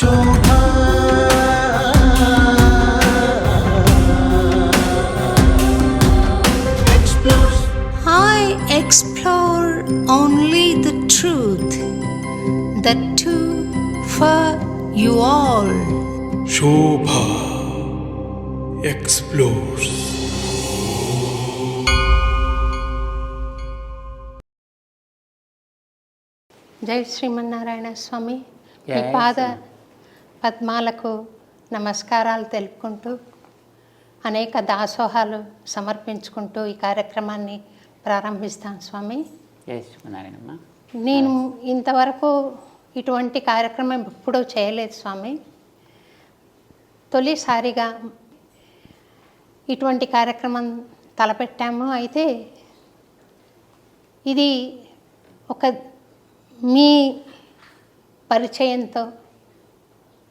Shobha explores. I explore only the truth, the two for you all. Shobha explores. జై శ్రీమన్నారాయణ స్వామి. జై ఈ పాద పద్మాలకు నమస్కారాలు తెలుపుకుంటూ అనేక దాసోహాలు సమర్పించుకుంటూ ఈ కార్యక్రమాన్ని ప్రారంభిస్తాం స్వామి. జై శ్రీమన్నారాయణమ్మ. నేను ఇంతవరకు ఇటువంటి కార్యక్రమం ఎప్పుడూ చేయలేదు స్వామి. తొలిసారిగా ఇటువంటి కార్యక్రమం తలపెట్టాము. అయితే ఇది ఒక మీ పరిచయంతో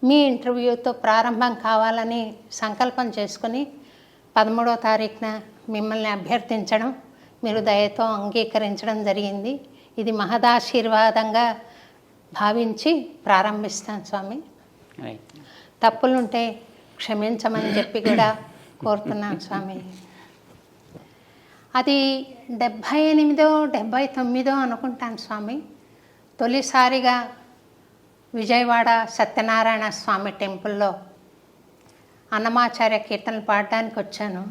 మీ ఇంటర్వ్యూతో ప్రారంభం కావాలని సంకల్పం చేసుకుని 13వ తారీఖున మిమ్మల్ని అభ్యర్థించడం, మీరు దయతో అంగీకరించడం జరిగింది. ఇది మహదాశీర్వాదంగా భావించి ప్రారంభిస్తాను స్వామి. తప్పులుంటే క్షమించమని చెప్పి కూడా కోరుతున్నాను స్వామి. అది 78 79 అనుకుంటాను స్వామి. తొలిసారిగా విజయవాడ సత్యనారాయణ స్వామి టెంపుల్లో అన్నమాచార్య కీర్తనలు పాడడానికి వచ్చాను.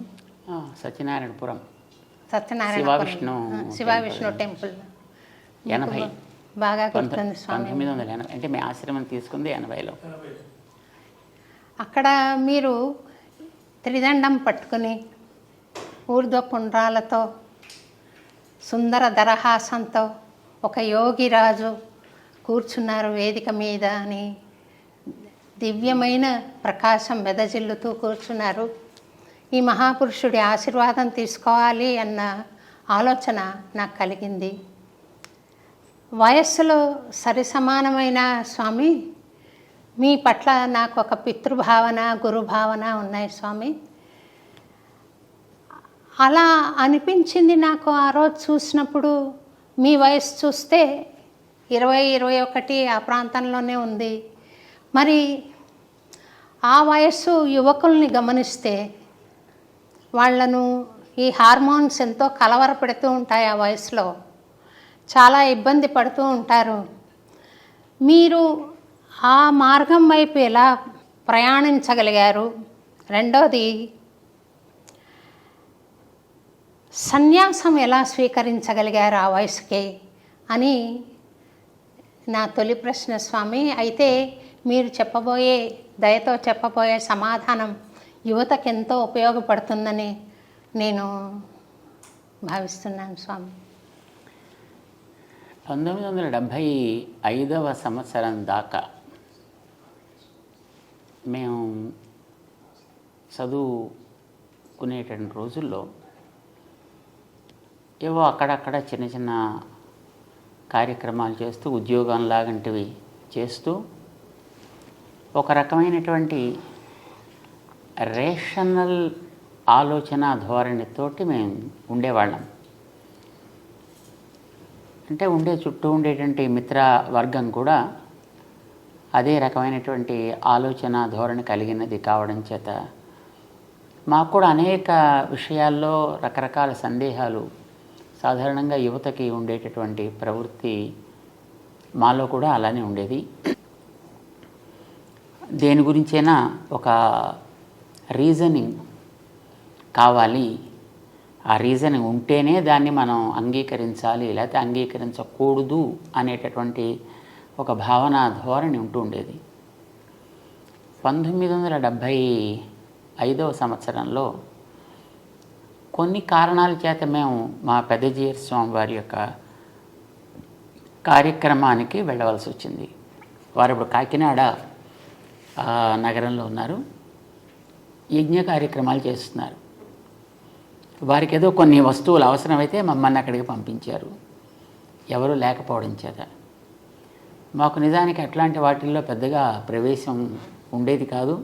సత్యనారాయణపురం శివ విష్ణు టెంపుల్. 80 బాగా గుర్తుంది స్వామి. 1980 అంటే మీ ఆశ్రమం తీసుకుంది 80లో. అక్కడ మీరు త్రిదండం పట్టుకుని ఊర్ధ్వ పుండ్రాలతో సుందర దరహాసంతో ఒక యోగిరాజు కూర్చున్నారు వేదిక మీద అని దివ్యమైన ప్రకాశం వెదజిల్లుతూ కూర్చున్నారు. ఈ మహాపురుషుడి ఆశీర్వాదం తీసుకోవాలి అన్న ఆలోచన నాకు కలిగింది. వయస్సులో సరిసమానమైన స్వామి, మీ పట్ల నాకు ఒక పితృభావన గురుభావన ఉన్నాయి స్వామి. అలా అనిపించింది నాకు ఆ రోజు చూసినప్పుడు. మీ వయసు చూస్తే 20-21 ఆ ప్రాంతంలోనే ఉంది. మరి ఆ వయస్సు యువకుల్ని గమనిస్తే వాళ్లను ఈ హార్మోన్స్ ఎంతో కలవరపెడుతూ ఉంటాయి. ఆ వయసులో చాలా ఇబ్బంది పడుతూ ఉంటారు. మీరు ఆ మార్గం వైపు ఎలా ప్రయాణించగలిగారు? రెండోది, సన్యాసం ఎలా స్వీకరించగలిగారు ఆ వయసుకే అని నా తొలి ప్రశ్న స్వామి. అయితే మీరు దయతో చెప్పబోయే సమాధానం యువతకు ఎంతో ఉపయోగపడుతుందని నేను భావిస్తున్నాను స్వామి. 1975వ సంవత్సరం దాకా మేము చదువుకునేటువంటి రోజుల్లో ఏవో అక్కడక్కడ చిన్న చిన్న కార్యక్రమాలు చేస్తూ ఉద్యోగం లాంటివి చేస్తూ ఒక రకమైనటువంటి రేషనల్ ఆలోచన ధోరణితోటి మేము ఉండేవాళ్ళం. అంటే చుట్టూ ఉండేటువంటి మిత్ర వర్గం కూడా అదే రకమైనటువంటి ఆలోచన ధోరణి కలిగినది కావడం చేత మాకు కూడా అనేక విషయాల్లో రకరకాల సందేహాలు, సాధారణంగా యువతకి ఉండేటటువంటి ప్రవృత్తి మాలో కూడా అలానే ఉండేది. దేని గురించైనా ఒక రీజనింగ్ కావాలి, ఆ రీజనింగ్ ఉంటేనే దాన్ని మనం అంగీకరించాలి, లేకపోతే అంగీకరించకూడదు అనేటటువంటి ఒక భావన ధోరణి ఉంటూ ఉండేది. 1975వ సంవత్సరంలో కొన్ని కారణాల చేత మేము మా పెద్దజీయర్ స్వామి వారి యొక్క కార్యక్రమానికి వెళ్ళవలసి వచ్చింది. వారు ఇప్పుడు కాకినాడ నగరంలో ఉన్నారు, యజ్ఞ కార్యక్రమాలు చేస్తున్నారు. వారికి ఏదో కొన్ని వస్తువులు అవసరమైతే మమ్మల్ని అక్కడికి పంపించారు, ఎవరు లేకపోవడం చేత. మాకు నిజానికి అట్లాంటి వాటిల్లో పెద్దగా ప్రవేశం ఉండేది కాదు.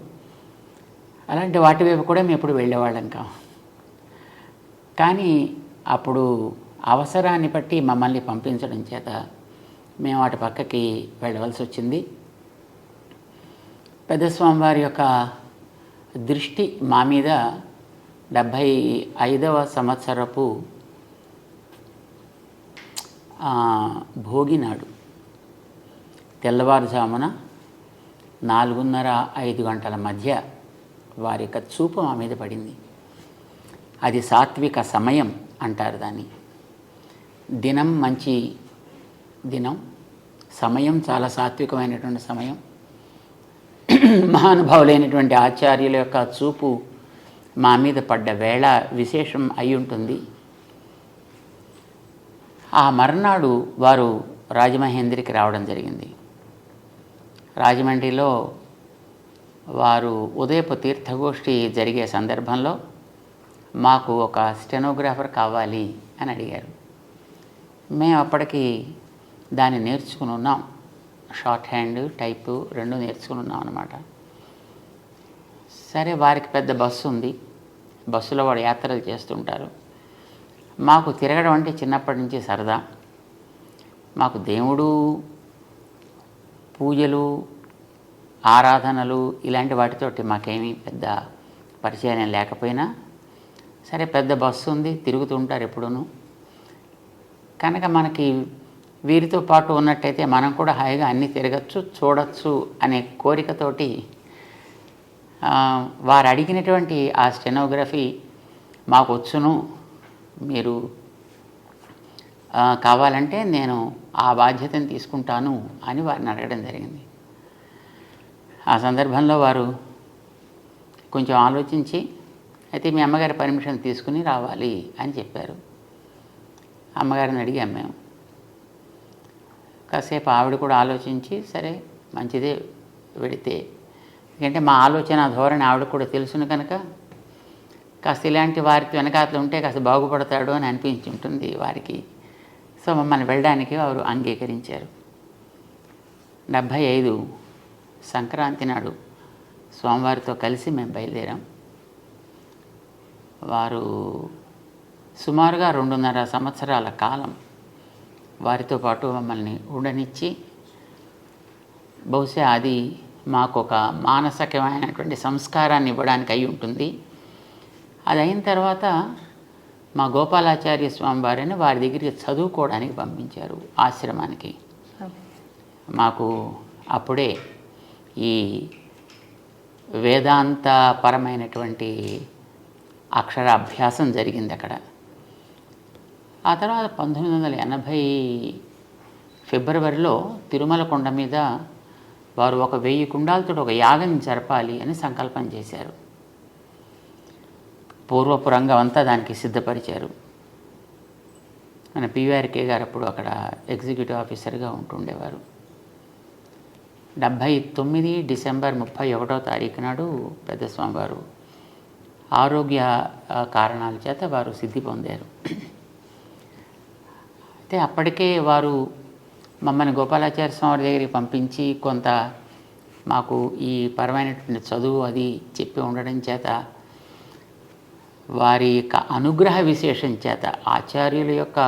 అలాంటి వాటి వైపు కూడా మేము ఎప్పుడు వెళ్ళేవాళ్ళం కాదు. కానీ అప్పుడు అవసరాన్ని బట్టి మమ్మల్ని పంపించడం చేత మేము వాటి పక్కకి వెళ్ళవలసి వచ్చింది. పెద్ద స్వామివారి యొక్క దృష్టి మా మీద 75వ సంవత్సరపు భోగి నాడు తెల్లవారుజామున 4:30-5 గంటల మధ్య వారి యొక్క చూపు మా మీద పడింది. అది సాత్విక సమయం అంటారు దాన్ని. దినం మంచి దినం, సమయం చాలా సాత్వికమైనటువంటి సమయం. మహానుభావులైనటువంటి ఆచార్యుల యొక్క చూపు మా మీద పడ్డ వేళ విశేషం అయి ఉంటుంది. ఆ మర్నాడు వారు రాజమహేంద్రికి రావడం జరిగింది. రాజమండ్రిలో వారు ఉదయపు తీర్థగోష్ఠి జరిగే సందర్భంలో మాకు ఒక స్టెనోగ్రాఫర్ కావాలి అని అడిగారు. మేము అప్పటికి దాన్ని నేర్చుకుని ఉన్నాం. షార్ట్ హ్యాండ్, టైపు 2 నేర్చుకుని ఉన్నాం అన్నమాట. సరే, వారికి పెద్ద బస్సు ఉంది, బస్సులో వాడు యాత్రలు చేస్తుంటారు. మాకు తిరగడం అంటే చిన్నప్పటి నుంచి సరదా. మాకు దేవుడు, పూజలు, ఆరాధనలు ఇలాంటి వాటితోటి మాకేమీ పెద్ద పరిచయం లేకపోయినా సరే, పెద్ద బస్సు ఉంది, తిరుగుతుంటారు ఎప్పుడూను. కనుక మనకి వీరితో పాటు ఉన్నట్టయితే మనం కూడా హాయిగా అన్నీ తిరగచ్చు, చూడొచ్చు అనే కోరికతోటి వారు అడిగినటువంటి ఆ స్టెనోగ్రఫీ మాకు వచ్చును, మీరు కావాలంటే నేను ఆ బాధ్యతను తీసుకుంటాను అని వారిని అడగడం జరిగింది. ఆ సందర్భంలో వారు కొంచెం ఆలోచించి, అయితే మీ అమ్మగారి పర్మిషన్ తీసుకుని రావాలి అని చెప్పారు. అమ్మగారిని అడిగాం మేము. కాసేపు ఆవిడ కూడా ఆలోచించి, సరే మంచిదే వెడితే, ఎందుకంటే మా ఆలోచన ధోరణి ఆవిడ కూడా తెలుసును కనుక కాస్త ఇలాంటి వారికి వెనకాతలు ఉంటే కాస్త బాగుపడతాడు అని అనిపించి ఉంటుంది వారికి. సో మమ్మల్ని వెళ్ళడానికి వారు అంగీకరించారు. 75 సంక్రాంతి నాడు స్వామివారితో కలిసి మేము బయలుదేరాం. వారు సుమారుగా 2.5 సంవత్సరాల కాలం వారితో పాటు మమ్మల్ని ఉండనిచ్చి, బహుశా అది మాకు ఒక మానసికమైనటువంటి సంస్కారాన్ని ఇవ్వడానికి అయి ఉంటుంది. అది అయిన తర్వాత మా గోపాలాచార్య స్వామి వారిని వారి దగ్గరికి చదువుకోవడానికి పంపించారు ఆశ్రమానికి. మాకు అప్పుడే ఈ వేదాంతపరమైనటువంటి అక్షరాభ్యాసం జరిగింది అక్కడ. ఆ తర్వాత 1980 ఫిబ్రవరిలో తిరుమల కొండ మీద వారు ఒక 1000 కుండాలతో ఒక యాగం జరపాలి అని సంకల్పం చేశారు. పూర్వపు రంగం అంతా దానికి సిద్ధపరిచారు. మన పివిఆర్కే గారు అప్పుడు అక్కడ ఎగ్జిక్యూటివ్ ఆఫీసర్గా ఉంటుండేవారు. 79 డిసెంబర్ 31వ తారీఖు నాడు పెద్ద స్వామివారు ఆరోగ్య కారణాల చేత వారు సిద్ధి పొందారు. అయితే అప్పటికే వారు మమ్మల్ని గోపాలాచార్య స్వామి దగ్గరికి పంపించి కొంత మాకు ఈ పరమైనటువంటి చదువు అది చెప్పి ఉండడం చేత, వారి యొక్క అనుగ్రహ విశేషం చేత, ఆచార్యుల యొక్క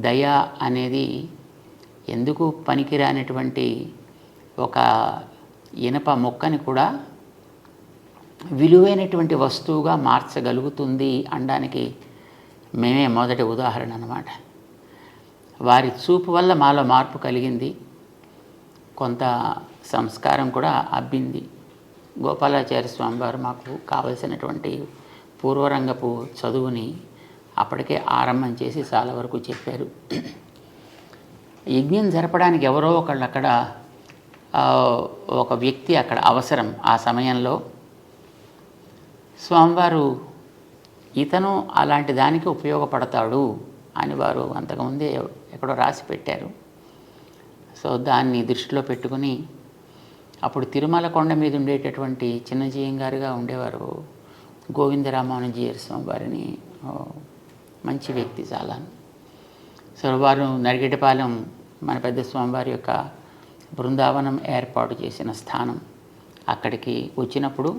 దయ అనేది ఎందుకు పనికిరానటువంటి ఒక ఇనప మొక్కని కూడా విలువైనటువంటి వస్తువుగా మార్చగలుగుతుంది అనడానికి మేమే మొదటి ఉదాహరణ అన్నమాట. వారి చూపు వల్ల మాలో మార్పు కలిగింది, కొంత సంస్కారం కూడా అబ్బింది. గోపాలాచార్య స్వామి వారు మాకు కావలసినటువంటి పూర్వరంగపు చదువుని అప్పటికే ఆరంభం చేసి చాలా వరకు చెప్పారు. యజ్ఞం జరపడానికి ఎవరో ఒకళ్ళు అక్కడ ఒక వ్యక్తి అక్కడ అవసరం. ఆ సమయంలో స్వామివారు ఇతను అలాంటి దానికి ఉపయోగపడతాడు అని వారు అంతకుముందే ఎక్కడో రాసి పెట్టారు. సో దాన్ని దృష్టిలో పెట్టుకుని అప్పుడు తిరుమల కొండ మీద ఉండేటటువంటి చిన్నజీయం గారుగా ఉండేవారు గోవిందరామానుజీయర్ స్వామి వారిని, మంచి వ్యక్తి చాలా. సో వారు నరిగటిపాలెం మన పెద్ద స్వామివారి యొక్క బృందావనం ఏర్పాటు చేసిన స్థానం, అక్కడికి వచ్చినప్పుడు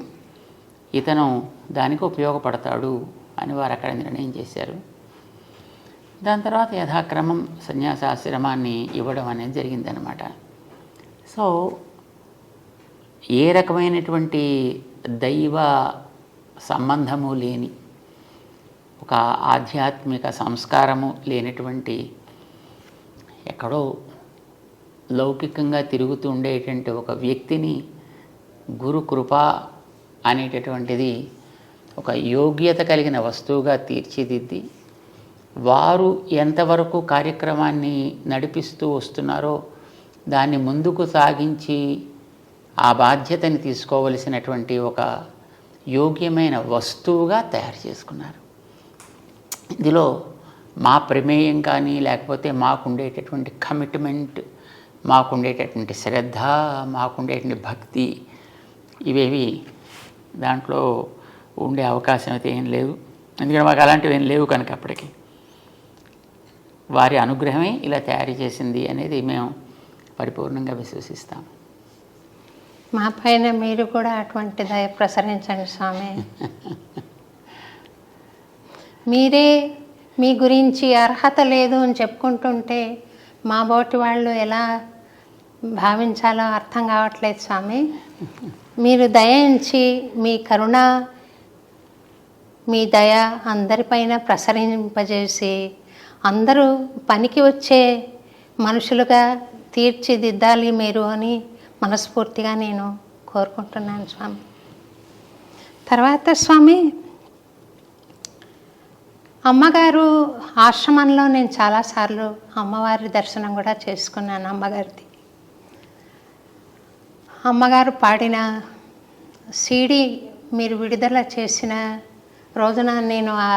ఇతను దానికి ఉపయోగపడతాడు అని వారు అక్కడ నిర్ణయం చేశారు. దాని తర్వాత యథాక్రమం సన్యాసాశ్రమాన్ని ఇవ్వడం అనేది జరిగిందనమాట. సో ఏ రకమైనటువంటి దైవ సంబంధము లేని, ఒక ఆధ్యాత్మిక సంస్కారము లేనటువంటి, ఎక్కడో లౌకికంగా తిరుగుతూ ఉండేటువంటి ఒక వ్యక్తిని గురు కృప అనేటటువంటిది ఒక యోగ్యత కలిగిన వస్తువుగా తీర్చిదిద్ది, వారు ఎంతవరకు కార్యక్రమాన్ని నడిపిస్తూ వస్తున్నారో దాన్ని ముందుకు సాగించి ఆ బాధ్యతని తీసుకోవలసినటువంటి ఒక యోగ్యమైన వస్తువుగా తయారు చేసుకున్నారు. ఇందులో మా ప్రమేయం కానీ, లేకపోతే మాకుండేటటువంటి కమిట్మెంట్, మాకుండేటటువంటి శ్రద్ధ, మాకుండేటువంటి భక్తి, ఇవేవి దాంట్లో ఉండే అవకాశం అయితే ఏం లేదు. ఎందుకంటే మాకు అలాంటివి ఏం లేవు కనుక అప్పటికి వారి అనుగ్రహమే ఇలా తయారు చేసింది అనేది మేము పరిపూర్ణంగా విశ్వసిస్తాం. మా పైన మీరు కూడా అటువంటి దయ ప్రసరించండి స్వామి. మీరే మీ గురించి అర్హత లేదు అని చెప్పుకుంటుంటే మా బోటి వాళ్ళు ఎలా భావించాలో అర్థం కావట్లేదు స్వామి. మీరు దయించి మీ కరుణ, మీ దయ అందరిపైన ప్రసరింపజేసి అందరూ పనికి వచ్చే మనుషులుగా తీర్చిదిద్దాలి మీరు అని మనస్ఫూర్తిగా నేను కోరుకుంటున్నాను స్వామి. తర్వాత స్వామి, అమ్మగారు ఆశ్రమంలో నేను చాలాసార్లు అమ్మవారి దర్శనం కూడా చేసుకున్నాను. అమ్మగారు పాడిన సీడీ మీరు విడుదల చేసిన రోజున నేను ఆ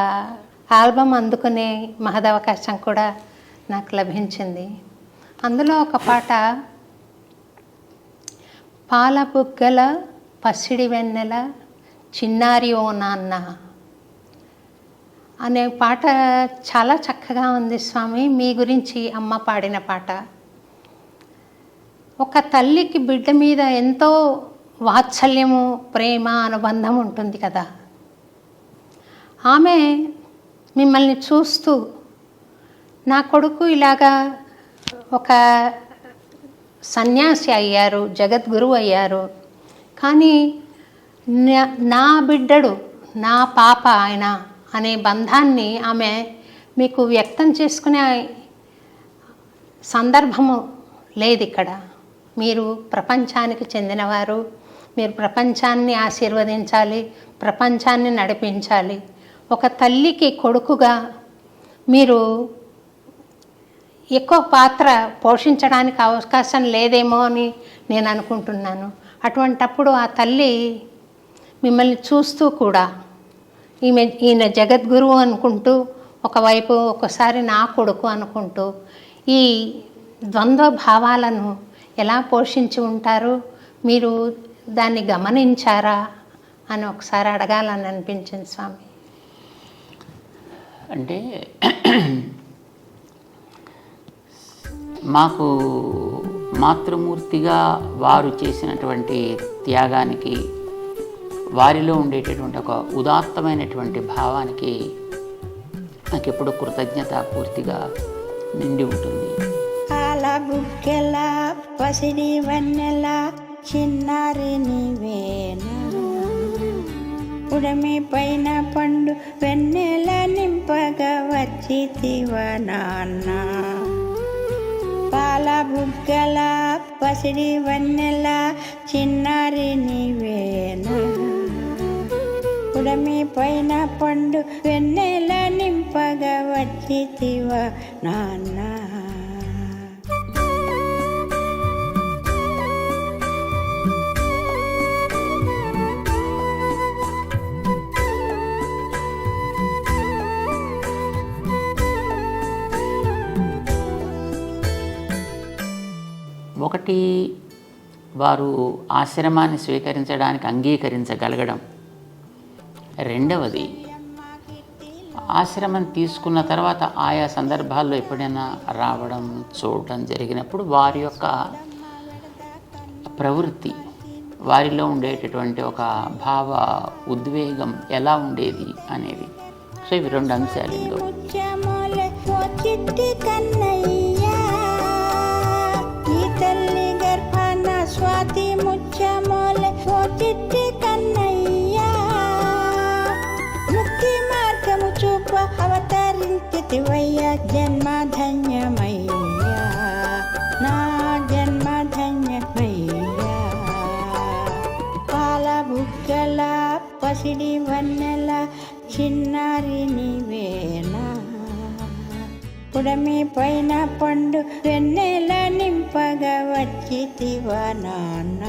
ఆల్బమ్ అందుకునే మహదవకాశం కూడా నాకు లభించింది. అందులో ఒక పాట, పాల బుగ్గల పసిడి వెన్నెల చిన్నారి ఓ నాన్న అనే పాట చాలా చక్కగా ఉంది స్వామి. మీ గురించి అమ్మ పాడిన పాట. ఒక తల్లికి బిడ్డ మీద ఎంతో వాత్సల్యము, ప్రేమ, అనుబంధం ఉంటుంది కదా. ఆమె మిమ్మల్ని చూస్తూ నా కొడుకు ఇలాగా ఒక సన్యాసి అయ్యారు, జగద్గురువు అయ్యారు, కానీ నా బిడ్డడు, నా పాప ఆయన అనే బంధాన్ని ఆమె మీకు వ్యక్తం చేసుకునే సందర్భము లేదు ఇక్కడ. మీరు ప్రపంచానికి చెందినవారు, మీరు ప్రపంచాన్ని ఆశీర్వదించాలి, ప్రపంచాన్ని నడిపించాలి. ఒక తల్లికి కొడుకుగా మీరు ఎక్కువ పాత్ర పోషించడానికి అవకాశం లేదేమో అని నేను అనుకుంటున్నాను. అటువంటప్పుడు ఆ తల్లి మిమ్మల్ని చూస్తూ కూడా ఈయన జగద్గురువు అనుకుంటూ, ఒకవైపు ఒకసారి నా కొడుకు అనుకుంటూ, ఈ ద్వంద్వ భావాలను ఎలా పోషించి ఉంటారు, మీరు దాన్ని గమనించారా అని ఒకసారి అడగాలని అనిపించింది స్వామి. అంటే మాకు మాతృమూర్తిగా వారు చేసినటువంటి త్యాగానికి, వారిలో ఉండేటటువంటి ఒక ఉదాత్తమైనటువంటి భావానికి నాకు ఎప్పుడు కృతజ్ఞత పూర్తిగా నిండి ఉంటుంది. పాల బుగ్గల పసిడి వన్నెల చిన్నారి నీవేనా, ఉడమి పైన పండు వెన్నెల నింపగా వచ్చితివ నాన్న. పాల బుగ్గల పసిడి వన్నెల చిన్నారి నీవేనా, ఉడమి పైన పండు వెన్నెల నింపగా వచ్చితివ నాన్న. ఒకటి, వారు ఆశ్రమాన్ని స్వీకరించడానికి అంగీకరించగలగడం. రెండవది, ఆశ్రమం తీసుకున్న తర్వాత ఆయా సందర్భాల్లో ఎప్పుడైనా రావడం, చూడటం జరిగినప్పుడు వారి యొక్క ప్రవృత్తి, వారిలో ఉండేటటువంటి ఒక భావ ఉద్వేగం ఎలా ఉండేది అనేది. సో ఇవి రెండు అంశాలు ఇందులో. తల్లి గర్భాన స్వాతి ముత్యమోల పసిడి వన్నెల చిన్నారి నీవేనా పుడమి పైన పండు వెన్నెల నింపగా వచ్చితివా నాన్న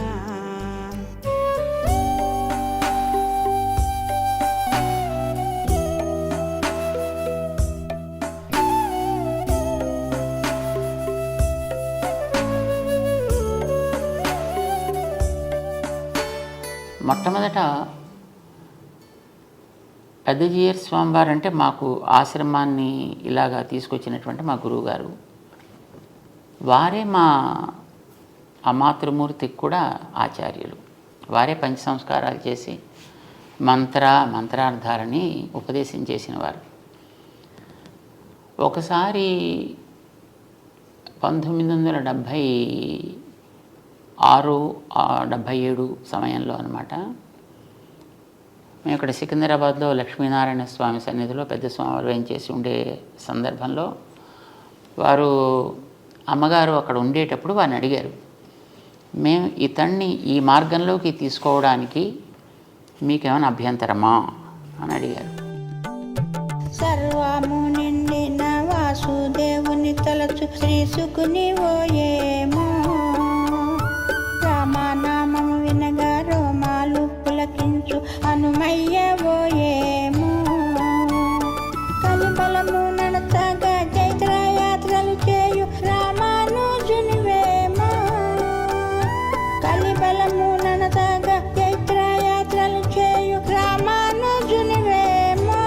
మొట్టమొదట పెద్దజీయర్ స్వామివారు అంటే మాకు ఆశ్రమాన్ని ఇలాగా తీసుకొచ్చినటువంటి మా గురువుగారు. వారే మా అమాతృమూర్తికి కూడా ఆచార్యులు. వారే పంచ సంస్కారాలు చేసి మంత్రార్థాలని ఉపదేశం చేసిన వారు. ఒకసారి 1976-77 సమయంలో అన్నమాట, మేము ఇక్కడ సికింద్రాబాద్లో లక్ష్మీనారాయణ స్వామి సన్నిధిలో పెద్ద స్వామివారు వేయించేసి ఉండే సందర్భంలో వారు అమ్మగారు అక్కడ ఉండేటప్పుడు వారిని అడిగారు, మేము ఇతన్ని ఈ మార్గంలోకి తీసుకోవడానికి మీకేమైనా అభ్యంతరమా అని అడిగారు. సర్వము నిండిన వాసుదేవుని తలచు శ్రీసుకుని ఓయేమో రామనామము వినగా రోమాలు పులకించు హనుమయ్య ఓయేమో కలిబలము నడతగా చైత్రయాత్రలు చేయు రామానుజునివేమో కలిబలము నడతగా చైత్రయాత్రలు చేయు రామానుజునివేమో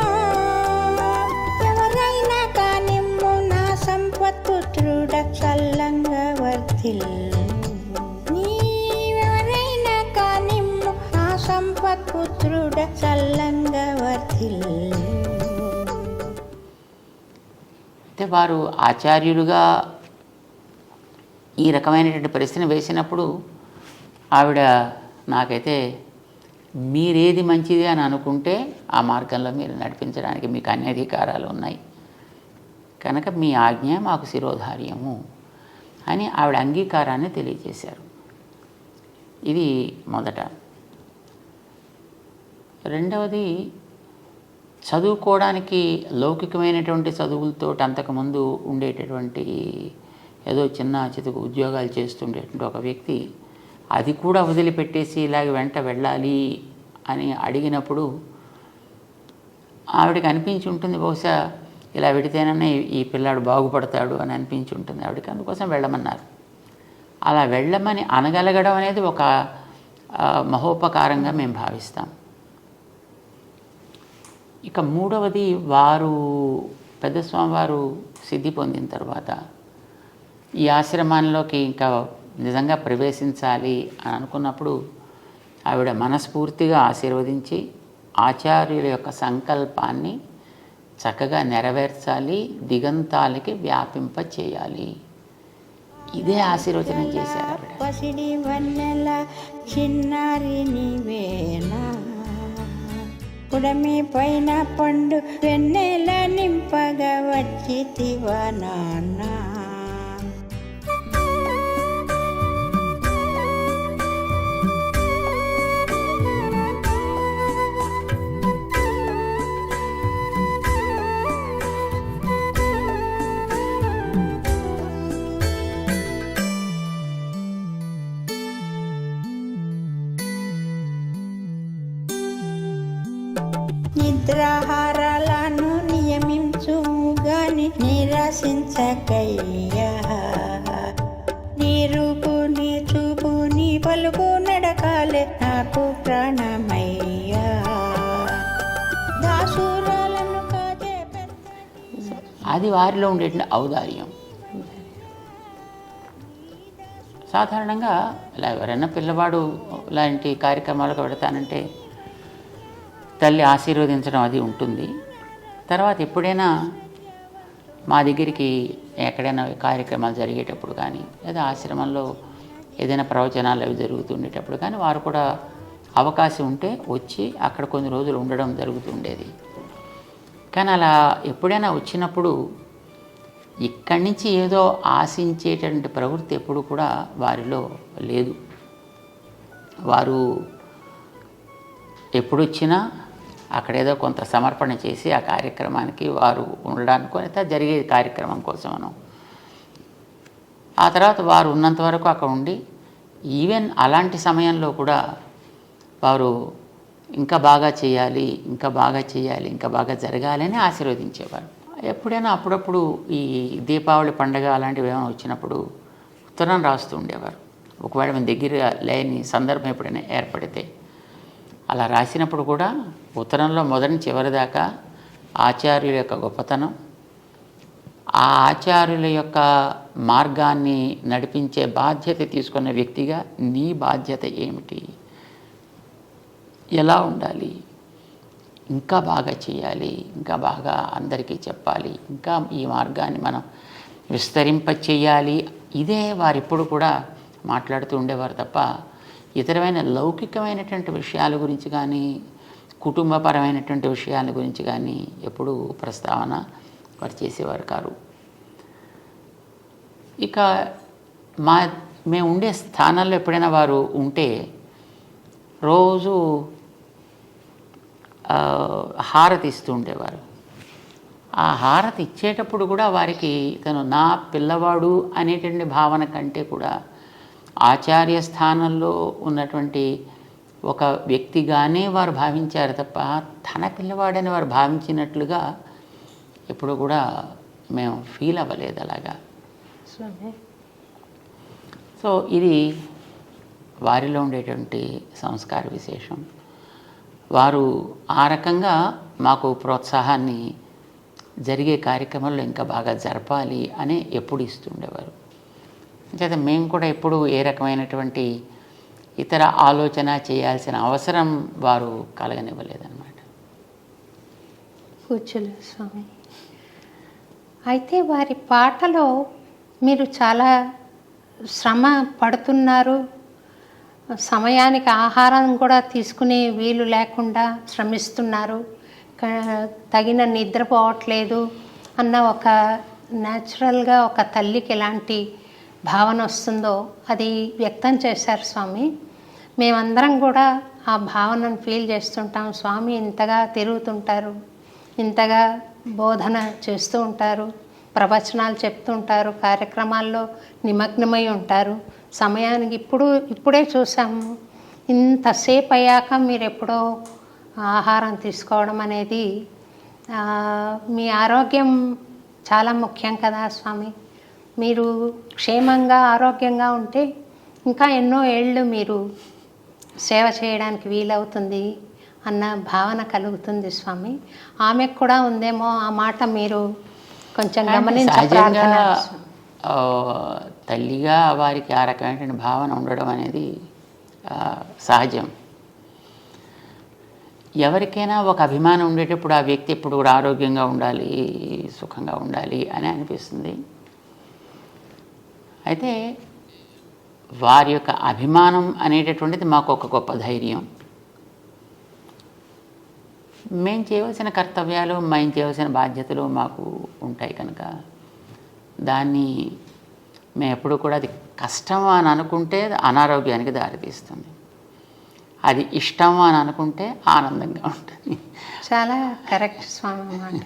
ఎవరైనా కానిమ్ము నా సంపత్పుత్రుడ చల్లంగా వర్ధిల్లు నీవెవరైనా కానిమ్ము నా సంపత్పుత్రుడ చల్లంగా వర్ధిల్లు. అయితే వారు ఆచార్యులుగా ఈ రకమైనటువంటి ప్రశ్న వేసినప్పుడు ఆవిడ నాకైతే మీరేది మంచిది అని అనుకుంటే ఆ మార్గంలో మీరు నడిపించడానికి మీకు అన్ని అధికారాలు ఉన్నాయి కనుక మీ ఆజ్ఞ మాకు శిరోధార్యము అని ఆవిడ అంగీకారాన్ని తెలియజేశారు. ఇది మొదట. రెండవది, చదువుకోవడానికి లౌకికమైనటువంటి చదువులతో అంతకుముందు ఉండేటటువంటి ఏదో చిన్న చితుకు ఉద్యోగాలు చేస్తుండేటువంటి ఒక వ్యక్తి అది కూడా వదిలిపెట్టేసి ఇలాగ వెంట వెళ్ళాలి అని అడిగినప్పుడు ఆవిడకి అనిపించి ఉంటుంది, బహుశా ఇలా వెడితేననే ఈ పిల్లాడు బాగుపడతాడు అని అనిపించి ఉంటుంది ఆవిడకి. అందుకోసం వెళ్ళమన్నారు. అలా వెళ్ళమని అనగలగడం అనేది ఒక మహోపకారంగా మేము భావిస్తాం. ఇక మూడవది, వారు పెద్ద స్వామివారు సిద్ధి పొందిన తర్వాత ఈ ఆశ్రమాల్లోకి ఇంకా నిజంగా ప్రవేశించాలి అని అనుకున్నప్పుడు ఆవిడ మనస్ఫూర్తిగా ఆశీర్వదించి ఆచార్యుల యొక్క సంకల్పాన్ని చక్కగా నెరవేర్చాలి, దిగంతాలకి వ్యాపింప చేయాలి, ఇదే ఆశీర్వచనం చేశారు ఆవిడ. పసిడి వన్నెల చిన్నారి నీవేనా పుడమి పైన పండు వెన్నెల నింపగా వచ్చితివా నాన్న నిద్రాహారాలను నియమించుము గాని నిరసించకయ్యా నీ రూపు నీ చూపు నీ పలుకు నడకాలే నాకు ప్రాణమయ్యా దాసురాలను కాదే అది వారిలో ఉండేటువంటి ఔదార్యం. సాధారణంగా ఇలా ఎవరైనా పిల్లవాడు లాంటి కార్యక్రమాలకు పెడతానంటే తల్లి ఆశీర్వదించడం అది ఉంటుంది. తర్వాత ఎప్పుడైనా మా దగ్గరికి ఎక్కడైనా కార్యక్రమాలు జరిగేటప్పుడు కానీ లేదా ఆశ్రమంలో ఏదైనా ప్రవచనాలు అవి జరుగుతుండేటప్పుడు కానీ వారు కూడా అవకాశం ఉంటే వచ్చి అక్కడ కొన్ని రోజులు ఉండడం జరుగుతుండేది. కానీ అలా ఎప్పుడైనా వచ్చినప్పుడు ఇక్కడి నుంచి ఏదో ఆశించేటువంటి ప్రవృత్తి ఎప్పుడు కూడా వారిలో లేదు. వారు ఎప్పుడు వచ్చినా అక్కడేదో కొంత సమర్పణ చేసి ఆ కార్యక్రమానికి వారు ఉండడానికి అయితే జరిగే కార్యక్రమం కోసమను. ఆ తర్వాత వారు ఉన్నంత వరకు అక్కడ ఉండి ఈవెన్ అలాంటి సమయంలో కూడా వారు ఇంకా బాగా చేయాలి, ఇంకా బాగా చేయాలి, ఇంకా బాగా జరగాలని ఆశీర్వదించేవారు. ఎప్పుడైనా అప్పుడప్పుడు ఈ దీపావళి పండుగ అలాంటివి ఏమైనా వచ్చినప్పుడు ఉత్తరం రాస్తూ ఉండేవారు. ఒకవేళ మన దగ్గర లేని సందర్భం ఎప్పుడైనా ఏర్పడితే అలా రాసినప్పుడు కూడా ఉత్తరంలో మొదటి చివరి దాకా ఆచార్యుల యొక్క గొప్పతనం, ఆ ఆచార్యుల యొక్క మార్గాన్ని నడిపించే బాధ్యత తీసుకున్న వ్యక్తిగా నీ బాధ్యత ఏమిటి, ఎలా ఉండాలి, ఇంకా బాగా చేయాలి, ఇంకా బాగా అందరికీ చెప్పాలి, ఇంకా ఈ మార్గాన్ని మనం విస్తరింపచేయాలి. ఇదే వారిప్పుడు కూడా మాట్లాడుతూ ఉండేవారు తప్ప ఇతరమైన లౌకికమైనటువంటి విషయాల గురించి కానీ కుటుంబపరమైనటువంటి విషయాల గురించి కానీ ఎప్పుడూ ప్రస్తావన వారు చేసేవారు కారు. ఇక మేము ఉండే స్థానాల్లో ఎప్పుడైనా వారు ఉంటే రోజు హారతి ఇస్తూ ఉండేవారు. ఆ హారతి ఇచ్చేటప్పుడు కూడా వారికి తను నా పిల్లవాడు అనేటువంటి భావన కంటే కూడా ఆచార్య స్థానంలో ఉన్నటువంటి ఒక వ్యక్తిగానే వారు భావించారు తప్ప తన పిల్లవాడని వారు భావించినట్లుగా ఎప్పుడు కూడా మేము ఫీల్ అవ్వలేదు అలాగా. సో ఇది వారిలో ఉండేటువంటి సంస్కార విశేషం. వారు ఆ రకంగా మాకు ప్రోత్సాహాన్ని జరిగే కార్యక్రమంలో ఇంకా బాగా జరపాలి అని ఎప్పుడు ఇస్తుండేవారు. చేత మేము కూడా ఎప్పుడు ఏ రకమైనటువంటి ఇతర ఆలోచన చేయాల్సిన అవసరం వారు కలగనివ్వలేదన్నమాట. కూర్చోలేదు స్వామి. అయితే వారి పాటలో మీరు చాలా శ్రమ పడుతున్నారు, సమయానికి ఆహారం కూడా తీసుకునే వీలు లేకుండా శ్రమిస్తున్నారు, తగిన నిద్రపోవట్లేదు అన్న ఒక న్యాచురల్గా ఒక తల్లికి ఎలాంటి భావన వస్తుందో అది వ్యక్తం చేశారు స్వామి. మేమందరం కూడా ఆ భావనను ఫీల్ చేస్తుంటాం. స్వామి ఇంతగా తిరుగుతుంటారు, ఇంతగా బోధన చేస్తూ ఉంటారు, ప్రవచనాలు చెప్తుంటారు, కార్యక్రమాల్లో నిమగ్నమై ఉంటారు. సమయానికి ఇప్పుడే చూసాము, ఇంతసేపు అయ్యాక మీరు ఎప్పుడో ఆహారం తీసుకోవడం అనేది మీ ఆరోగ్యం చాలా ముఖ్యం కదా స్వామి. మీరు క్షేమంగా ఆరోగ్యంగా ఉంటే ఇంకా ఎన్నో ఏళ్ళు మీరు సేవ చేయడానికి వీలవుతుంది అన్న భావన కలుగుతుంది స్వామి. ఆమెకు కూడా ఉందేమో ఆ మాట మీరు కొంచెం గమనించాలి. తల్లిగా వారికి ఆ రకమైన భావన ఉండడం అనేది సహజం. ఎవరికైనా ఒక అభిమానం ఉండేటప్పుడు ఆ వ్యక్తి ఎప్పుడు కూడా ఆరోగ్యంగా ఉండాలి, సుఖంగా ఉండాలి అని అనిపిస్తుంది. అయితే వారి యొక్క అభిమానం అనేటటువంటిది మాకు ఒక గొప్ప ధైర్యం. మేము చేయవలసిన కర్తవ్యాలు, మేము చేయవలసిన బాధ్యతలు మాకు ఉంటాయి కనుక దాన్ని మేము ఎప్పుడు కూడా అది కష్టం అని అనుకుంటే అనారోగ్యానికి దారితీస్తుంది, అది ఇష్టం అని అనుకుంటే ఆనందంగా ఉంటుంది. చాలా కరెక్ట్ స్వామి అన్నమాట.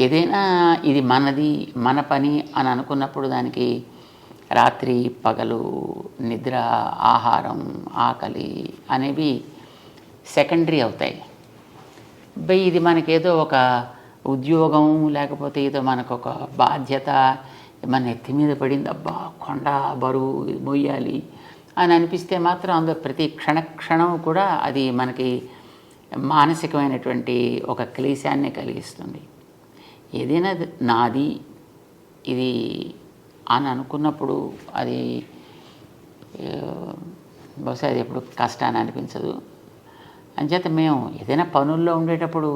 ఏదైనా ఇది మనది, మన పని అని అనుకున్నప్పుడు దానికి రాత్రి పగలు, నిద్ర, ఆహారం, ఆకలి అనేవి సెకండరీ అవుతాయి. ఇది మనకేదో ఒక ఉద్యోగం లేకపోతే ఏదో మనకు ఒక బాధ్యత మన ఎత్తి మీద పడింది, అబ్బా కొండ బరువు మొయ్యాలి అని అనిపిస్తే మాత్రం అందులో ప్రతి క్షణం కూడా అది మనకి మానసికమైనటువంటి ఒక క్లేశాన్ని కలిగిస్తుంది. ఏదైనా నాది ఇది అని అనుకున్నప్పుడు అది బహుశా అది ఎప్పుడు కష్టాన్ని అనిపించదు. అంచేత మేము ఏదైనా పనుల్లో ఉండేటప్పుడు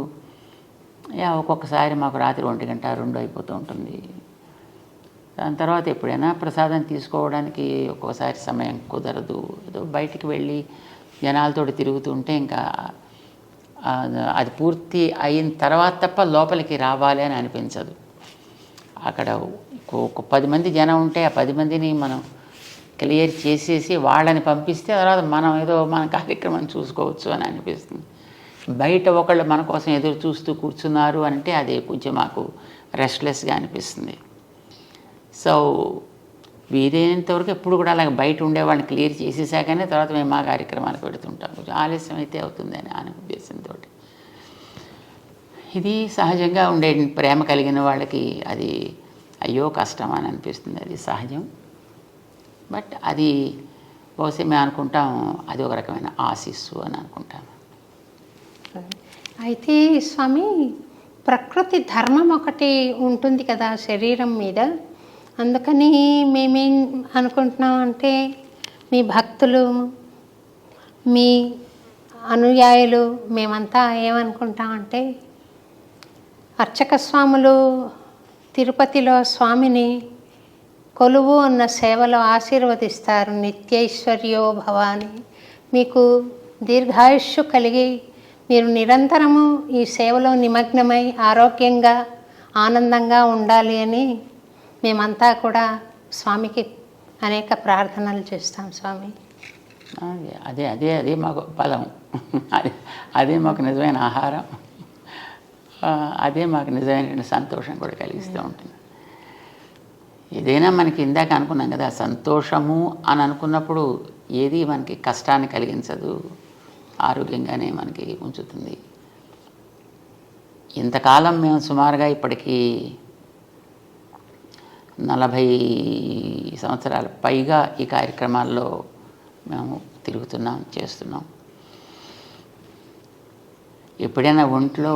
ఒక్కొక్కసారి మాకు రాత్రి 1 గంట 2 అయిపోతూ ఉంటుంది. దాని తర్వాత ఎప్పుడైనా ప్రసాదం తీసుకోవడానికి ఒక్కోసారి సమయం కుదరదు. ఏదో బయటికి వెళ్ళి జనాలతో తిరుగుతూ ఉంటే ఇంకా అది పూర్తి అయిన తర్వాత తప్ప లోపలికి రావాలి అని అనిపించదు. అక్కడ ఒక 10 మంది జనం ఉంటే ఆ 10 మందిని మనం క్లియర్ చేసేసి వాళ్ళని పంపిస్తే తర్వాత మనం ఏదో మన కార్యక్రమం చూసుకోవచ్చు అని అనిపిస్తుంది. బయట ఒకళ్ళు మన కోసం ఎదురు చూస్తూ కూర్చున్నారు అంటే అది కొంచెం మాకు రెస్ట్లెస్గా అనిపిస్తుంది. సో వీలైనంతవరకు ఎప్పుడు కూడా అలాగే బయట ఉండేవాళ్ళని క్లియర్ చేసేసాకనే తర్వాత మేము మా కార్యక్రమాలకు పెడుతుంటాం. కొంచెం ఆలస్యం అయితే అవుతుందని అనే ఉద్దేశంతో. ఇది సహజంగా ఉండే ప్రేమ కలిగిన వాళ్ళకి అది అయ్యో కష్టం అని అనిపిస్తుంది. అది సహజం. బట్ అది బహుశా మేము అనుకుంటాం అది ఒక రకమైన ఆశీస్సు అని అనుకుంటాం. అయితే స్వామి, ప్రకృతి ధర్మం ఒకటి ఉంటుంది కదా శరీరం మీద. అందుకని మేమేం అనుకుంటున్నాం అంటే, మీ భక్తులు, మీ అనుయాయులు మేమంతా ఏమనుకుంటామంటే, అర్చక స్వాములు తిరుపతిలో స్వామిని కొలువు ఉన్న సేవలో ఆశీర్వదిస్తారు. నిత్యైశ్వర్యో భవ అని. మీకు దీర్ఘాయుష్షు కలిగి మీరు నిరంతరము ఈ సేవలో నిమగ్నమై ఆరోగ్యంగా ఆనందంగా ఉండాలి అని మేమంతా కూడా స్వామికి అనేక ప్రార్థనలు చేస్తాం స్వామి. అదే అదే అదే మాకు బలం, అదే మాకు నిజమైన ఆహారం, అదే మాకు నిజమైన సంతోషం కూడా కలిగిస్తూ ఉంటుంది. ఏదైనా మనకి ఇందాక అనుకున్నాం కదా, సంతోషము అని అనుకున్నప్పుడు ఏది మనకి కష్టాన్ని కలిగించదు, ఆరోగ్యంగానే మనకి ఉంచుతుంది. ఇంతకాలం మేము సుమారుగా ఇప్పటికీ 40 సంవత్సరాల పైగా ఈ కార్యక్రమాల్లో మేము తిరుగుతున్నాం, చేస్తున్నాం. ఎప్పుడైనా ఒంట్లో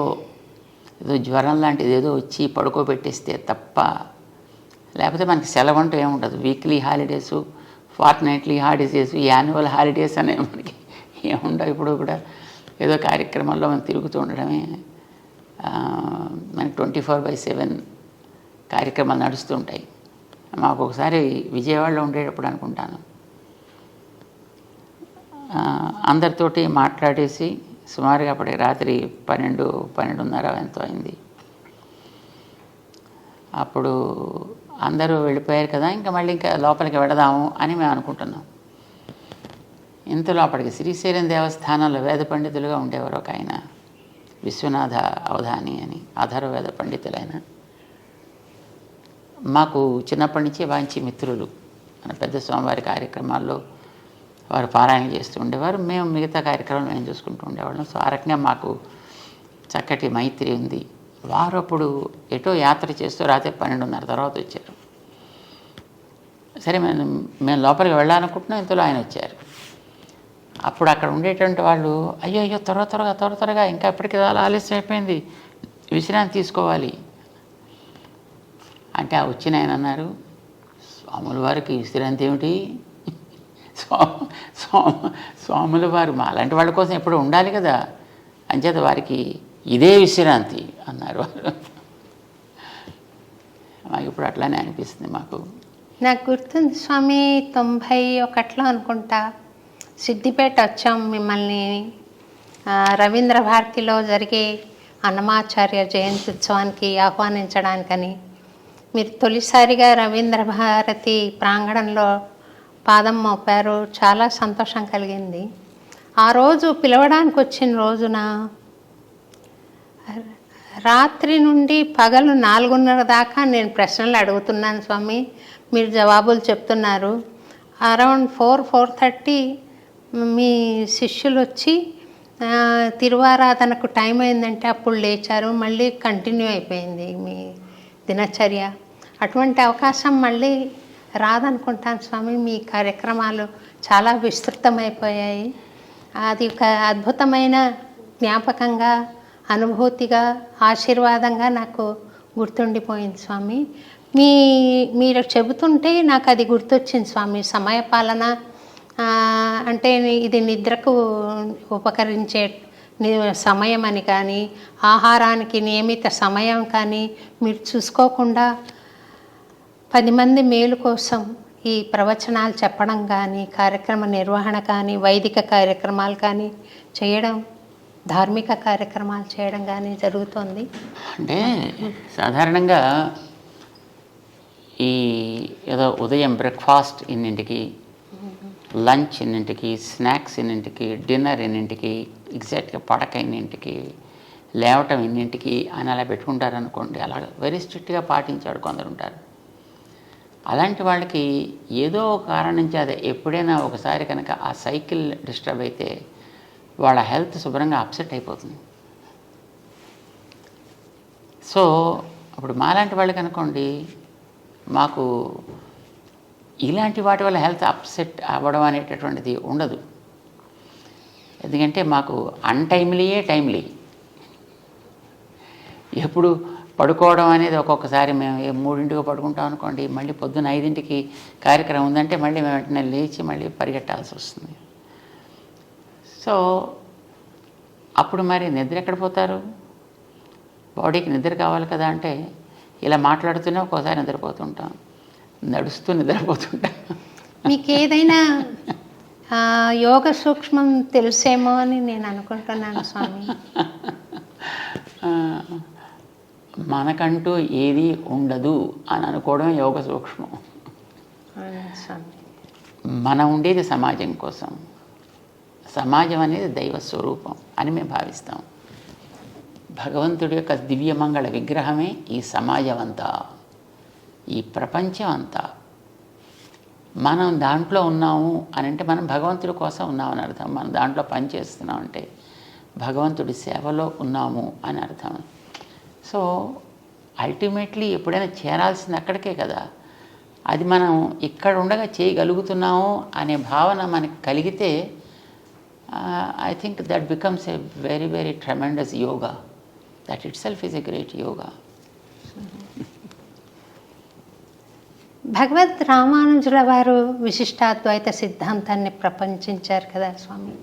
ఏదో జ్వరం లాంటిది ఏదో వచ్చి పడుకోబెట్టేస్తే తప్ప, లేకపోతే మనకి సెలవు అంటూ ఏముండదు. Weekly holidays, fortnightly holidays, annual holidays అనేవి మనకి ఏముండవు. ఇప్పుడు కూడా ఏదో కార్యక్రమాల్లో మనం తిరుగుతూ ఉండడమే. మనకి 24/7 కార్యక్రమాలు నడుస్తూ ఉంటాయి. మాకు ఒకసారి విజయవాడలో ఉండేటప్పుడు అనుకుంటాను, అందరితోటి మాట్లాడేసి సుమారుగా అప్పటికి రాత్రి 12:30 ఎంతో అయింది. అప్పుడు అందరూ వెళ్ళిపోయారు కదా, ఇంకా మళ్ళీ ఇంకా లోపలికి వెళదాము అని మేము అనుకుంటున్నాం. ఇంతలో అప్పటికి శ్రీశైలం దేవస్థానంలో వేద పండితులుగా ఉండేవారు ఒక ఆయన, విశ్వనాథ అవధాని అని, అధర్వవేద పండితులైన. మాకు చిన్నప్పటి నుంచే మంచి మిత్రులు. మన పెద్ద స్వామివారి కార్యక్రమాల్లో వారు పారాయణ చేస్తూ ఉండేవారు, మేము మిగతా కార్యక్రమాలు మేము చూసుకుంటూ ఉండేవాళ్ళం. సో ఆ రకంగా మాకు చక్కటి మైత్రి ఉంది. వారు అప్పుడు ఎటో యాత్ర చేస్తూ రాత్రి 12:30 తర్వాత వచ్చారు. సరే మేము లోపలికి వెళ్ళాలనుకుంటున్నాం, ఇంతలో ఆయన వచ్చారు. అప్పుడు అక్కడ ఉండేటువంటి వాళ్ళు, అయ్యో త్వరగా ఇంకా ఎప్పటికీ ఆలస్యం అయిపోయింది, విశ్రాంతి తీసుకోవాలి అంటే, ఆ వచ్చిన ఆయన అన్నారు, స్వాముల వారికి విశ్రాంతి ఏమిటి? స్వాముల వారు మా అలాంటి వాళ్ళ కోసం ఎప్పుడు ఉండాలి కదా, అంచేత వారికి ఇదే విశ్రాంతి అన్నారు వారు. మాకు ఇప్పుడు అట్లానే అనిపిస్తుంది. మాకు నాకు గుర్తుంది స్వామి, 91లో అనుకుంటా సిద్దిపేట వచ్చాం మిమ్మల్ని రవీంద్ర భారతిలో జరిగే అన్నమాచార్య జయంతి ఉత్సవానికి ఆహ్వానించడానికని. మీరు తొలిసారిగా రవీంద్ర భారతి ప్రాంగణంలో పాదం మోపారు. చాలా సంతోషం కలిగింది. ఆ రోజు పిలవడానికి వచ్చిన రోజున రాత్రి నుండి పగలు 4:30 దాకా నేను ప్రశ్నలు అడుగుతున్నాను స్వామి, మీరు జవాబులు చెప్తున్నారు. అరౌండ్ 4:30 మీ శిష్యులు వచ్చి తిరువారాధనకు టైం అయిందంటే అప్పుడు లేచారు. మళ్ళీ కంటిన్యూ అయిపోయింది మీ దినచర్య. అటువంటి అవకాశం మళ్ళీ రాదనుకుంటాను స్వామి. మీ కార్యక్రమాలు చాలా విస్తృతమైపోయాయి. అది ఒక అద్భుతమైన జ్ఞాపకంగా, అనుభూతిగా, ఆశీర్వాదంగా నాకు గుర్తుండిపోయింది స్వామి. మీరు చెబుతుంటే నాకు అది గుర్తొచ్చింది స్వామి. సమయపాలన అంటే ఇది నిద్రకు ఉపకరించే సమయం అని కానీ, ఆహారానికి నియమిత సమయం కానీ మీరు చూసుకోకుండా 10 మంది మేలు కోసం ఈ ప్రవచనాలు చెప్పడం కానీ, కార్యక్రమ నిర్వహణ కానీ, వైదిక కార్యక్రమాలు కానీ చేయడం, ధార్మిక కార్యక్రమాలు చేయడం కానీ జరుగుతుంది. అంటే సాధారణంగా ఈ ఏదో ఉదయం బ్రేక్ఫాస్ట్ ఇన్నింటికి, లంచ్ ఎన్నింటికి, స్నాక్స్ ఎన్నింటికి, డిన్నర్ ఎన్నింటికి, ఎగ్జాక్ట్గా పడక ఎన్నింటికి, లేవటం ఎన్నింటికి అని అలా పెట్టుకుంటారనుకోండి. అలా వెరీ స్ట్రిక్ట్గా పాటించాడు కొందరు ఉంటారు. అలాంటి వాళ్ళకి ఏదో ఒక కారణం చేత ఎప్పుడైనా ఒకసారి కనుక ఆ సైకిల్ డిస్టర్బ్ అయితే వాళ్ళ హెల్త్ శుభ్రంగా అప్సెట్ అయిపోతుంది. సో అప్పుడు మాలాంటి వాళ్ళకి అనుకోండి, మాకు ఇలాంటి వాటి వల్ల హెల్త్ అప్సెట్ అవ్వడం అనేటటువంటిది ఉండదు. ఎందుకంటే మాకు అన్టైమ్లీయే టైమ్లీ. ఎప్పుడు పడుకోవడం అనేది ఒక్కొక్కసారి మేము 3ంటికి పడుకుంటాం అనుకోండి, మళ్ళీ పొద్దున్న 5ంటికి కార్యక్రమం ఉందంటే మళ్ళీ మేము వెంటనే లేచి మళ్ళీ పరిగెట్టాల్సి వస్తుంది. సో అప్పుడు మరి నిద్ర ఎక్కడ పోతారు? బాడీకి నిద్ర కావాలి కదా. అంటే ఇలా మాట్లాడుతూనే ఒక్కోసారి నిద్రపోతుంటాం, నడుస్తూ నిద్రపోతుంటాం. మీకు ఏదైనా యోగ సూక్ష్మం తెలుసేమో అని నేను అనుకుంటున్నాను స్వామి. మనకంటూ ఏది ఉండదు అని అనుకోవడం యోగ సూక్ష్మం. స్వామి, మనం ఉండేది సమాజం కోసం. సమాజం అనేది దైవ స్వరూపం అని మేము భావిస్తాం. భగవంతుడి యొక్క దివ్యమంగళ విగ్రహమే ఈ సమాజం అంతా, ఈ ప్రపంచం అంతా. మనం దాంట్లో ఉన్నాము అని అంటే మనం భగవంతుడి కోసం ఉన్నామని అర్థం. మనం దాంట్లో పనిచేస్తున్నాం అంటే భగవంతుడి సేవలో ఉన్నాము అని అర్థం. సో అల్టిమేట్లీ ఎప్పుడైనా చేరాల్సింది అక్కడికే కదా. అది మనం ఇక్కడ ఉండగా చేయగలుగుతున్నాము అనే భావన మనకి కలిగితే I think that becomes a very very tremendous yoga. That it self is a great yoga. భగవద్ రామానుజుల వారు విశిష్టాద్వైత సిద్ధాంతాన్ని ప్రపంచించారు కదా స్వామి.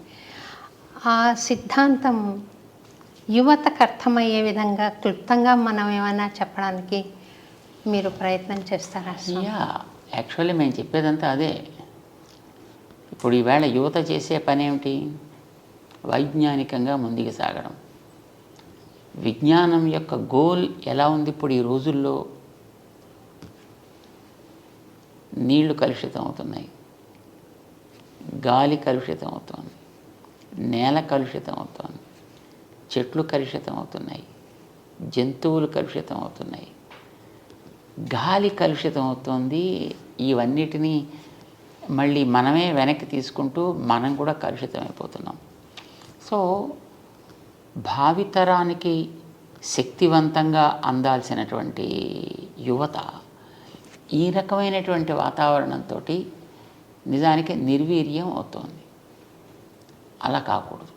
ఆ సిద్ధాంతం యువతకు అర్థమయ్యే విధంగా క్లుప్తంగా మనం ఏమైనా చెప్పడానికి మీరు ప్రయత్నం చేస్తారా? యా, యాక్చువల్లీ మేము చెప్పేదంతా అదే. ఇప్పుడు ఈవేళ యువత చేసే పని ఏమిటి? వైజ్ఞానికంగా ముందుకు సాగడం. విజ్ఞానం యొక్క గోల్ ఎలా ఉంది ఇప్పుడు ఈ రోజుల్లో? నీళ్లు కలుషితం అవుతున్నాయి, గాలి కలుషితం అవుతుంది, నేల కలుషితం అవుతుంది, చెట్లు కలుషితం అవుతున్నాయి, జంతువులు కలుషితం అవుతున్నాయి, గాలి కలుషితం అవుతుంది. ఇవన్నిటినీ మళ్ళీ మనమే వెనక్కి తీసుకుంటూ మనం కూడా కలుషితం అయిపోతున్నాం. సో భావితరానికి శక్తివంతంగా అందాల్సినటువంటి యువత ఈ రకమైనటువంటి వాతావరణంతో నిజానికి నిర్వీర్యం అవుతోంది. అలా కాకూడదు.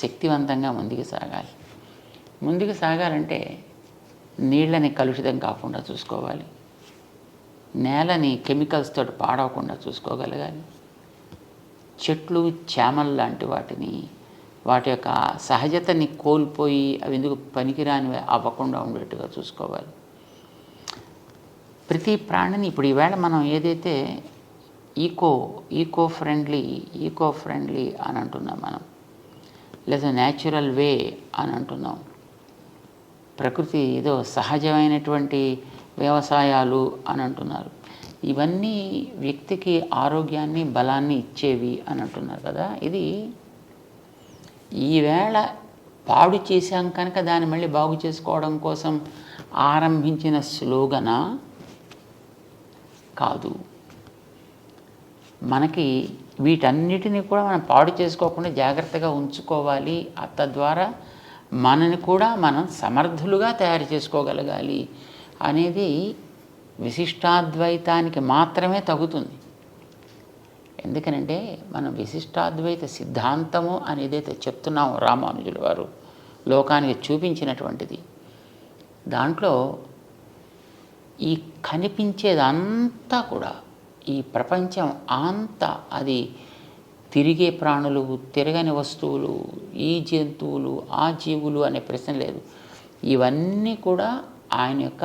శక్తివంతంగా ముందుకు సాగాలి. ముందుకు సాగాలంటే నీళ్ళని కలుషితం కాకుండా చూసుకోవాలి, నేలని కెమికల్స్ తోటి పాడవకుండా చూసుకోగలగాలి, చెట్లు చేమలు లాంటి వాటిని వాటి యొక్క సహజతని కోల్పోయి అవి ఎందుకు పనికిరానివి అవ్వకుండా ఉండేట్టుగా చూసుకోవాలి. ప్రతి ప్రాణిని ఇప్పుడు ఈవేళ మనం ఏదైతే ఈకో ఫ్రెండ్లీ అని అంటున్నాం మనం, లేదా న్యాచురల్ వే అని అంటున్నాం. ప్రకృతి ఏదో సహజమైనటువంటి వ్యవసాయాలు అని అంటున్నారు. ఇవన్నీ వ్యక్తికి ఆరోగ్యాన్ని బలాన్ని ఇచ్చేవి అని అంటున్నారు కదా. ఇది ఈవేళ పాడు చేశాం కనుక దాన్ని మళ్ళీ బాగు చేసుకోవడం కోసం ఆరంభించిన స్లోగనా కాదు. మనకి వీటన్నిటినీ కూడా మనం పాడు చేసుకోకుండా జాగ్రత్తగా ఉంచుకోవాలి. తద్వారా మనని కూడా మనం సమర్థులుగా తయారు చేసుకోగలగాలి అనేది విశిష్టాద్వైతానికి మాత్రమే తగుతుంది. ఎందుకనంటే మనం విశిష్టాద్వైత సిద్ధాంతము అని ఏదైతే చెప్తున్నామో రామానుజుల వారు లోకానికి చూపించినటువంటిది, దాంట్లో ఈ కనిపించేదంతా కూడా ఈ ప్రపంచం అంతా, అది తిరిగే ప్రాణులు, తిరగని వస్తువులు, ఈ జంతువులు, ఆ జీవులు అనే ప్రశ్న లేదు. ఇవన్నీ కూడా ఆయన యొక్క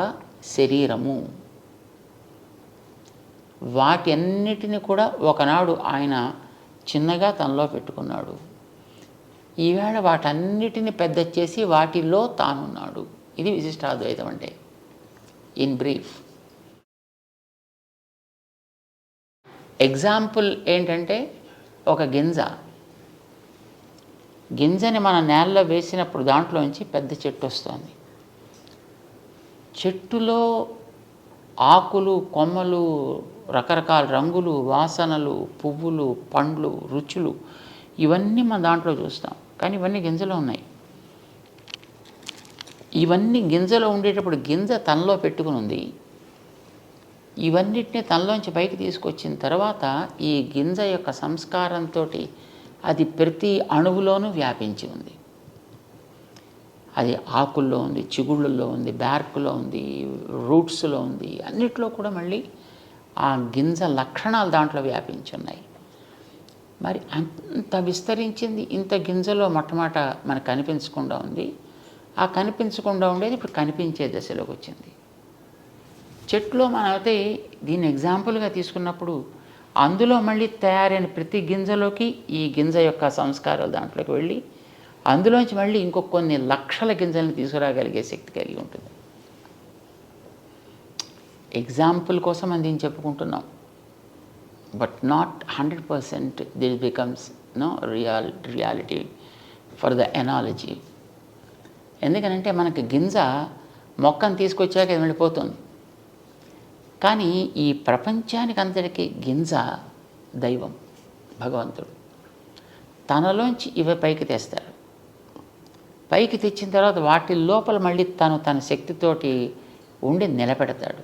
శరీరము. వాటి అన్నిటిని కూడా ఒకనాడు ఆయన చిన్నగా తనలో పెట్టుకున్నాడు. ఈవేళ వాటన్నిటిని పెద్ద చేసి వాటిల్లో తానున్నాడు. ఇది విశిష్టాద్వైతం అంటే ఇన్ బ్రీఫ్. ఎగ్జాంపుల్ ఏంటంటే ఒక గింజని మనం నేలలో వేసినప్పుడు దాంట్లోంచి పెద్ద చెట్టు వస్తుంది. చెట్టులో ఆకులు, కొమ్మలు, రకరకాల రంగులు, వాసనలు, పువ్వులు, పండ్లు, రుచులు ఇవన్నీ మన దాంట్లో చూస్తాం. కానీ ఇవన్నీ గింజలో ఉన్నాయి. ఇవన్నీ గింజలో ఉండేటప్పుడు గింజ తనలో పెట్టుకుని ఉంది. ఇవన్నిటిని తనలోంచి పైకి తీసుకొచ్చిన తర్వాత ఈ గింజ యొక్క సంస్కారంతో అది ప్రతి అణువులోనూ వ్యాపించి ఉంది. అది ఆకుల్లో ఉంది, చిగుళ్ళల్లో ఉంది, బ్యార్కులో ఉంది, రూట్స్లో ఉంది, అన్నిట్లో కూడా మళ్ళీ ఆ గింజ లక్షణాలు దాంట్లో వ్యాపించి ఉన్నాయి. మరి అంత విస్తరించింది ఇంత గింజలో మొట్టమొదట మనకు కనిపించకుండా ఉంది. ఆ కనిపించకుండా ఉండేది ఇప్పుడు కనిపించే దశలోకి వచ్చింది. చెట్లో మనమైతే దీన్ని ఎగ్జాంపుల్గా తీసుకున్నప్పుడు అందులో మళ్ళీ తయారైన ప్రతి గింజలోకి ఈ గింజ యొక్క సంస్కారాలు దాంట్లోకి వెళ్ళి అందులోంచి మళ్ళీ ఇంకొక కొన్ని లక్షల గింజలను తీసుకురాగలిగే శక్తి కలిగి ఉంటుంది. ఎగ్జాంపుల్ కోసం అని దీన్ని చెప్పుకుంటున్నాం. But not 100% this becomes reality for the analogy. ఎందుకనంటే మనకి గింజ మొక్కను తీసుకొచ్చాక అది వెళ్ళిపోతుంది. కానీ ఈ ప్రపంచానికి అంతటికీ గింజ దైవం, భగవంతుడు. తనలోంచి ఇవి పైకి తెస్తాడు. పైకి తెచ్చిన తర్వాత వాటి లోపల మళ్ళీ తన శక్తితోటి ఉండి నిలబెడతాడు.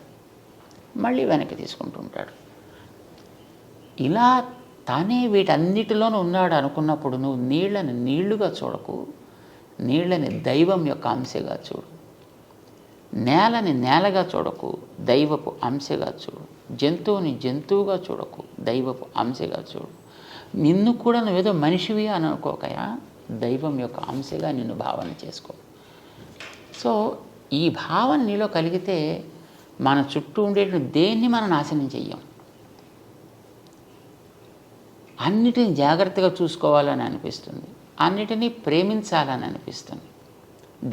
మళ్ళీ వెనక్కి తీసుకుంటూ ఉంటాడు. ఇలా తానే వీటన్నిటిలోనూ ఉన్నాడు అనుకున్నప్పుడు నువ్వు నీళ్ళని నీళ్లుగా చూడకు, నీళ్ళని దైవం యొక్క అంశగా చూడు. నేలని నేలగా చూడకు, దైవపు అంశగా చూడు. జంతువుని జంతువుగా చూడకు, దైవపు అంశగా చూడు. నిన్ను కూడా నువ్వేదో మనిషివి అని అనుకోకయా, దైవం యొక్క అంశగా నిన్ను భావన చేసుకో. సో ఈ భావన నీలో కలిగితే మన చుట్టూ ఉండేటి దేన్ని మనం నాశనం చెయ్యం. అన్నిటిని జాగ్రత్తగా చూసుకోవాలని అనిపిస్తుంది, అన్నిటినీ ప్రేమించాలని అనిపిస్తుంది,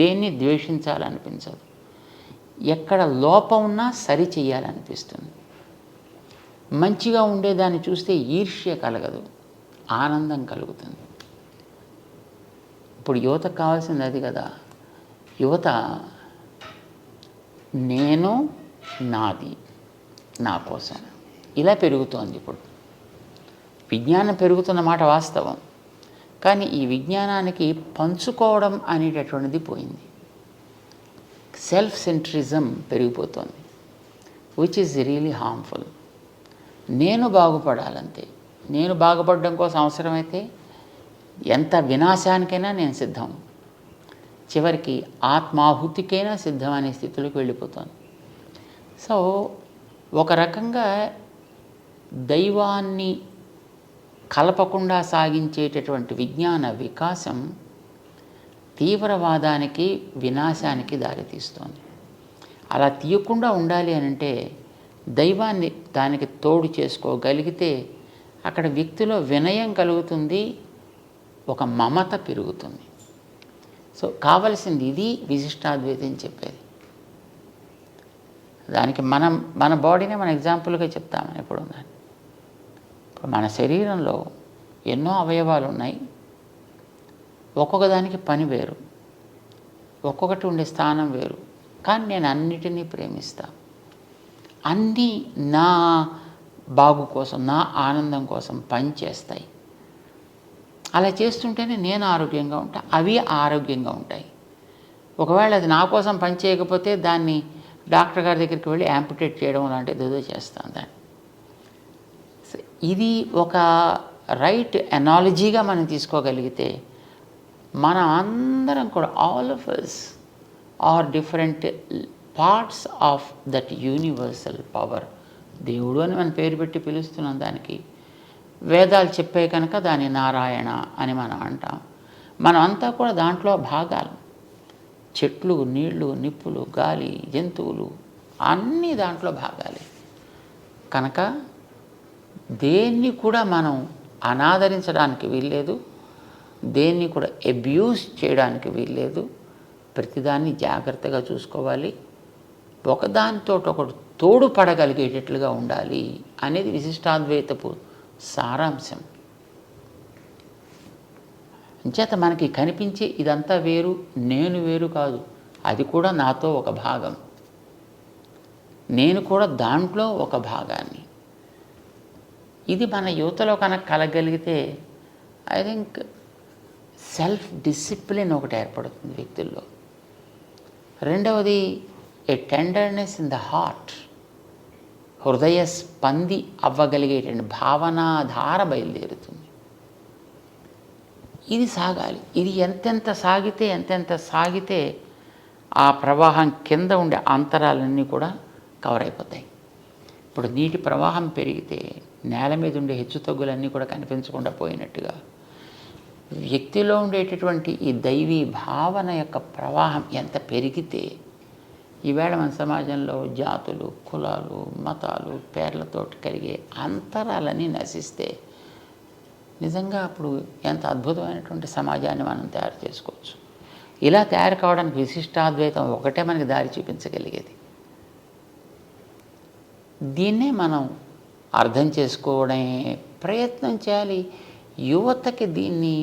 దేన్ని ద్వేషించాలనిపించదు. ఎక్కడ లోపం ఉన్నా సరి చెయ్యాలనిపిస్తుంది. మంచిగా ఉండేదాన్ని చూస్తే ఈర్ష్య కలగదు, ఆనందం కలుగుతుంది. ఇప్పుడు యువతకు కావాల్సింది అది కదా. యువత నేను, నాది, నా కోసం ఇలా పెరుగుతోంది. ఇప్పుడు విజ్ఞానం పెరుగుతున్న మాట వాస్తవం. కానీ ఈ విజ్ఞానానికి పంచుకోవడం అనేటటువంటిది పోయింది. సెల్ఫ్ సెంట్రిజం పెరిగిపోతుంది, విచ్ ఈజ్ రియలీ హార్మ్ఫుల్. నేను బాగుపడాలంతే, నేను బాగుపడడం కోసం అవసరమైతే ఎంత వినాశానికైనా నేను సిద్ధం, చివరికి ఆత్మాహుతికైనా సిద్ధం అనే స్థితిలోకి వెళ్ళిపోతుంది. సో ఒక రకంగా దైవాన్ని కలపకుండా సాగించేటటువంటి విజ్ఞాన వికాసం తీవ్రవాదానికి, వినాశానికి దారితీస్తుంది. అలా తీయకుండా ఉండాలి అని అంటే దైవాన్ని దానికి తోడు చేసుకోగలిగితే అక్కడ వ్యక్తిలో వినయం కలుగుతుంది, ఒక మమత పెరుగుతుంది. సో కావలసింది ఇది విశిష్టాద్వైతం చెప్పేది. దానికి మన బాడీనే మన ఎగ్జాంపుల్గా చెప్తామని ఎప్పుడు ఉందని. ఇప్పుడు మన శరీరంలో ఎన్నో అవయవాలు ఉన్నాయి. ఒక్కొక్క దానికి పని వేరు, ఒక్కొక్కటి ఉండే స్థానం వేరు. కానీ నేను అన్నిటినీ ప్రేమిస్తా. అన్నీ నా బాగు కోసం, నా ఆనందం కోసం పనిచేస్తాయి. అలా చేస్తుంటేనే నేను ఆరోగ్యంగా ఉంటా, అవి ఆరోగ్యంగా ఉంటాయి. ఒకవేళ అది నా కోసం పని చేయకపోతే దాన్ని డాక్టర్ గారి దగ్గరికి వెళ్ళి యాంపుటేట్ చేయడం లాంటిది ఏదో చేస్తాను దాన్ని. ఇది ఒక రైట్ ఎనాలజీగా మనం తీసుకోగలిగితే మనం అందరం కూడా all of us are different parts of that universal power. దేవుడు అని మనం పేరు పెట్టి పిలుస్తున్నాం దానికి. వేదాలు చెప్పే కనుక దాని నారాయణ అని మనం అంటాం. మనం అంతా కూడా దాంట్లో భాగాలు. చెట్లు, నీళ్లు, నిప్పులు, గాలి, జంతువులు అన్నీ దాంట్లో భాగాలే. కనుక దేన్ని కూడా మనం అనాదరించడానికి వీల్లేదు, దేన్ని కూడా అబ్యూస్ చేయడానికి వీల్లేదు. ప్రతిదాన్ని జాగ్రత్తగా చూసుకోవాలి. ఒకదానితో ఒకటి తోడుపడగలిగేటట్లుగా ఉండాలి అనేది విశిష్టాద్వైతపు సారాంశం. అంచేత మనకి కనిపించే ఇదంతా వేరు, నేను వేరు కాదు, అది కూడా నాతో ఒక భాగం, నేను కూడా దాంట్లో ఒక భాగాన్ని. ఇది మన యువతలో కనుక కలగలిగితే ఐ థింక్ సెల్ఫ్ డిసిప్లిన్ ఒకటి ఏర్పడుతుంది వ్యక్తుల్లో. రెండవది ఏ టెండర్నెస్ ఇన్ ద హార్ట్, హృదయ స్పంది అవ్వగలిగేటువంటి భావనాధార బయలుదేరుతుంది. ఇది సాగాలి. ఇది ఎంతెంత సాగితే ఆ ప్రవాహం కింద ఉండే అంతరాలన్నీ కూడా కవర్ అయిపోతాయి. ఇప్పుడు నీటి ప్రవాహం పెరిగితే నేల మీద ఉండే హెచ్చుతగ్గులన్నీ కూడా కనిపించకుండా పోయినట్టుగా వ్యక్తిలో ఉండేటటువంటి ఈ దైవీ భావన యొక్క ప్రవాహం ఎంత పెరిగితే ఈవేళ మన సమాజంలో జాతులు, కులాలు, మతాలు పేర్లతో కలిగే అంతరాలన్నీ నశిస్తే నిజంగా అప్పుడు ఎంత అద్భుతమైనటువంటి సమాజాన్ని మనం తయారు చేసుకోవచ్చు. ఇలా తయారు కావడానికి విశిష్టాద్వైతం ఒకటే మనకి దారి చూపించగలిగేది. దీన్నే మనం అర్థం చేసుకోవడమే ప్రయత్నం చేయాలి. యువతకి దీన్ని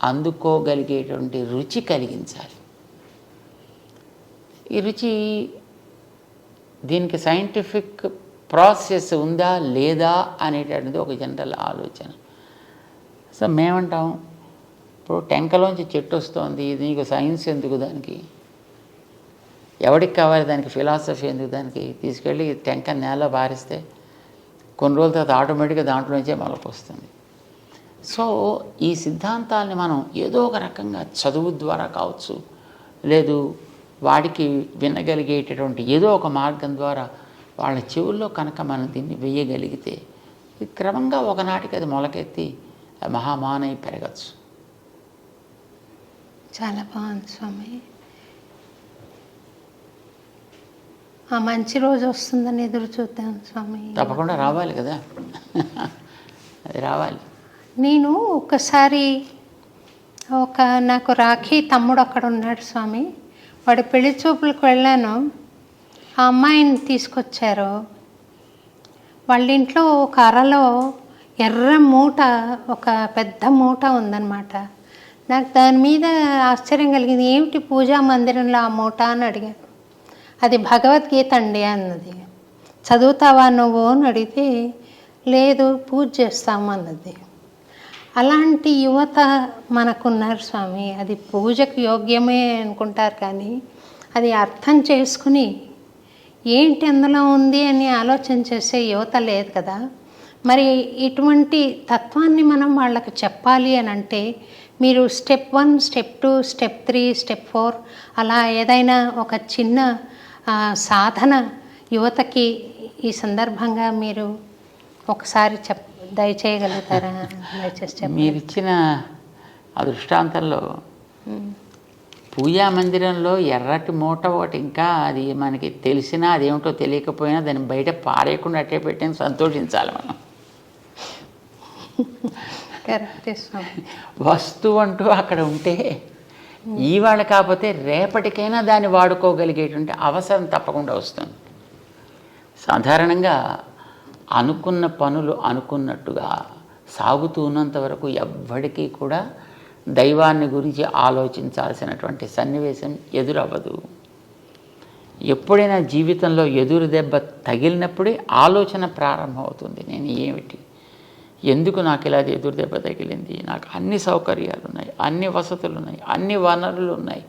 అందుకోగలిగేటువంటి రుచి కలిగించాలి. ఈ రుచి, దీనికి సైంటిఫిక్ ప్రాసెస్ ఉందా లేదా అనేటటువంటిది ఒక జనరల్ ఆలోచన. సో మేమంటాం, ఇప్పుడు టెంకలోంచి చెట్టు వస్తుంది, నీకు సైన్స్ ఎందుకు, దానికి ఎవరికి కావాలి, దానికి ఫిలాసఫీ ఎందుకు, దానికి తీసుకెళ్ళి టెంక నేల బారిస్తే కొన్ని రోజుల తర్వాత ఆటోమేటిక్గా దాంట్లో నుంచే మొలక వస్తుంది. సో ఈ సిద్ధాంతాలని మనం ఏదో ఒక రకంగా చదువు ద్వారా కావచ్చు, లేదు వాడికి వినగలిగేటటువంటి ఏదో ఒక మార్గం ద్వారా వాళ్ళ చెవుల్లో కనుక మనం దీన్ని వేయగలిగితే క్రమంగా ఒకనాటికి అది మొలకెత్తి మహామానై పెరగచ్చు. చాలా బాగుంది స్వామి. ఆ మంచి రోజు వస్తుందని ఎదురు చూద్దాం స్వామి. తప్పకుండా రావాలి కదా, అది రావాలి. నేను ఒకసారి నాకు రాఖీ తమ్ముడు అక్కడ ఉన్నాడు స్వామి, వాడి పెళ్లి చూపులకు వెళ్ళాను. ఆ అమ్మాయిని తీసుకొచ్చారు. వాళ్ళ ఇంట్లో ఒక అరలో ఎర్ర మూట, ఒక పెద్ద మూట ఉందన్నమాట. నాకు దాని మీద ఆశ్చర్యం కలిగింది. ఏమిటి పూజా మందిరంలో ఆ మూట అని అడిగాను. అది భగవద్గీత అండి అన్నది. చదువుతావా నువ్వు అని అడిగితే లేదు పూజ చేస్తాము అన్నది. అలాంటి యువత మనకున్నారు స్వామి. అది పూజకు యోగ్యమే అనుకుంటారు, కానీ అది అర్థం చేసుకుని ఏంటి అందులో ఉంది అని ఆలోచన చేసే యువత లేదు కదా. మరి ఇటువంటి తత్వాన్ని మనం వాళ్ళకి చెప్పాలి అని అంటే మీరు స్టెప్ 1, స్టెప్ 2, స్టెప్ 3, స్టెప్ 4 అలా ఏదైనా ఒక చిన్న సాధన యువతకి ఈ సందర్భంగా మీరు ఒకసారి దయచేయగలుగుతారా? దయచేసి మీరు ఇచ్చిన ఆ దృష్టాంతంలో పూజా మందిరంలో ఎర్రటి మూట ఒకటి, ఇంకా అది మనకి తెలిసినా అదేమిటో తెలియకపోయినా దాన్ని బయట పారేయకుండా అట్టే పెట్టని సంతోషించాలి మనం. వస్తువు అంటూ అక్కడ ఉంటే ఇవాళ కాకపోతే రేపటికైనా దాన్ని వాడుకోగలిగేటువంటి అవసరం తప్పకుండా వస్తుంది. సాధారణంగా అనుకున్న పనులు అనుకున్నట్టుగా సాగుతూ ఉన్నంత వరకు ఎవ్వడికీ కూడా దైవాన్ని గురించి ఆలోచించాల్సినటువంటి సన్నివేశం ఎదురవ్వదు. ఎప్పుడైనా జీవితంలో ఎదురు దెబ్బ తగిలినప్పుడే ఆలోచన ప్రారంభమవుతుంది. నేను ఏమిటి, ఎందుకు నాకు ఇలా ఎదురు దెబ్బ తగిలింది, నాకు అన్ని సౌకర్యాలు ఉన్నాయి, అన్ని వసతులు ఉన్నాయి, అన్ని వనరులు ఉన్నాయి,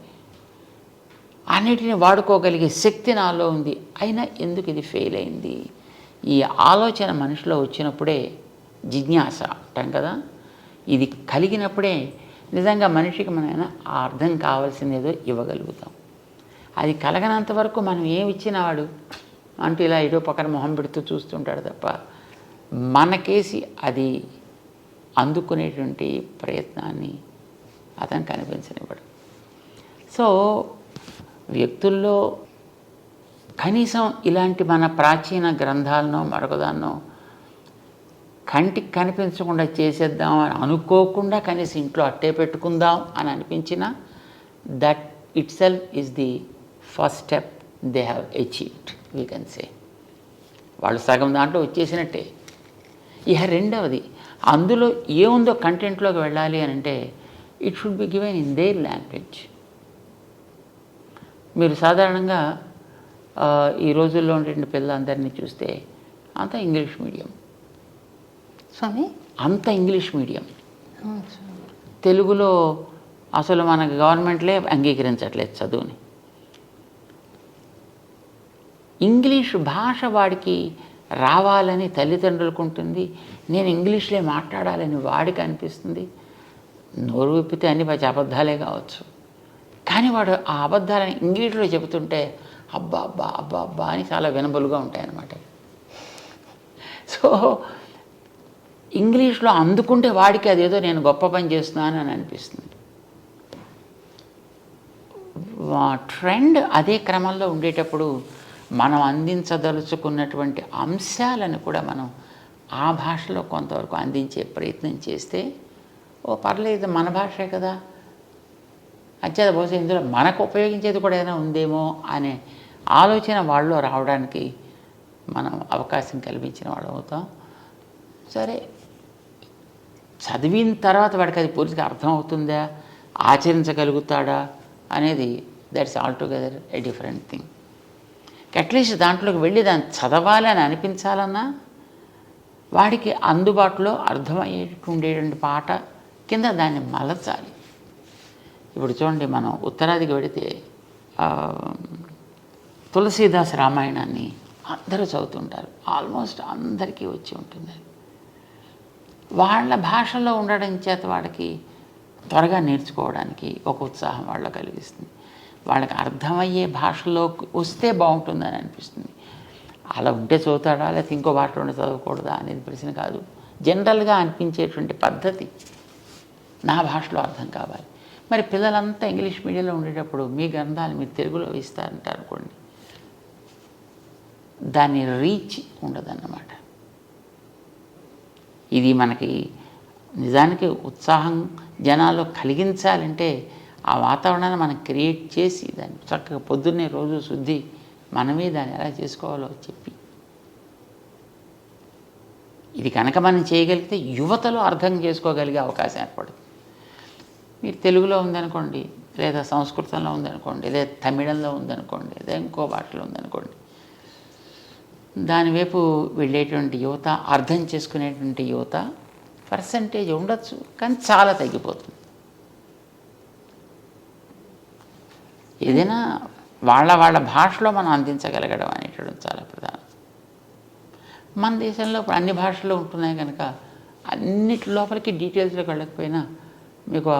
అన్నిటిని వాడుకోగలిగే శక్తి నాలో ఉంది, అయినా ఎందుకు ఇది ఫెయిల్ అయింది? ఈ ఆలోచన మనిషిలో వచ్చినప్పుడే జిజ్ఞాస అంటాం కదా, ఇది కలిగినప్పుడే నిజంగా మనిషికి మనం అర్థం కావాల్సింది ఏదో ఇవ్వగలుగుతాం. అది కలగనంత వరకు మనం ఏమి ఇచ్చినా వాడు అంటూ ఇలా ఏదో పక్కన మొహం పెడుతూ చూస్తుంటాడు తప్ప మనకేసి అది అందుకునేటువంటి ప్రయత్నాన్ని అతను కనిపించనివ్వడు. సో వ్యక్తుల్లో కనీసం ఇలాంటి మన ప్రాచీన గ్రంథాలను మరొకదాన్నో కంటికి కనిపించకుండా చేసేద్దాం అని అనుకోకుండా కనీసం ఇంట్లో అట్టే పెట్టుకుందాం అని అనిపించిన that it self is the first step they have achieved, we can say. వాళ్ళు సగం దాంట్లో వచ్చేసినట్టే. ఇక రెండవది, అందులో ఏముందో కంటెంట్లోకి వెళ్ళాలి అని అంటే it should be given in there language. మీరు సాధారణంగా ఈ రోజుల్లో ఉండే పిల్లలందరినీ చూస్తే అంతా ఇంగ్లీష్ మీడియం, స్వామి. అంత ఇంగ్లీష్ మీడియం. అవును స్వామి. తెలుగులో అసలు మన గవర్నమెంట్లే అంగీకరించట్లేదు చదువుని. ఇంగ్లీష్ భాష వాడికి రావాలని తల్లిదండ్రులకు ఉంటుంది, నేను ఇంగ్లీష్లో మాట్లాడాలని వాడికి అనిపిస్తుంది. నోరు విప్పితే అన్ని అబద్ధాలే కావచ్చు, కానీ వాడు ఆ అబద్ధాలని ఇంగ్లీష్లో చెబుతుంటే అబ్బా అబ్బా అబ్బా అబ్బా అని చాలా వినబులుగా ఉంటాయన్నమాట. సో ఇంగ్లీష్లో అందుకుంటే వాడికి అదేదో నేను గొప్ప పని చేస్తున్నాను అని అనిపిస్తుంది. ట్రెండ్ అదే క్రమంలో ఉండేటప్పుడు మనం అందించదలుచుకున్నటువంటి అంశాలను కూడా మనం ఆ భాషలో కొంతవరకు అందించే ప్రయత్నం చేస్తే పర్లేదు మన భాషే కదా, అత్యత బహుశా ఇందులో మనకు ఉపయోగించేది కూడా ఏదైనా ఉందేమో అనే ఆలోచన వాళ్ళలో రావడానికి మనం అవకాశం కల్పించిన వాళ్ళు అవుతాం. సరే, చదివిన తర్వాత వాడికి అది పూర్తిగా అర్థమవుతుందా, ఆచరించగలుగుతాడా అనేది that's altogether a different thing. At least దాంట్లోకి వెళ్ళి దాన్ని చదవాలి అని అనిపించాలన్నా వాడికి అందుబాటులో అర్థమయ్యేటట్టు ఉండేటువంటి పాట కింద దాన్ని మలచాలి. ఇప్పుడు చూడండి, మనం ఉత్తరాదికి వెళితే తులసీదాస్ రామాయణాన్ని అందరూ చదువుతుంటారు, ఆల్మోస్ట్ అందరికీ వచ్చి ఉంటుంది. వాళ్ళ భాషలో ఉండడం చేత వాడికి త్వరగా నేర్చుకోవడానికి ఒక ఉత్సాహం వాళ్ళ కలిగిస్తుంది. వాళ్ళకి అర్థమయ్యే భాషలో వస్తే బాగుంటుందని అనిపిస్తుంది. అలా ఉంటే చదువుతాడా లేకపోతే ఇంకో భాషలో చదవకూడదా అనేది ప్రశ్న కాదు. జనరల్గా అనిపించేటువంటి పద్ధతి నా భాషలో అర్థం కావాలి. మరి పిల్లలంతా ఇంగ్లీష్ మీడియంలో ఉండేటప్పుడు మీ గ్రంథాలు మీరు తెలుగులో ఇస్తారంటారు అనుకోండి, దాని రీచ్ ఉండదన్నమాట. ఇది మనకి నిజానికి ఉత్సాహం జనాల్లో కలిగించాలంటే ఆ వాతావరణాన్ని మనం క్రియేట్ చేసి దాన్ని చక్కగా పొద్దున్నే రోజు శుద్ధి మనమే దాన్ని ఎలా చేసుకోవాలో చెప్పి, ఇది కనుక మనం చేయగలిగితే యువతలో అర్థం చేసుకోగలిగే అవకాశం ఏర్పడుతుంది. మీరు తెలుగులో ఉందనుకోండి, లేదా సంస్కృతంలో ఉందనుకోండి, లేదా తమిళంలో ఉందనుకోండి, లేదా ఇంకో భాషలో ఉందనుకోండి, దానివైపు వెళ్ళేటువంటి యువత, అర్థం చేసుకునేటువంటి యువత పర్సంటేజ్ ఉండొచ్చు, కానీ చాలా తగ్గిపోతుంది. ఏదైనా వాళ్ళ భాషలో మనం అందించగలగడం అనేటటువంటి చాలా ప్రధానం. మన దేశంలో ఇప్పుడు అన్ని భాషలు ఉంటున్నాయి కనుక అన్నిటి లోపలికి డీటెయిల్స్లోకి వెళ్ళకపోయినా మీకు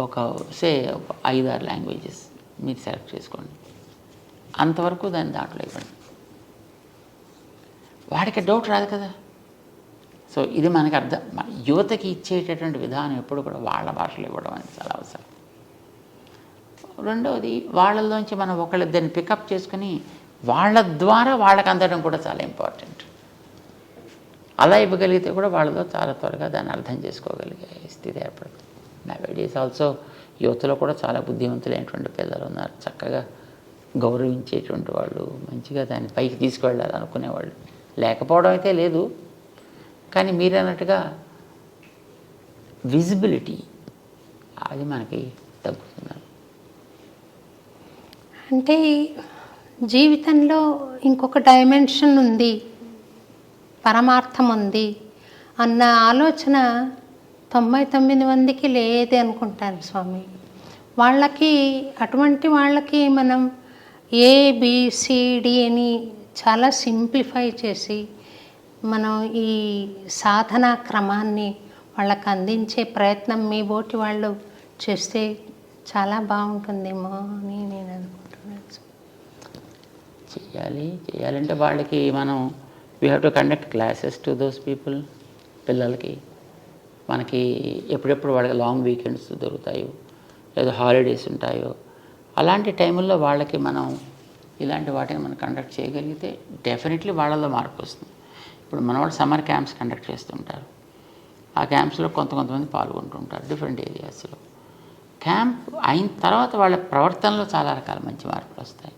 ఒక 5-6 లాంగ్వేజెస్ మీరు సెలెక్ట్ చేసుకోండి, అంతవరకు దాన్ని దాంట్లో ఇవ్వండి, వాడికి డౌట్ రాదు కదా. సో ఇది మనకి యువతకి ఇచ్చేటటువంటి విధానం ఎప్పుడు కూడా వాళ్ళ భాషలో ఇవ్వడం అనేది చాలా అవసరం. రెండవది, వాళ్ళలోంచి మనం ఒకళ్ళిద్దరిని పికప్ చేసుకుని వాళ్ళ ద్వారా వాళ్ళకి అందడం కూడా చాలా ఇంపార్టెంట్. అలా ఇవ్వగలిగితే కూడా వాళ్ళలో చాలా త్వరగా దాన్ని అర్థం చేసుకోగలిగే స్థితి ఏర్పడుతుంది. నవేడేస్ ఆల్సో యువతలో కూడా చాలా బుద్ధిమంతులైనటువంటి పిల్లలు ఉన్నారు, చక్కగా గౌరవించేటువంటి వాళ్ళు, మంచిగా దాన్ని పైకి తీసుకువెళ్ళాలి అనుకునేవాళ్ళు లేకపోవడం అయితే లేదు. కానీ మీరు అన్నట్టుగా విజిబిలిటీ అది మనకి తగ్గుతున్నారు. అంటే జీవితంలో ఇంకొక డైమెన్షన్ ఉంది, పరమార్థం ఉంది అన్న ఆలోచన 99 మందికి లేదే అనుకుంటాను స్వామి. వాళ్ళకి అటువంటి వాళ్ళకి మనం ABCD అని చాలా సింప్లిఫై చేసి మనం ఈ సాధనా క్రమాన్ని వాళ్ళకి అందించే ప్రయత్నం మీ బోటి వాళ్ళు చేస్తే చాలా బాగుంటుందేమో అని నేను అనుకుంటున్నాను. చేయాలంటే వాళ్ళకి మనం we have to conduct classes to those people. పిల్లలకి మనకి ఎప్పుడెప్పుడు వాళ్ళకి లాంగ్ వీకెండ్స్ దొరుకుతాయో లేదా హాలిడేస్ ఉంటాయో అలాంటి టైంల్లో వాళ్ళకి మనం ఇలాంటి వాటిని మనం కండక్ట్ చేయగలిగితే డెఫినెట్లీ వాళ్ళలో మార్పు వస్తుంది. ఇప్పుడు మన వాళ్ళు సమ్మర్ క్యాంప్స్ కండక్ట్ చేస్తుంటారు, ఆ క్యాంప్స్లో కొంతమంది పాల్గొంటుంటారు డిఫరెంట్ ఏరియాస్లో. క్యాంప్ అయిన తర్వాత వాళ్ళ ప్రవర్తనలో చాలా రకాల మంచి మార్పులు వస్తాయి.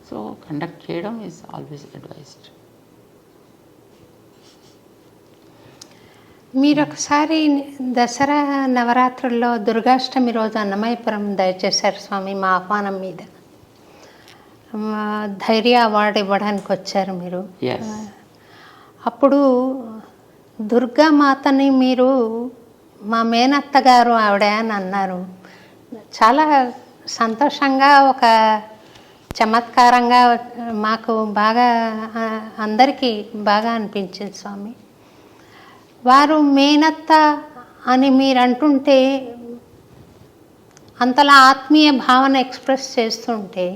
సో కండక్ట్ చేయడం ఈజ్ ఆల్వేస్ అడ్వైజ్డ్. మీరు ఒకసారి దసరా నవరాత్రుల్లో దుర్గాష్టమి రోజు అన్నమయపురం దయచేశారు స్వామి మా ఆహ్వానం మీద. ధైర్య అవార్డు ఇవ్వడానికి వచ్చారు మీరు. ఎస్. అప్పుడు దుర్గామాతని మీరు మా మేనత్త గారు ఆవిడ అని అన్నారు. చాలా సంతోషంగా, ఒక చమత్కారంగా మాకు బాగా అందరికీ బాగా అనిపించింది స్వామి. వారు మేనత్త అని మీరు అంటుంటే, అంతలా ఆత్మీయ భావన ఎక్స్ప్రెస్ చేస్తుంటే,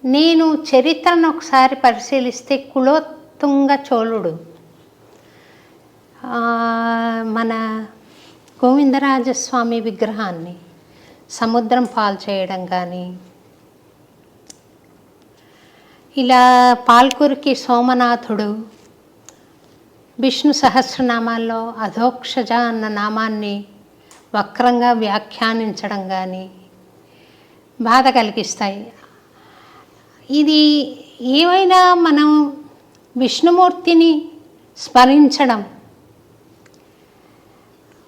నేను చరిత్రను ఒకసారి పరిశీలిస్తే కులోత్తుంగ చోళుడు మన గోవిందరాజస్వామి విగ్రహాన్ని సముద్రం పాలు చేయడం కానీ, ఇలా పాల్కురికి సోమనాథుడు విష్ణు సహస్రనామాల్లో అధోక్షజ అన్న నామాన్ని వక్రంగా వ్యాఖ్యానించడం కానీ బాధ కలిగిస్తాయి. ఇది ఏమైనా మనం విష్ణుమూర్తిని స్మరించడం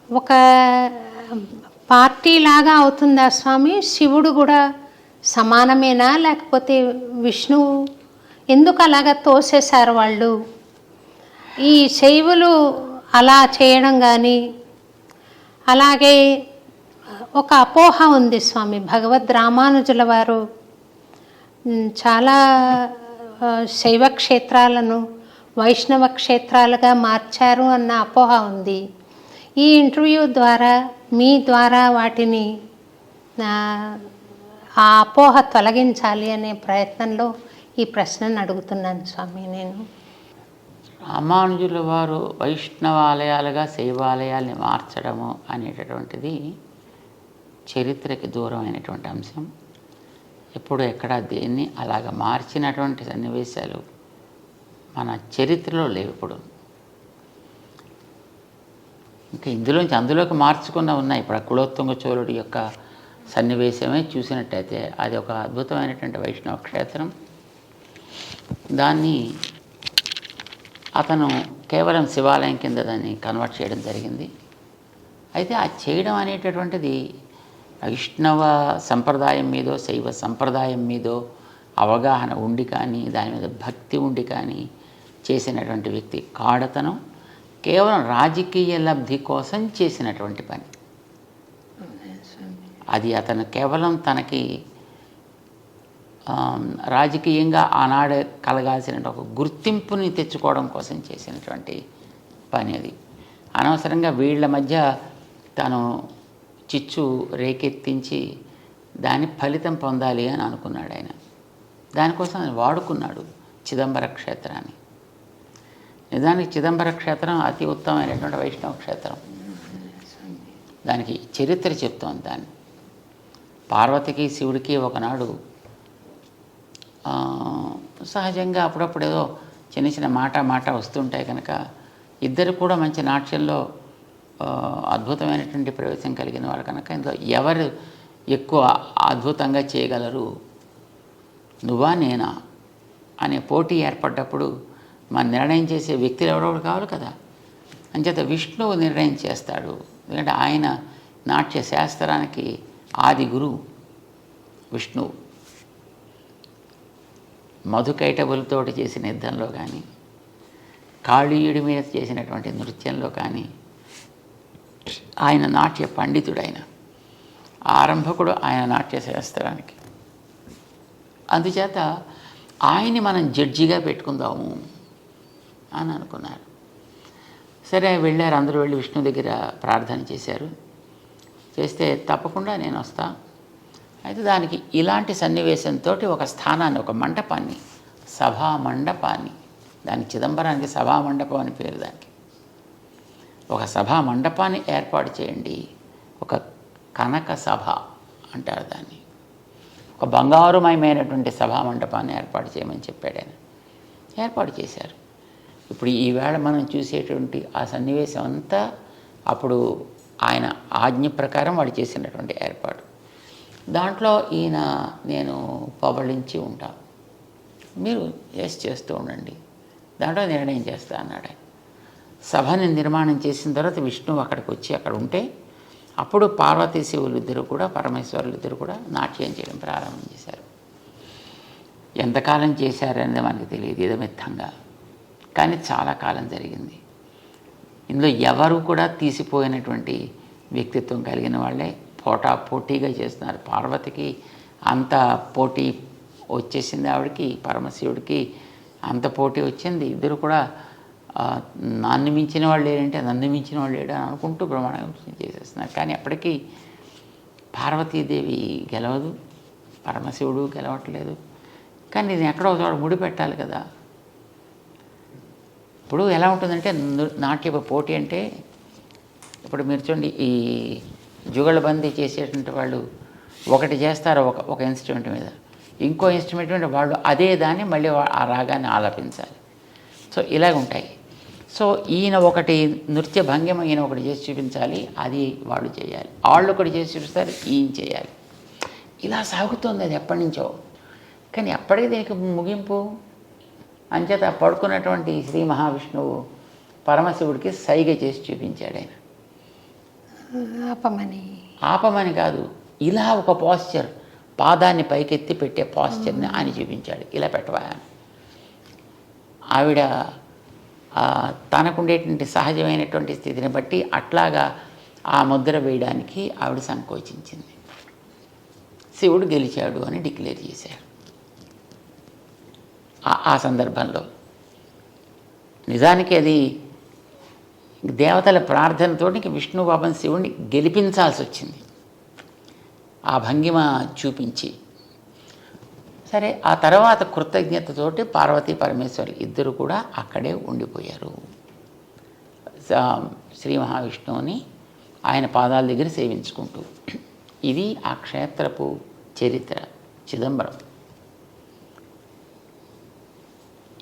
ఒక పార్టీలాగా అవుతుందా స్వామి? శివుడు కూడా సమానమేనా, లేకపోతే విష్ణువు ఎందుకు అలాగా తోసేశారు వాళ్ళు? ఈ శైవులు అలా చేయడం కానీ, అలాగే ఒక అపోహ ఉంది స్వామి. భగవద్ రామానుజుల వారు చాలా శైవ క్షేత్రాలను వైష్ణవ క్షేత్రాలుగా మార్చారు అన్న అపోహ ఉంది. ఈ ఇంటర్వ్యూ ద్వారా, మీ ద్వారా వాటిని ఆ అపోహ తొలగించాలి అనే ప్రయత్నంలో ఈ ప్రశ్నను అడుగుతున్నాను స్వామి నేను. రామానుజుల వారు వైష్ణవాలయాలుగా శైవాలయాల్ని మార్చడము అనేటటువంటిది చరిత్రకి దూరమైనటువంటి అంశం. ఎప్పుడు ఎక్కడ దేన్ని అలాగ మార్చినటువంటి సన్నివేశాలు మన చరిత్రలో లేవు. ఇప్పుడు ఇంకా అందులోకి మార్చుకున్న ఉన్నాయి. ఇప్పుడు కులోత్తుంగ చోళుడి యొక్క సన్నివేశమే చూసినట్టయితే అది ఒక అద్భుతమైనటువంటి వైష్ణవ క్షేత్రం. దాన్ని అతను కేవలం శివాలయం కింద దాన్ని కన్వర్ట్ చేయడం జరిగింది. అయితే ఆ చేయడం అనేటటువంటిది వైష్ణవ సంప్రదాయం మీదో శైవ సంప్రదాయం మీదో అవగాహన ఉండి కానీ, దాని మీద భక్తి ఉండి కానీ చేసినటువంటి వ్యక్తి కాడతను కేవలం రాజకీయ లబ్ధి కోసం చేసినటువంటి పని. అది అతను కేవలం తనకి రాజకీయంగా ఆనాడు కలగాల్సిన ఒక గుర్తింపుని తెచ్చుకోవడం కోసం చేసినటువంటి పని. అది అనవసరంగా వీళ్ళ మధ్య తను చిచ్చు రేకెత్తించి దాని ఫలితం పొందాలి అని అనుకున్నాడు ఆయన. దానికోసం ఆయన వాడుకున్నాడు చిదంబర క్షేత్రాన్ని. నిజానికి చిదంబర క్షేత్రం అతి ఉత్తమమైనటువంటి వైష్ణవ క్షేత్రం. దానికి చరిత్ర చెప్తోంది. దాన్ని పార్వతికి శివుడికి ఒకనాడు సహజంగా అప్పుడప్పుడు ఏదో చిన్న చిన్న మాట వస్తుంటాయి కనుక ఇద్దరు కూడా మంచి నాట్యంలో అద్భుతమైనటువంటి ప్రవేశం కలిగిన వాళ్ళు కనుక ఇందులో ఎవరు ఎక్కువ అద్భుతంగా చేయగలరు, నువ్వా నేనా అనే పోటీ ఏర్పడ్డప్పుడు మన నిర్ణయం చేసే వ్యక్తులు ఎవరో కావాలి కదా. అంచేత విష్ణువు నిర్ణయం చేస్తాడు. ఎందుకంటే ఆయన నాట్య శాస్త్రానికి ఆది గురువు విష్ణువు. మధుకైటబులతోటి చేసిన యుద్ధంలో కానీ, కాళీయుడి మీద చేసినటువంటి నృత్యంలో కానీ ఆయన నాట్య పండితుడైన ఆరంభకుడు ఆయన నాట్య శాస్త్రానికి. అందుచేత ఆయన్ని మనం జడ్జిగా పెట్టుకుందాము అని అనుకున్నారు. సరే వెళ్ళారు, అందరూ వెళ్ళి విష్ణు దగ్గర ప్రార్థన చేశారు. చేస్తే తప్పకుండా నేను వస్తా. అయితే దానికి ఇలాంటి సన్నివేశంతో ఒక స్థానాన్ని, ఒక మండపాన్ని, సభా మండపాన్ని, దానికి చిదంబరానికి సభా మండపం అని పేరు. దానికి ఒక సభా మండపాన్ని ఏర్పాటు చేయండి. ఒక కనక సభ అంటారు దాన్ని. ఒక బంగారుమయమైనటువంటి సభా మండపాన్ని ఏర్పాటు చేయమని చెప్పాడు ఆయన. ఏర్పాటు చేశారు. ఇప్పుడు ఈవేళ మనం చూసేటువంటి ఆ సన్నివేశం అంతా అప్పుడు ఆయన ఆజ్ఞ ప్రకారం వాడు చేసినటువంటి ఏర్పాటు. దాంట్లో ఈయన నేను పబళించి ఉంటా, మీరు చేస్తూ ఉండండి, దాంట్లో నిర్ణయం చేస్తా అన్నాడు ఆయన. సభని నిర్మాణం చేసిన తర్వాత విష్ణువు అక్కడికి వచ్చి అక్కడ ఉంటే అప్పుడు పార్వతీ శివులు ఇద్దరు కూడా, పరమేశ్వరులు ఇద్దరు కూడా నాట్యం చేయడం ప్రారంభం చేశారు. ఎంతకాలం చేశారనేది మనకు తెలియదు ఇదమిత్తంగా, కానీ చాలా కాలం జరిగింది. ఇందులో ఎవరు కూడా తీసిపోయినటువంటి వ్యక్తిత్వం కలిగిన వాళ్ళే పోటీగా చేస్తున్నారు. పార్వతికి అంత పోటీ వచ్చేసింది, ఆవిడకి పరమశివుడికి అంత పోటీ వచ్చింది. ఇద్దరు కూడా నన్ను మించిన వాళ్ళు లేరంటే నన్ను మించిన వాళ్ళు లేడు అని అనుకుంటూ బ్రహ్మాండం చేసేస్తున్నారు. కానీ అప్పటికీ పార్వతీదేవి గెలవదు, పరమశివుడు గెలవట్లేదు. కానీ ఇది ఎక్కడో చోట ముడి పెట్టాలి కదా. ఇప్పుడు ఎలా ఉంటుందంటే నాట్య పోటీ అంటే, ఇప్పుడు మీరు చూడండి, ఈ జుగళబందీ చేసేటువంటి వాళ్ళు ఒకటి చేస్తారు ఒక ఇన్స్ట్రుమెంట్ మీద, ఇంకో ఇన్స్ట్రుమెంట్ మీద వాళ్ళు అదే దాన్ని మళ్ళీ ఆ రాగాన్ని ఆలపించాలి. సో ఇలాగ ఉంటాయి. సో ఈయన ఒకటి నృత్య భంగిమ ఈయన ఒకటి చేసి చూపించాలి, అది వాళ్ళు చేయాలి, వాళ్ళు ఒకటి చేసి చూపిస్తారు, ఈయన చేయాలి. ఇలా సాగుతుంది అది ఎప్పటి నుంచో. కానీ అప్పటికి దీనికి ముగింపు అంచేత పడుకున్నటువంటి శ్రీ మహావిష్ణువు పరమశివుడికి సైగ చేసి చూపించాడు. ఆయన ఆపమని కాదు, ఇలా ఒక పాస్చర్, పాదాన్ని పైకెత్తి పెట్టే పాస్చర్ని ఆయన చూపించాడు. ఇలా పెట్టవా. ఆవిడ తనకుండేటువంటి సహజమైనటువంటి స్థితిని బట్టి అట్లాగా ఆ ముద్ర వేయడానికి ఆవిడ సంకోచించింది. శివుడు గెలిచాడు అని డిక్లేర్ చేశాడు. ఆ సందర్భంలో నిజానికి అది దేవతల ప్రార్థనతో విష్ణు పాపం శివుడిని గెలిపించాల్సి వచ్చింది ఆ భంగిమ చూపించి. సరే, ఆ తర్వాత కృతజ్ఞతతోటి పార్వతీ పరమేశ్వరులు ఇద్దరు కూడా అక్కడే ఉండిపోయారు. శ్రీ మహావిష్ణువుని ఆయన పాదాల దగ్గర సేవించుకుంటూ. ఇది ఆ క్షేత్రపు చరిత్ర. చిదంబరం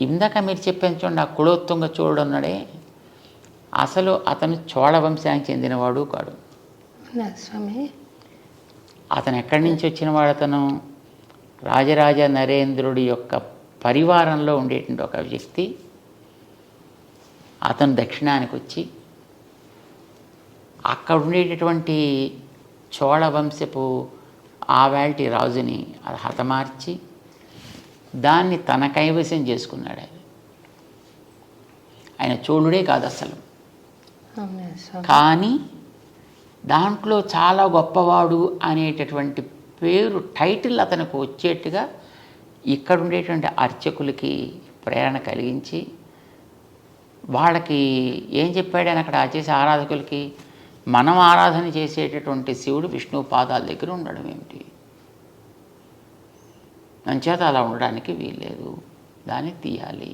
ఇందాక మీరు చెప్పాను చూడండి, ఆ కులోత్తుంగ చోళుడు ఉన్నాడే, అసలు అతను చోళ వంశానికి చెందినవాడు కాడు. స్వామి, అతను ఎక్కడి నుంచి వచ్చినవాడు? అతను రాజరాజ నరేంద్రుడి యొక్క పరివారంలో ఉండేటువంటి ఒక వ్యక్తి. అతను దక్షిణానికి వచ్చి అక్కడ ఉండేటటువంటి చోళ వంశపు ఆవేల్టి రాజుని హతమార్చి దాన్ని తన కైవసం చేసుకున్నాడు. ఆయన చోళుడే కాదు అసలు, కానీ దాంట్లో చాలా గొప్పవాడు అనేటటువంటి పేరు, టైటిల్ అతనికి వచ్చేట్టుగా ఇక్కడ ఉండేటువంటి అర్చకులకి ప్రేరణ కలిగించి వాళ్ళకి ఏం చెప్పాడు అని అక్కడ చేసే ఆరాధకులకి, మనం ఆరాధన చేసేటటువంటి శివుడు విష్ణువు పాదాల దగ్గర ఉండడం ఏమిటి, అంచేత అలా ఉండడానికి వీల్లేదు, దాన్ని తీయాలి.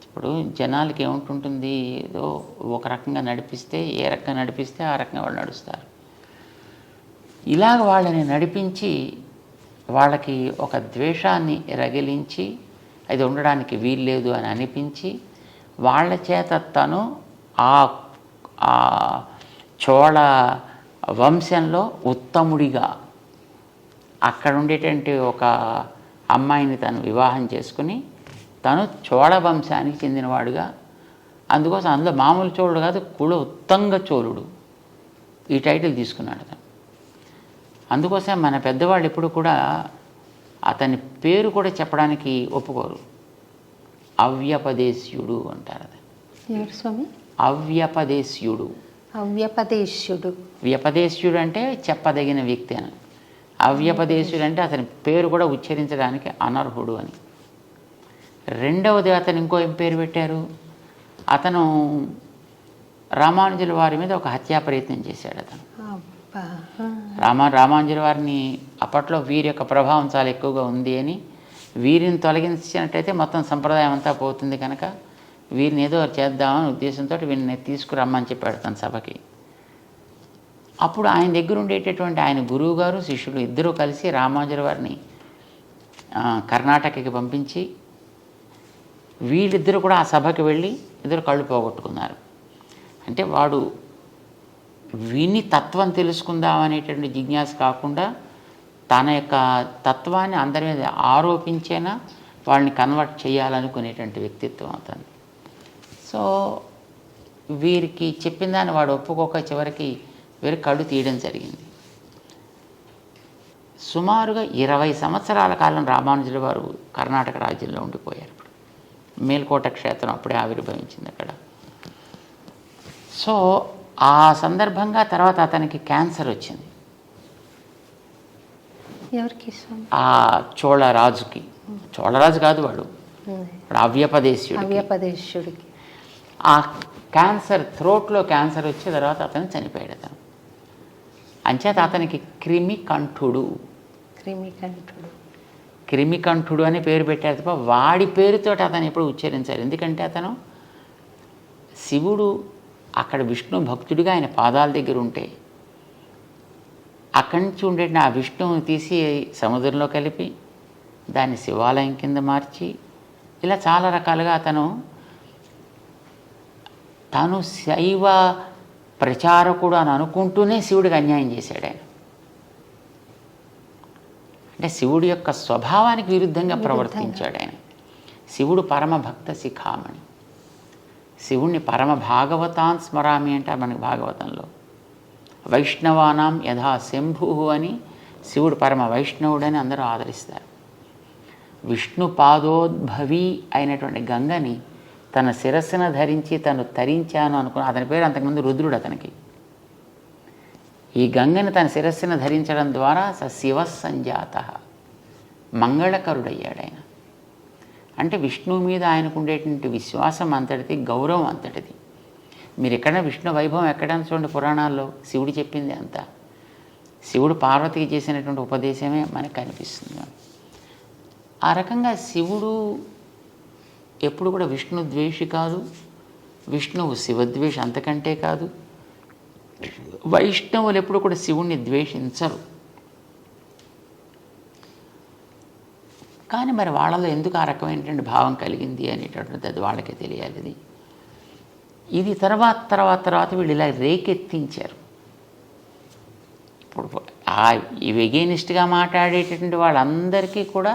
ఇప్పుడు జనాలకి ఏముంటుంటుంది, ఏదో ఒక రకంగా నడిపిస్తే, ఏ రకంగా నడిపిస్తే ఆ రకంగా వాళ్ళు నడుస్తారు. ఇలాగ వాళ్ళని నడిపించి వాళ్ళకి ఒక ద్వేషాన్ని రగిలించి అది ఉండడానికి వీల్లేదు అని అనిపించి వాళ్ళ చేత తను ఆ చోళ వంశంలో ఉత్తముడిగా అక్కడ ఉండేటువంటి ఒక అమ్మాయిని తను వివాహం చేసుకుని తను చోళ వంశానికి చెందినవాడుగా, అందుకోసం అందులో మామూలు చోళుడు కాదు, ఉత్తంగ చోళుడు ఈ టైటిల్ తీసుకున్నాడు అతను. అందుకోసం మన పెద్దవాళ్ళు ఎప్పుడు కూడా అతని పేరు కూడా చెప్పడానికి ఒప్పుకోరు. అవ్యపదేశ్యుడు అంటారు. అది స్వామి, అవ్యపదేశ్యుడు. వ్యపదేశ్యుడు అంటే చెప్పదగిన వ్యక్తి అని, అవ్యపదేశ్యుడు అంటే అతని పేరు కూడా ఉచ్చరించడానికి అనర్హుడు అని. రెండవది అతను ఇంకో పేరు పెట్టారు. అతను రామానుజుల వారి మీద ఒక హత్యా ప్రయత్నం చేశాడు. అతను రామానుజుల వారిని అప్పట్లో వీరి యొక్క ప్రభావం చాలా ఎక్కువగా ఉంది అని, వీరిని తొలగించినట్టయితే మొత్తం సంప్రదాయం అంతా పోతుంది కనుక వీరిని ఏదో చేద్దామని ఉద్దేశంతో వీరిని తీసుకురమ్మని చెప్పాడు తన సభకి. అప్పుడు ఆయన దగ్గర ఉండేటటువంటి ఆయన గురువు గారు శిష్యులు ఇద్దరూ కలిసి రామానుజుల వారిని కర్ణాటకకి పంపించి వీళ్ళిద్దరూ కూడా ఆ సభకి వెళ్ళి ఇద్దరు కళ్ళు పోగొట్టుకున్నారు. అంటే వాడు విని తత్వం తెలుసుకుందాం అనేటువంటి జిజ్ఞాస కాకుండా తన యొక్క తత్వాన్ని అందరి మీద ఆరోపించేనా వాళ్ళని కన్వర్ట్ చేయాలనుకునేటువంటి వ్యక్తిత్వం అతను. సో వీరికి చెప్పిన దాన్ని వాడు ఒప్పుకోక చివరికి వీరి కళ్ళు తీయడం జరిగింది. సుమారుగా 20 సంవత్సరాల కాలం రామానుజుల వారు కర్ణాటక రాజ్యంలో ఉండిపోయారు. మేల్కోట క్షేత్రం అప్పుడే ఆవిర్భవించింది అక్కడ. సో ఆ సందర్భంగా తర్వాత అతనికి క్యాన్సర్ వచ్చింది. ఎవరికి స్వామి? ఆ చోళరాజుకి. చోళరాజు కాదు వాడు అవ్యపదేశుడికి. ఆ క్యాన్సర్, థ్రోట్లో క్యాన్సర్ వచ్చే తర్వాత అతను చనిపోయాడు. అతను అంచేత అతనికి క్రిమికంఠుడు అని పేరు పెట్టారు తప్ప వాడి పేరుతో అతను ఎప్పుడు ఉచ్చరించారు. ఎందుకంటే అతను శివుడు అక్కడ విష్ణు భక్తుడిగా ఆయన పాదాల దగ్గర ఉంటే అక్కడి నుంచి ఉండే ఆ విష్ణువుని తీసి సముద్రంలో కలిపి దాన్ని శివాలయం కింద మార్చి ఇలా చాలా రకాలుగా తాను శైవ ప్రచారకుడు అని అనుకుంటూనే శివుడికి అన్యాయం చేశాడు ఆయన. అంటే శివుడి యొక్క స్వభావానికి విరుద్ధంగా ప్రవర్తించాడు ఆయన. శివుడు పరమభక్త శిఖామణి. శివుణ్ణి పరమ భాగవతాన్ స్మరామి అంటారు మనకి భాగవతంలో. వైష్ణవానాం యథా శంభు అని శివుడు పరమ వైష్ణవుడని అందరూ ఆదరిస్తారు. విష్ణు పాదోద్భవి అయినటువంటి గంగని తన శిరస్సున ధరించి తను తరించాను అనుకుని, అతని పేరు అంతకుముందు రుద్రుడు. అతనికి ఈ గంగని తన శిరస్సున ధరించడం ద్వారా శివ సంజాత మంగళకరుడయ్యాడు ఆయన. అంటే విష్ణువు మీద ఆయనకు ఉండేటువంటి విశ్వాసం అంతటిది, గౌరవం అంతటిది. మీరు ఎక్కడైనా విష్ణు వైభవం ఎక్కడైనా చూడండి, పురాణాల్లో శివుడు చెప్పింది అంతా. శివుడు పార్వతికి చేసినటువంటి ఉపదేశమే మనకు కనిపిస్తుంది. ఆ రకంగా శివుడు ఎప్పుడు కూడా విష్ణు ద్వేషి కాదు, విష్ణువు శివద్వేషి అంతకంటే కాదు. వైష్ణవులు ఎప్పుడు కూడా శివుణ్ణి ద్వేషించరు. కానీ మరి వాళ్ళలో ఎందుకు ఆ రకమైనటువంటి భావం కలిగింది అనేటటువంటిది అది వాళ్ళకే తెలియాలి. ఇది తర్వాత వీళ్ళు ఇలా రేకెత్తించారు. ఇప్పుడు ఇవి ఎగెనిస్ట్గా మాట్లాడేటటువంటి వాళ్ళందరికీ కూడా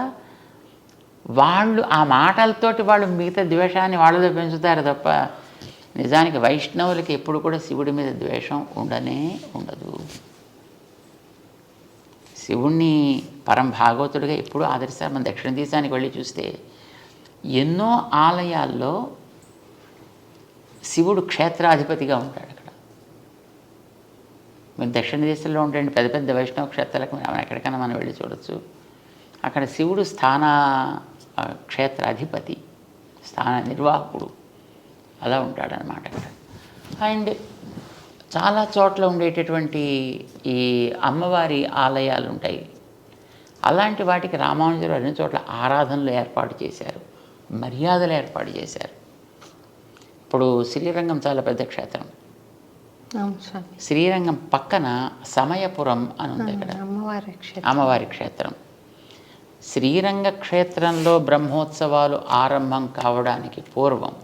వాళ్ళు ఆ మాటలతోటి వాళ్ళు మిగతా ద్వేషాన్ని వాళ్ళలో పెంచుతారు తప్ప నిజానికి వైష్ణవులకి ఎప్పుడు కూడా శివుడి మీద ద్వేషం ఉండదు. శివుణ్ణి పరం భాగవతుడిగా ఎప్పుడూ ఆదరిస్తారు. మన దక్షిణ దేశానికి వెళ్ళి చూస్తే ఎన్నో ఆలయాల్లో శివుడు క్షేత్రాధిపతిగా ఉంటాడు. అక్కడ మీరు దక్షిణ దేశంలో ఉండే పెద్ద పెద్ద వైష్ణవ క్షేత్రాలకు ఎక్కడికైనా మనం వెళ్ళి చూడొచ్చు. అక్కడ శివుడు క్షేత్రాధిపతి, స్థాన నిర్వాహకుడు అలా ఉంటాడనమాట అక్కడ. అండ్ చాలా చోట్ల ఉండేటటువంటి ఈ అమ్మవారి ఆలయాలు ఉంటాయి. అలాంటి వాటికి రామానుజులు అన్ని చోట్ల ఆరాధనలు ఏర్పాటు చేశారు, మర్యాదలు ఏర్పాటు చేశారు. ఇప్పుడు శ్రీరంగం చాలా పెద్ద క్షేత్రం. శ్రీరంగం పక్కన సమయపురం అని ఉంది అక్కడ అమ్మవారి క్షేత్రం. శ్రీరంగ క్షేత్రంలో బ్రహ్మోత్సవాలు ఆరంభం కావడానికి పూర్వం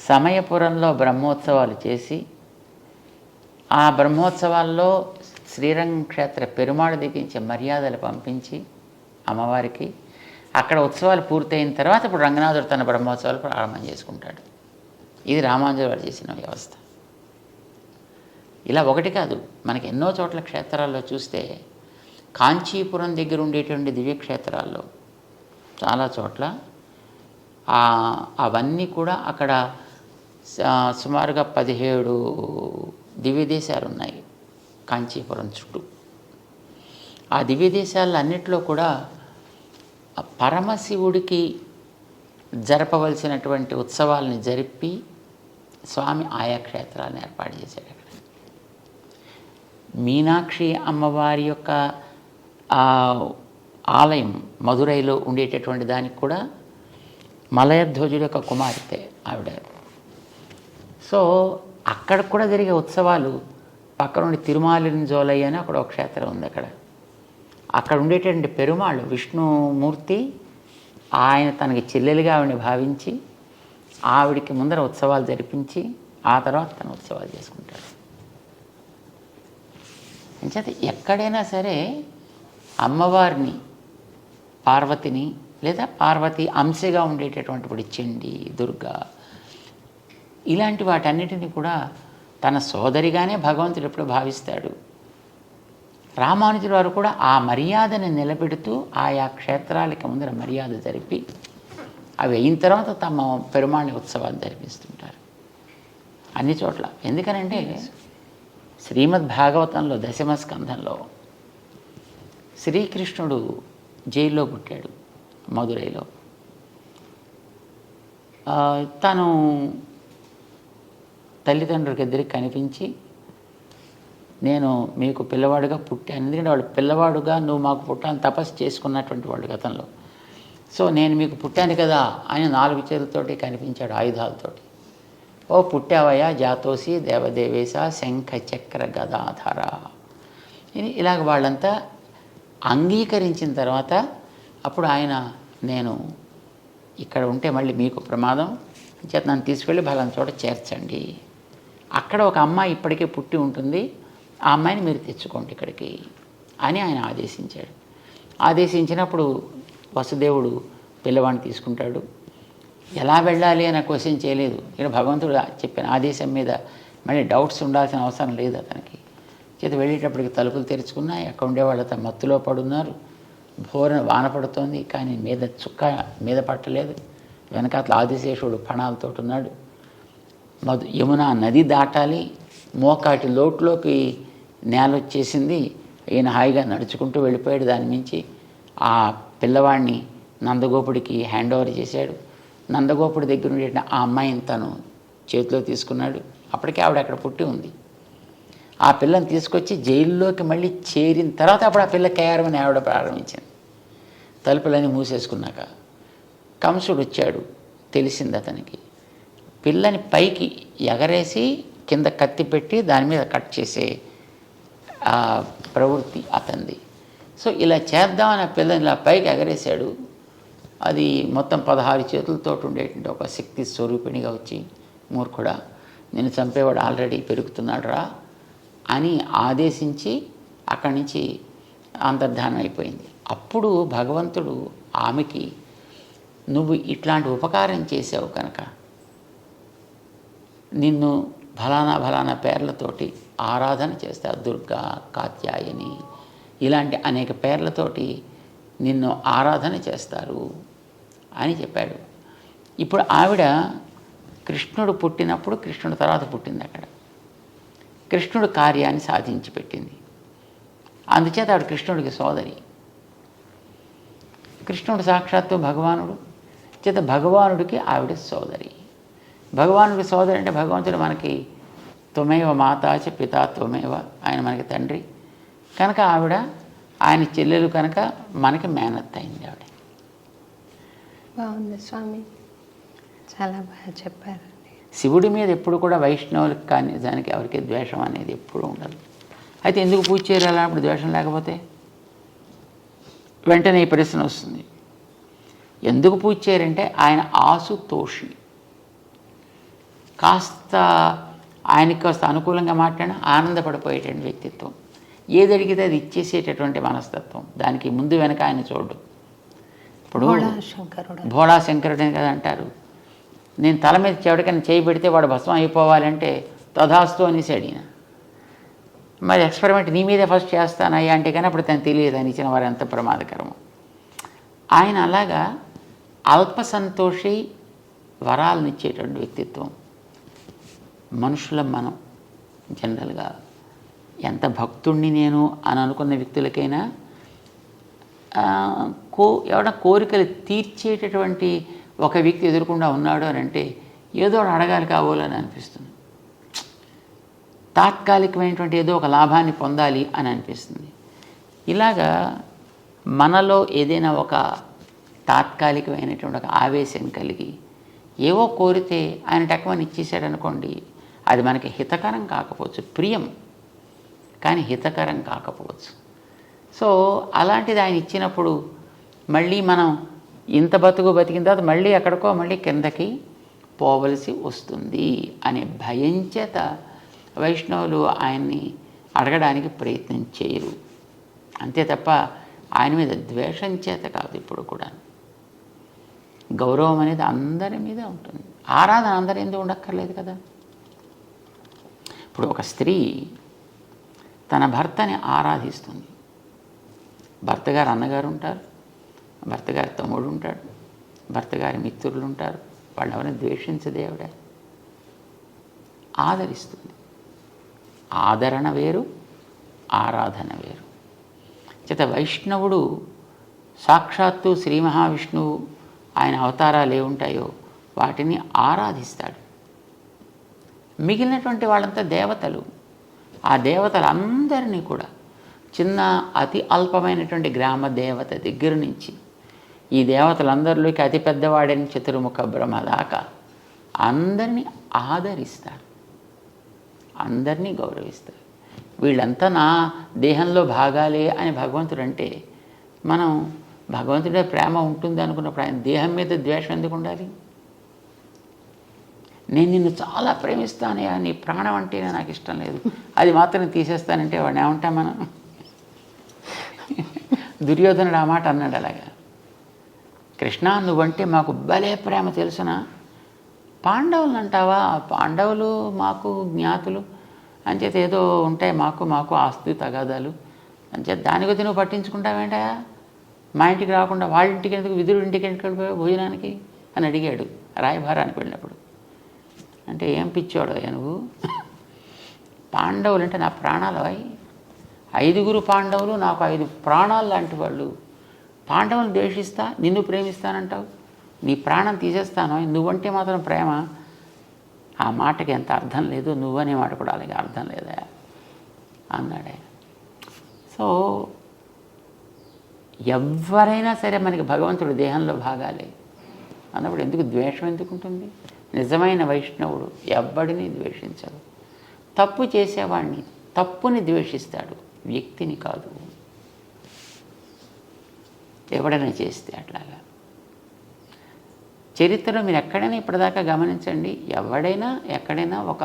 సమయపురంలో బ్రహ్మోత్సవాలు చేసి ఆ బ్రహ్మోత్సవాల్లో శ్రీరంగం క్షేత్ర పెరుమాళ దిగించే మర్యాదలు పంపించి అమ్మవారికి అక్కడ ఉత్సవాలు పూర్తయిన తర్వాత ఇప్పుడు రంగనాథుడు తన బ్రహ్మోత్సవాలు ప్రారంభం చేసుకుంటాడు. ఇది రామానుజులు వారు చేసిన వ్యవస్థ. ఇలా ఒకటి కాదు, మనకి ఎన్నో చోట్ల క్షేత్రాల్లో చూస్తే కాంచీపురం దగ్గర ఉండేటువంటి దివ్యక్షేత్రాల్లో చాలా చోట్ల అవన్నీ కూడా అక్కడ సుమారుగా 17 దివ్యదేశాలు ఉన్నాయి కాంచీపురం చుట్టూ. ఆ దివ్యదేశాల్లో అన్నిట్లో కూడా పరమశివుడికి జరపవలసినటువంటి ఉత్సవాలని జరిపి స్వామి ఆయా క్షేత్రాలను ఏర్పాటు చేశాడు. అక్కడ మీనాక్షి అమ్మవారి యొక్క ఆలయం మధురైలో ఉండేటటువంటి దానికి కూడా మలయధ్వజుడి యొక్క కుమార్తె ఆవిడ. సో అక్కడ కూడా జరిగే ఉత్సవాలు పక్క నుండి తిరుమాలింజోలై అని అక్కడ ఒక క్షేత్రం ఉంది. అక్కడ ఉండేటటువంటి పెరుమాళ్ళు విష్ణుమూర్తి ఆయన తనకి చెల్లెలుగా ఆవిడని భావించి ఆవిడికి ముందర ఉత్సవాలు జరిపించి ఆ తర్వాత తన ఉత్సవాలు చేసుకుంటాడు. అంచేత ఎక్కడైనా సరే అమ్మవారిని, పార్వతిని లేదా పార్వతి అంశగా ఉండేటటువంటి ఇప్పుడు చండి, దుర్గా ఇలాంటి వాటన్నిటిని కూడా తన సోదరిగానే భగవంతుడు ఎప్పుడు భావిస్తాడు. రామానుజుల వారు కూడా ఆ మర్యాదను నిలబెడుతూ ఆయా క్షేత్రాలకి ముందర మర్యాద జరిపి అవి అయిన తర్వాత తమ పెరుమాళి ఉత్సవాలు జరిపిస్తుంటారు అన్ని చోట్ల. ఎందుకనంటే శ్రీమద్ భాగవతంలో దశమ స్కంధంలో శ్రీకృష్ణుడు జైల్లో పుట్టాడు, మధురైలో. తను తల్లిదండ్రులకి ఇద్దరికి కనిపించి, నేను మీకు పిల్లవాడుగా పుట్టాను, ఎందుకంటే వాళ్ళు పిల్లవాడుగా నువ్వు మాకు పుట్టాలని తపస్సు చేసుకున్నటువంటి వాళ్ళు గతంలో. సో నేను మీకు పుట్టాను కదా అని 4 చేతులతోటి కనిపించాడు, ఆయుధాలతోటి. ఓ పుట్టావయ్యా జాతోసి దేవదేవేశ శంఖ చక్ర గదాధర. ఇలాగ వాళ్ళంతా అంగీకరించిన తర్వాత అప్పుడు ఆయన, నేను ఇక్కడ ఉంటే మళ్ళీ మీకు ప్రమాదం చేత నన్ను తీసుకెళ్ళి బలం చోట చేర్చండి, అక్కడ ఒక అమ్మాయి ఇప్పటికే పుట్టి ఉంటుంది, ఆ అమ్మాయిని మీరు తెచ్చుకోండి ఇక్కడికి అని ఆయన ఆదేశించాడు. ఆదేశించినప్పుడు వసుదేవుడు పిల్లవాడిని తీసుకుంటాడు. ఎలా వెళ్ళాలి అని క్వశ్చన్ చేయలేదు. ఇక్కడ భగవంతుడు చెప్పిన ఆదేశం మీద మళ్ళీ డౌట్స్ ఉండాల్సిన అవసరం లేదు అతనికి. చేత వెళ్ళేటప్పటికి తలుపులు తెరుచుకున్నాయి, అక్కడ ఉండేవాళ్ళతో మత్తులో పడున్నారు. వాన పడుతోంది, కానీ మీద చుక్క మీద పట్టలేదు. వెనకాతల ఆదిశేషుడు ఫణాలతో ఉన్నాడు. యమునా నది దాటాలి, మోకాటి లోటులోకి నేల వచ్చేసింది. ఈయన హాయిగా నడుచుకుంటూ వెళ్ళిపోయాడు. దాని మించి ఆ పిల్లవాడిని నందగోపుడికి హ్యాండ్ ఓవర్ చేశాడు. నందగోపుడి దగ్గర ఉండే ఆ అమ్మాయిని తను చేతిలో తీసుకున్నాడు. అప్పటికే ఆవిడ అక్కడ పుట్టి ఉంది. ఆ పిల్లని తీసుకొచ్చి జైల్లోకి మళ్ళీ చేరిన తర్వాత అప్పుడు ఆ పిల్ల కేరమని ఆవిడ ప్రారంభించింది. తలుపులన్నీ మూసేసుకున్నాక కంసుడు వచ్చాడు, తెలిసింది అతనికి. పిల్లని పైకి ఎగరేసి కింద కత్తి పెట్టి దాని మీద కట్ చేసే ప్రవృత్తి అతనిది. సో ఇలా చేద్దామని ఆ పిల్లని ఇలా పైకి ఎగరేశాడు. అది మొత్తం 16 చేతులతో ఉండేటువంటి ఒక శక్తి స్వరూపిణిగా వచ్చి, మూర్ఖుడా నేను చంపేవాడు ఆల్రెడీ పెరుగుతున్నాడు రా అని ఆదేశించి అక్కడి నుంచి అంతర్ధానం అయిపోయింది. అప్పుడు భగవంతుడు ఆమెకి, నువ్వు ఇట్లాంటి ఉపకారం చేసావు కనుక నిన్ను ఫలానా పేర్లతోటి ఆరాధన చేస్తారు, దుర్గా, కాత్యాయని ఇలాంటి అనేక పేర్లతోటి నిన్ను ఆరాధన చేస్తారు అని చెప్పాడు. ఇప్పుడు ఆవిడ కృష్ణుడు పుట్టినప్పుడు కృష్ణుడు తర్వాత పుట్టింది. అక్కడ కృష్ణుడు కార్యాన్ని సాధించి పెట్టింది. అందుచేత ఆవిడ కృష్ణుడికి సోదరి. కృష్ణుడు సాక్షాత్తు భగవానుడు చేత భగవానుడికి ఆవిడ సోదరి. భగవానుడికి సోదరి అంటే భగవంతుడు మనకి త్వమేవ మాతాచ పితా త్వమేవ, ఆయన మనకి తండ్రి కనుక ఆవిడ ఆయన చెల్లెలు కనుక మనకి మేనత్త అయింది ఆవిడ. బాగుంది స్వామి, చాలా బాగా చెప్పారండి. శివుడి మీద ఎప్పుడు కూడా వైష్ణవులకు కానీ దానికి ఎవరికి ద్వేషం అనేది ఎప్పుడూ ఉండదు. అయితే ఎందుకు పూజ చేయాలి అప్పుడు ద్వేషం లేకపోతే? వెంటనే ఈ ప్రశ్న వస్తుంది, ఎందుకు పూజ చేయరంటే ఆయన ఆసుతోషి, కాస్త ఆయనకి కాస్త అనుకూలంగా మాట్లాడినా ఆనందపడిపోయేటువంటి వ్యక్తిత్వం, ఏది అడిగితే అది ఇచ్చేసేటటువంటి మనస్తత్వం, దానికి ముందు వెనక ఆయన చూడు. ఇప్పుడు భోళా శంకరుడు అని కదా అంటారు. నేను తల మీద చెవిటికని చేయి పెడితే వాడు భస్మం అయిపోవాలంటే తథాస్తు అనేసి అడిగిన. మరి ఎక్స్పెరిమెంట్ నీ మీదే ఫస్ట్ చేస్తానయ్యా అంటే కానీ అప్పుడు తను తెలియదు అని ఇచ్చిన వారు ఎంత ప్రమాదకరము. ఆయన అలాగా అల్ప సంతోషి, వరాలను ఇచ్చేటువంటి వ్యక్తిత్వం. మనుషులం మనం జనరల్గా ఎంత భక్తుణ్ణి నేను అని అనుకున్న వ్యక్తులకైనా ఎవరైనా కోరికలు తీర్చేటటువంటి ఒక వ్యక్తి ఎదురకుండా ఉన్నాడు అని అంటే ఏదో అడగాలి కావాలని అనిపిస్తుంది. తాత్కాలికమైనటువంటి ఏదో ఒక లాభాన్ని పొందాలి అని అనిపిస్తుంది. ఇలాగా మనలో ఏదైనా ఒక తాత్కాలికమైనటువంటి ఒక ఆవేశం కలిగి ఏవో కోరితే ఆయన టక్కుమని ఇచ్చేసాడు అనుకోండి, అది మనకి హితకరం కాకపోవచ్చు, ప్రియం కానీ హితకరం కాకపోవచ్చు. సో అలాంటిది ఆయన ఇచ్చినప్పుడు మళ్ళీ మనం ఇంత బతికిన తర్వాత మళ్ళీ ఎక్కడికో మళ్ళీ కిందకి పోవలసి వస్తుంది అనే భయం చేత వైష్ణవులు ఆయన్ని అడగడానికి ప్రయత్నం చేయరు. అంతే తప్ప ఆయన మీద ద్వేషం చేత కాదు. ఇప్పుడు కూడా గౌరవం అనేది అందరి మీద ఉంటుంది. ఆరాధన అందరి ఎందుకు ఉండక్కర్లేదు కదా. ఇప్పుడు ఒక స్త్రీ తన భర్తని ఆరాధిస్తుంది. భర్త గారు అన్నగారు ఉంటారు, భర్త గారి తమ్ముడు ఉంటాడు, భర్త గారి మిత్రులు ఉంటారు. వాళ్ళు ఎవరైనా ద్వేషించదే ఆవిడ ఆదరిస్తుంది. ఆదరణ వేరు, ఆరాధన వేరు. చేత వైష్ణవుడు సాక్షాత్తు శ్రీ మహావిష్ణువు ఆయన అవతారాలు ఏముంటాయో వాటిని ఆరాధిస్తాడు. మిగిలినటువంటి వాళ్ళంతా దేవతలు. ఆ దేవతలందరినీ కూడా చిన్న అతి అల్పమైనటువంటి గ్రామ దేవత దగ్గర నుంచి ఈ దేవతలందరిలోకి అతి పెద్దవాడని చతుర్ముఖ బ్రహ్మ దాకా అందరినీ ఆదరిస్తారు, అందరినీ గౌరవిస్తారు. వీళ్ళంతా నా దేహంలో భాగాలే అని భగవంతుడు అంటే మనం భగవంతుడే ప్రేమ ఉంటుంది అనుకున్నప్పుడు ఆయన దేహం మీద ద్వేషం ఎందుకు ఉండాలి? నేను నిన్ను చాలా ప్రేమిస్తానయ్యా, నీ ప్రాణం అంటేనే నాకు ఇష్టం లేదు, అది మాత్రం తీసేస్తానంటే వాడిని ఏమంటాం మనం? దుర్యోధనుడు ఆ మాట అన్నాడు. అలాగా కృష్ణ నువ్వంటే మాకు భలే ప్రేమ తెలుసునా, పాండవులు అంటావా? పాండవులు మాకు జ్ఞాతులు అంచేత ఏదో ఉంటాయి మాకు ఆస్తి తగాదాలు అంచేత దాని కొద్ది నువ్వు పట్టించుకుంటావేంటా? మా ఇంటికి రాకుండా వాళ్ళ ఇంటికి ఎందుకు, విదురుడి ఇంటికి ఎందుకు వెళ్ళిపోయావు భోజనానికి అని అడిగాడు రాయభారానికి వెళ్ళినప్పుడు. అంటే ఏం పిచ్చాడు నువ్వు? పాండవులు అంటే నా ప్రాణాలు. 5 పాండవులు నాకు 5 ప్రాణాలు లాంటి వాళ్ళు. పాండవులను ద్వేషిస్తా, నిన్ను ప్రేమిస్తానంటావు, నీ ప్రాణం తీసేస్తాను, నువ్వంటే మాత్రం ప్రేమ. ఆ మాటకి ఎంత అర్థం లేదు, నువ్వనే మాట కూడా అలాగే అర్థం లేదా అన్నాడే. సో ఎవరైనా సరే మనకి భగవంతుడు దేహంలో భాగాలే అన్నప్పుడు ఎందుకు ద్వేషం ఎందుకు ఉంటుంది? నిజమైన వైష్ణవుడు ఎవ్వడిని ద్వేషించడు. తప్పు చేసేవాడిని తప్పుని ద్వేషిస్తాడు, వ్యక్తిని కాదు. ఎవడైనా చేస్తే అట్లాగా చరిత్రలో మీరు ఎక్కడైనా ఇప్పటిదాకా గమనించండి, ఎవడైనా ఎక్కడైనా ఒక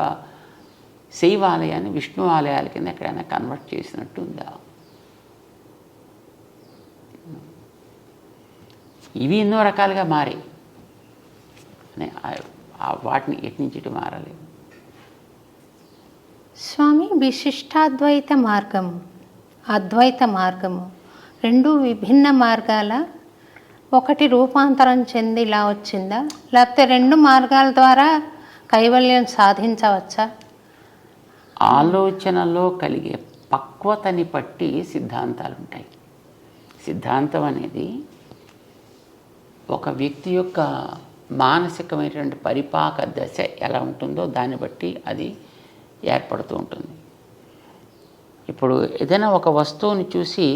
శైవ ఆలయాన్ని విష్ణు ఆలయాల కింద ఎక్కడైనా కన్వర్ట్ చేసినట్టు ఉందా? ఇవి ఎన్నో రకాలుగా మారాయి, వాటిని ఎటు నుంచి ఇటు మారలేవు. స్వామి, విశిష్టాద్వైత మార్గము, అద్వైత మార్గము రెండు విభిన్న మార్గాల, ఒకటి రూపాంతరం చెంది ఇలా వచ్చిందా, లేకపోతే 2 మార్గాల ద్వారా కైవల్యం సాధించవచ్చా? ఆలోచనలో కలిగే పక్వతని బట్టి సిద్ధాంతాలు ఉంటాయి. సిద్ధాంతం అనేది ఒక వ్యక్తి యొక్క మానసికమైనటువంటి పరిపాక దశ ఎలా ఉంటుందో దాన్ని బట్టి అది ఏర్పడుతూ ఉంటుంది. ఇప్పుడు ఏదైనా ఒక వస్తువుని చూసి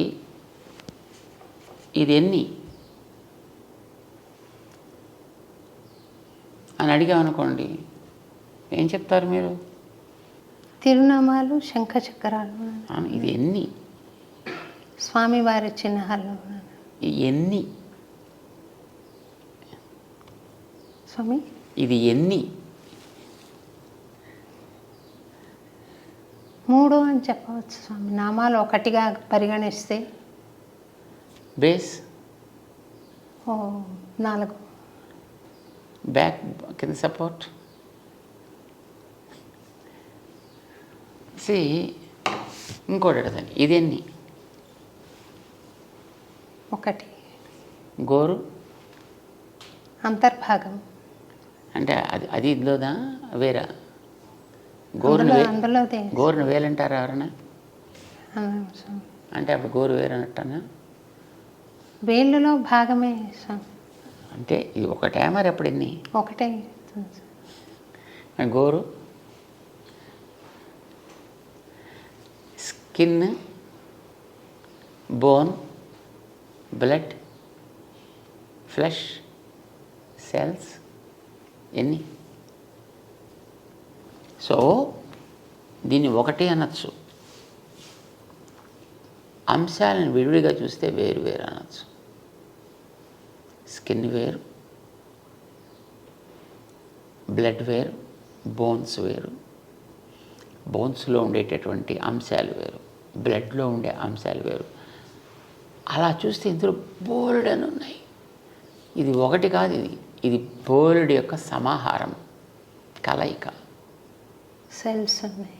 ఇది ఎన్ని అని అడిగామనుకోండి, ఏం చెప్తారు మీరు? తిరునామాలు, శంఖ చక్రాలు. ఇది ఎన్ని? స్వామివారి చిహ్నాలు ఎన్ని? స్వామి ఇది ఎన్ని? 3 అని చెప్పవచ్చు స్వామి. నామాలు ఒకటిగా పరిగణిస్తే బేస్ 4, బ్యాక్ కింద సపోర్ట్. ఇంకోటి అడగండి, ఇది ఎన్ని? 1 గోరు అంతర్భాగం. అంటే అది ఇదిలోదా వేరా? అందులోదే. గోరును వేలంటారా ఎవరన్నా? స్వామి అంటే అప్పుడు గోరు వేరనట్టనా? వేళ్ళలో భాగమే స్వామి. అంటే ఇది ఒకటే మరి అప్పుడు ఎన్ని? ఒకటే. గోరు skin, bone, blood, flesh, cells ఎన్ని? సో దీన్ని ఒకటి అనొచ్చు, అంశాలను విడివిడిగా చూస్తే వేరు వేరు అనొచ్చు. స్కిన్ వేరు, బ్లడ్ వేరు, బోన్స్ వేరు, బోన్స్లో ఉండేటటువంటి అంశాలు వేరు, బ్లడ్లో ఉండే అంశాలు వేరు. అలా చూస్తే ఇందులో బోల్డ్ అని ఉన్నాయి. ఇది ఒకటి కాదు, ఇది బోల్డ్ యొక్క సమాహారం, కలయిక. సెల్స్ ఉన్నాయి.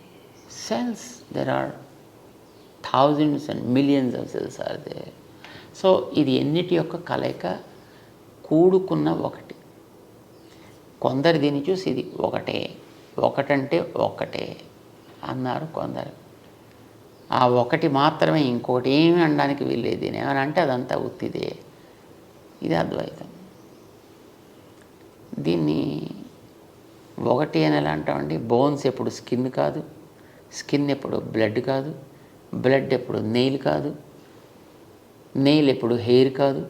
Cells, there are thousands and millions of cells are there. So ఇది ఎన్నిటి యొక్క కలయిక, కూడుకున్న ఒకటి. కొందరు దీన్ని చూసి ఇది ఒకటంటే ఒకటే అన్నారు కొందరు. ఆ ఒకటి మాత్రమే, ఇంకొకటి ఏమి అనడానికి వీల్లేదు. దీని ఏమని అంటే అదంతా ఉత్తిదే. ఇది అద్వైతం. దీన్ని ఒకటి అని ఎలా అంటామండి? బోన్స్ ఎప్పుడు స్కిన్ కాదు, స్కిన్ ఎప్పుడు బ్లడ్ కాదు, బ్లడ్ ఎప్పుడు నెయిల్ కాదు, నెయిల్ ఎప్పుడు హెయిర్ కాదు.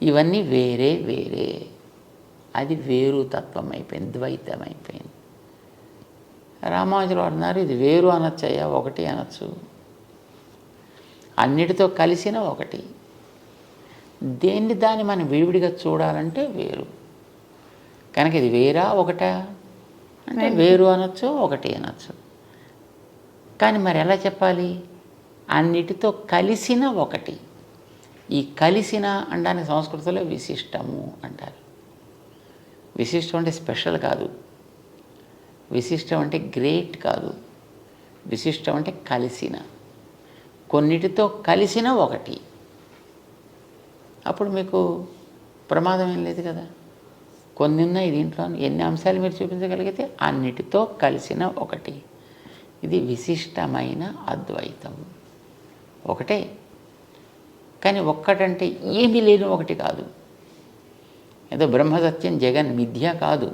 ఇవన్నీ వేరే వేరే. అది వేరు తత్వం అయిపోయింది, ద్వైతం అయిపోయింది. రామానుజులు అన్నారు ఇది వేరు అనొచ్చయ్యా, ఒకటి అనొచ్చు. అన్నిటితో కలిసిన ఒకటి. దాన్ని మనం విడివిడిగా చూడాలంటే వేరు. కనుక ఇది వేరా ఒకటా అంటే వేరు అనొచ్చు, ఒకటి అనొచ్చు. కానీ మరి ఎలా చెప్పాలి? అన్నిటితో కలిసిన ఒకటి. ఈ కలిసిన అనడానికి సంస్కృతంలో విశిష్టము అంటారు. విశిష్టం అంటే స్పెషల్ కాదు, విశిష్టం అంటే గ్రేట్ కాదు, విశిష్టం అంటే కలిసిన, కొన్నిటితో కలిసిన ఒకటి. అప్పుడు మీకు ప్రమాదం ఏం లేదు కదా. కొన్ని ఉన్నాయి దీంట్లో, ఎన్ని అంశాలు మీరు చూపించగలిగితే అన్నిటితో కలిసిన ఒకటి. ఇది విశిష్టమైన అద్వైతం. ఒకటే, కానీ ఒక్కటంటే ఏమీ లేని ఒకటి కాదు. ఏదో బ్రహ్మసత్యం జగన్ మిథ్య కాదు,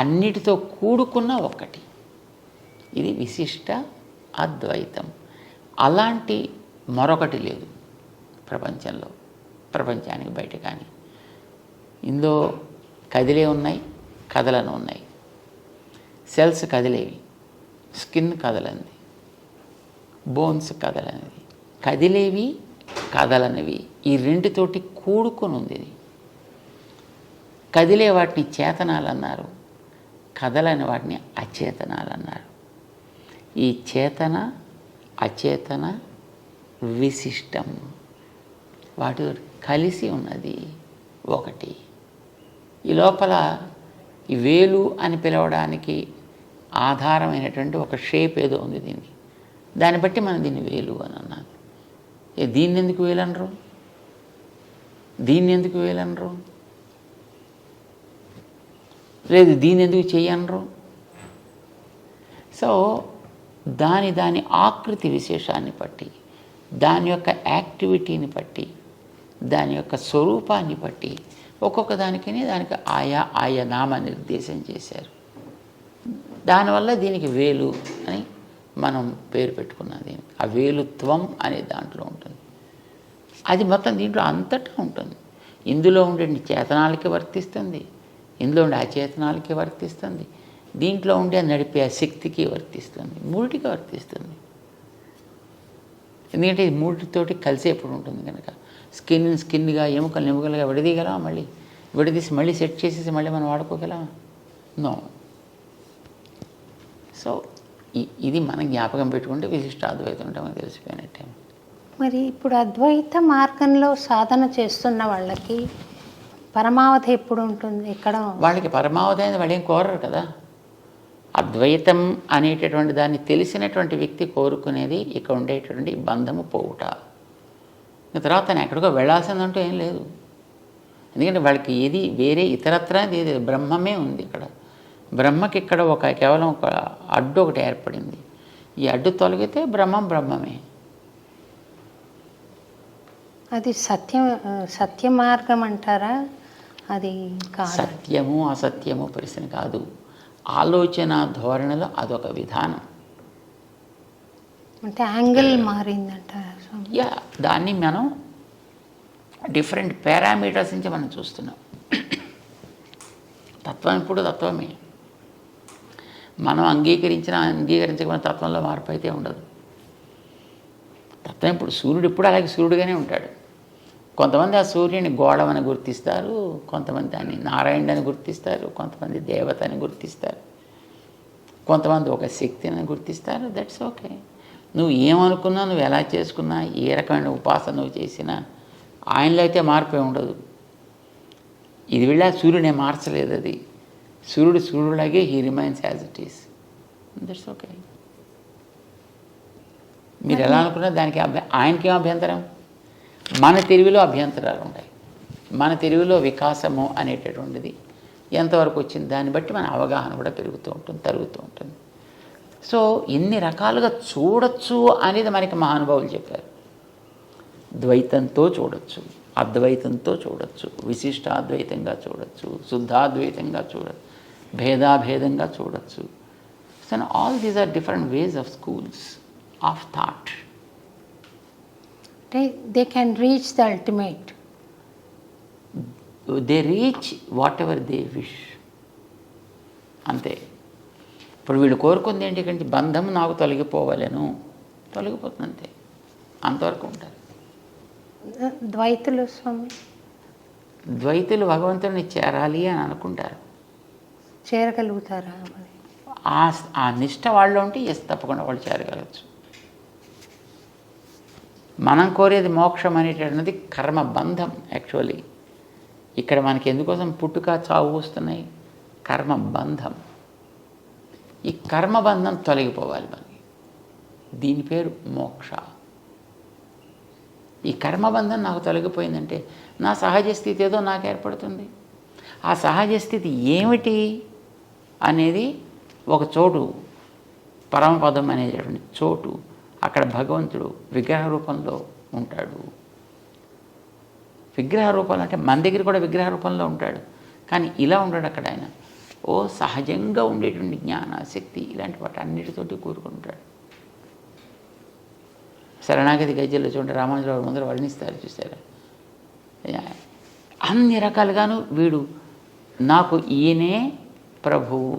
అన్నిటితో కూడుకున్న ఒకటి. ఇది విశిష్ట అద్వైతం. అలాంటి మరొకటి లేదు ప్రపంచంలో, ప్రపంచానికి బయట. కానీ ఇందులో కదిలే ఉన్నాయి, కదలను ఉన్నాయి. సెల్స్ కదిలేవి, స్కిన్ కదలనిది, బోన్స్ కదలనిది. కదిలేవి కదలనివి ఈ రెండుతోటి కూడుకుని ఉంది. కదిలే వాటిని చేతనాలు అన్నారు, కదలని వాటిని అచేతనాలు అన్నారు. ఈ చేతన అచేతన విశిష్టం, వాటి కలిసి ఉన్నది ఒకటి. ఈ లోపల ఈ వేలు అని పిలవడానికి ఆధారమైనటువంటి ఒక షేప్ ఏదో ఉంది దీనికి. దాన్ని బట్టి మనం దీన్ని వేలు అని అన్నాను. దీన్ని ఎందుకు వేలు అనరు? దీన్ని ఎందుకు వేలు అనరు? లేదు దీన్ని ఎందుకు చెయ్యనరు? సో దాని ఆకృతి విశేషాన్ని బట్టి, దాని యొక్క యాక్టివిటీని బట్టి, దాని యొక్క స్వరూపాన్ని బట్టి ఒక్కొక్క దానికి ఆయా నామ నిర్దేశం చేశారు. దానివల్ల దీనికి వేలు అని మనం పేరు పెట్టుకున్నాం. దీనికి ఆ వేలుత్వం అనే దాంట్లో ఉంటుంది. అది మొత్తం దీంట్లో అంతటా ఉంటుంది. ఇందులో ఉండే చేతనాలకి వర్తిస్తుంది, ఇందులో ఉండే అచేతనాలకి వర్తిస్తుంది, దీంట్లో ఉండే నడిపే శక్తికి వర్తిస్తుంది, మూడిటికి వర్తిస్తుంది. ఎందుకంటే ఇది మూడితోటి కలిసేప్పుడు ఉంటుంది కనుక. స్కిన్గా ఎముకలుగా విడదీయగలమా? మళ్ళీ విడదీసి మళ్ళీ సెట్ చేసేసి మళ్ళీ మనం వాడుకోగలమా? నో. సో ఇది మనం జ్ఞాపకం పెట్టుకుంటే విశిష్ట అద్వైతం అంటే మనకు తెలిసిపోయినట్టే. మరి ఇప్పుడు అద్వైత మార్గంలో సాధన చేస్తున్న వాళ్ళకి పరమావధి ఎప్పుడు ఉంటుంది? ఎక్కడ వాళ్ళకి పరమావధి అనేది వాళ్ళు ఏం కోరరు కదా. అద్వైతం అనేటటువంటి దాన్ని తెలిసినటువంటి వ్యక్తి కోరుకునేది ఇక్కడ ఉండేటటువంటి బంధము పోవుట. తర్వాత తను ఎక్కడికో వెళ్ళాల్సిందంటూ ఏం లేదు. ఎందుకంటే వాళ్ళకి ఏది వేరే ఇతరత్ర ఏది బ్రహ్మమే ఉంది. ఇక్కడ బ్రహ్మకి ఇక్కడ కేవలం ఒక అడ్డు ఒకటి ఏర్పడింది. ఈ అడ్డు తొలగితే బ్రహ్మమే. అది సత్య మార్గం అంటారా? అది కాదు. సత్యము అసత్యము ప్రశ్న కాదు. ఆలోచన ధోరణిలో అదొక విధానం. అంటే యాంగిల్ మారిందంటారా? యా, దాన్ని మనం డిఫరెంట్ పారామీటర్స్ నుంచి మనం చూస్తున్నాం. తత్వం ఇప్పుడు తత్వమే. మనం అంగీకరించకపోయిన తత్వంలో మార్పు అయితే ఉండదు. తత్వం ఇప్పుడు సూర్యుడు ఇప్పుడు అలాగే సూర్యుడుగానే ఉంటాడు. కొంతమంది ఆ సూర్యుని గోడమని గుర్తిస్తారు, కొంతమంది దాన్ని నారాయణుడు అని గుర్తిస్తారు, కొంతమంది దేవత అని గుర్తిస్తారు. కొంతమంది ఒక శక్తిని గుర్తిస్తారు. That's okay. నువ్వు ఏమనుకున్నా, నువ్వు ఎలా చేసుకున్నా, ఏ రకమైన ఉపాసన నువ్వు చేసినా ఆయనలో అయితే మార్పే ఉండదు. ఇది వెళ్ళా సూర్యుడే మార్చలేదు. అది సూర్యుడిలాగే he remains as it is. That's okay. మీరు ఎలా అనుకున్నా దానికి ఆయనకేం అభ్యంతరం? మన తెలివిలో అభ్యంతరాలు ఉంటాయి. మన తెలివిలో వికాసము అనేటటువంటిది ఎంతవరకు వచ్చింది దాన్ని బట్టి మన అవగాహన కూడా పెరుగుతూ ఉంటుంది, తరుగుతూ ఉంటుంది. సో ఇన్ని రకాలుగా చూడొచ్చు అనేది మనకి మహానుభావులు చెప్పారు. ద్వైతంతో చూడొచ్చు, అద్వైతంతో చూడొచ్చు, విశిష్టాద్వైతంగా చూడొచ్చు, శుద్ధాద్వైతంగా చూడొచ్చు, భేదాభేదంగా చూడొచ్చు. So all these are different ways of schools of thought. They can reach the ultimate. They reach whatever they wish. అంతే. ఇప్పుడు వీళ్ళు కోరుకుంది ఏంటంటే బంధం నాకు తొలగిపోవాలను, తొలగిపోతుంది అంతే, అంతవరకు ఉంటారు. ద్వైతులు స్వామి, ద్వైతులు భగవంతుడిని చేరాలి అని అనుకుంటారు. చేరగలుగుతారా? ఆ నిష్ట వాళ్ళు ఉంటే ఎస్ తప్పకుండా వాళ్ళు చేరగలచ్చు. మనం కోరేది మోక్షం అనేటటువంటిది కర్మబంధం. యాక్చువల్లీ ఇక్కడ మనకి ఎందుకోసం పుట్టుక చావు వస్తున్నాయి? కర్మబంధం. ఈ కర్మబంధం తొలగిపోవాలి మనకి. దీని పేరు మోక్ష. ఈ కర్మబంధం నాకు తొలగిపోయిందంటే నా సహజ స్థితి ఏదో నాకు ఏర్పడుతుంది. ఆ సహజ స్థితి ఏమిటి అనేది ఒక చోటు, పరమపదం అనేటటువంటి చోటు, అక్కడ భగవంతుడు విగ్రహ రూపంలో ఉంటాడు. విగ్రహ రూపంలో అంటే మన దగ్గర కూడా విగ్రహ రూపంలో ఉంటాడు, కానీ ఇలా ఉంటాడు అక్కడ. ఆయన సహజంగా ఉండేటువంటి జ్ఞాన శక్తి ఇలాంటి వాటి అన్నిటితోటి కూరుకుంటాడు. శరణాగతి గజ్జల్లో చూడండి, రామానుజరావు ముందర వర్ణిస్తారు, చూసారా? అన్ని రకాలుగాను వీడు నాకు ఈయనే ప్రభువు,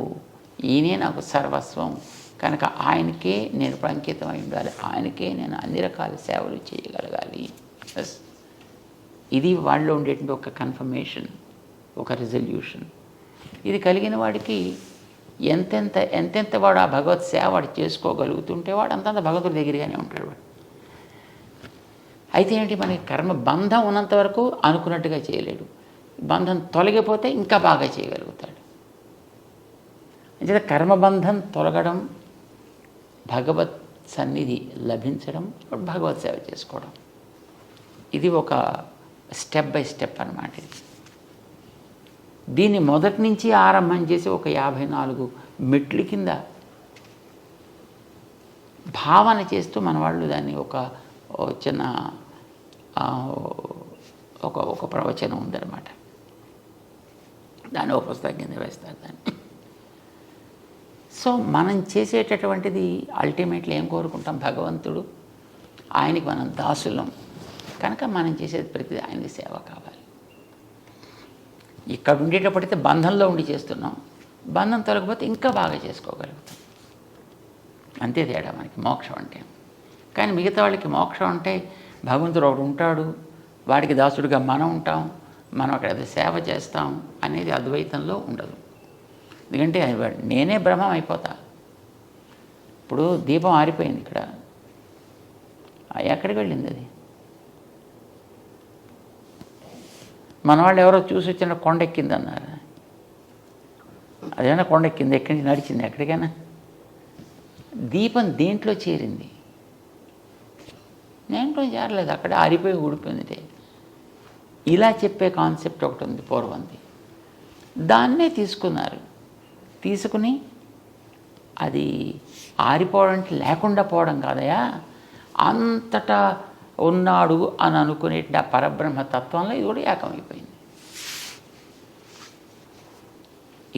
ఈయనే నాకు సర్వస్వం, కనుక ఆయనకే నేను అంకితమై ఉండాలి, ఆయనకే నేను అన్ని రకాల సేవలు చేయగలగాలి. ఇది వాళ్ళలో ఉండేటువంటి ఒక కన్ఫర్మేషన్, ఒక రిజల్యూషన్. ఇది కలిగిన వాడికి ఎంతెంత వాడు ఆ భగవత్ సేవ వాడు చేసుకోగలుగుతుంటే వాడు అంతంత భగవంతుడి దగ్గరగానే ఉంటాడు వాడు. అయితే ఏంటి, మనకి కర్మ బంధం ఉన్నంత వరకు అనుకున్నట్టుగా చేయలేడు. బంధం తొలగిపోతే ఇంకా బాగా చేయగలుగుతాడు. అంటే కర్మబంధం తొలగడం, భగవత్ సన్నిధి లభించడం, భగవత్ సేవ చేసుకోవడం, ఇది ఒక స్టెప్ బై స్టెప్ అన్నమాట. దీన్ని మొదటి నుంచి ఆరంభం చేసి ఒక 54 మెట్ల కింద భావన చేస్తూ మన వాళ్ళు దాన్ని ఒక చిన్న ఒక ప్రవచనం ఉందన్నమాట. దాన్ని ఒక పుస్తకం కింద వేస్తారు దాన్ని. సో మనం చేసేటటువంటిది అల్టిమేట్లీ ఏం కోరుకుంటాం? భగవంతుడు, ఆయనకి మనం దాసులం, కనుక మనం చేసేది ప్రతిదీ ఆయనకి సేవ కావాలి. ఇక్కడ ఉండేటప్పుడైతే బంధంలో ఉండి చేస్తున్నాం, బంధం తొలగిపోతే ఇంకా బాగా చేసుకోగలుగుతాం. అంతే తేడా మనకి మోక్షం అంటే. కానీ మిగతా వాళ్ళకి మోక్షం అంటే భగవంతుడు ఒకడు ఉంటాడు, వాడికి దాసుడిగా మనం ఉంటాం, మనం అక్కడ సేవ చేస్తాం అనేది అద్వైతంలో ఉండదు. ఎందుకంటే నేనే బ్రహ్మం అయిపోతా. ఇప్పుడు దీపం ఆరిపోయింది, ఇక్కడ ఎక్కడికి వెళ్ళింది అది? మన వాళ్ళు ఎవరో చూసి వచ్చిన కొండెక్కింది అన్నారు. అదేనా కొండెక్కింది? ఎక్కడి నుంచి నడిచింది? ఎక్కడికైనా దీపం దేంట్లో చేరింది? దేంట్లో చేరలేదు, అక్కడ ఆరిపోయి ఊడిపోయింది. ఇలా చెప్పే కాన్సెప్ట్ ఒకటి ఉంది పూర్వంది. దాన్నే తీసుకున్నారు. తీసుకుని అది ఆరిపోవడం లేకుండా పోవడం కాదయా, అంతటా ఉన్నాడు అని అనుకునే పరబ్రహ్మ తత్వంలో ఇది కూడా ఏకమైపోయింది.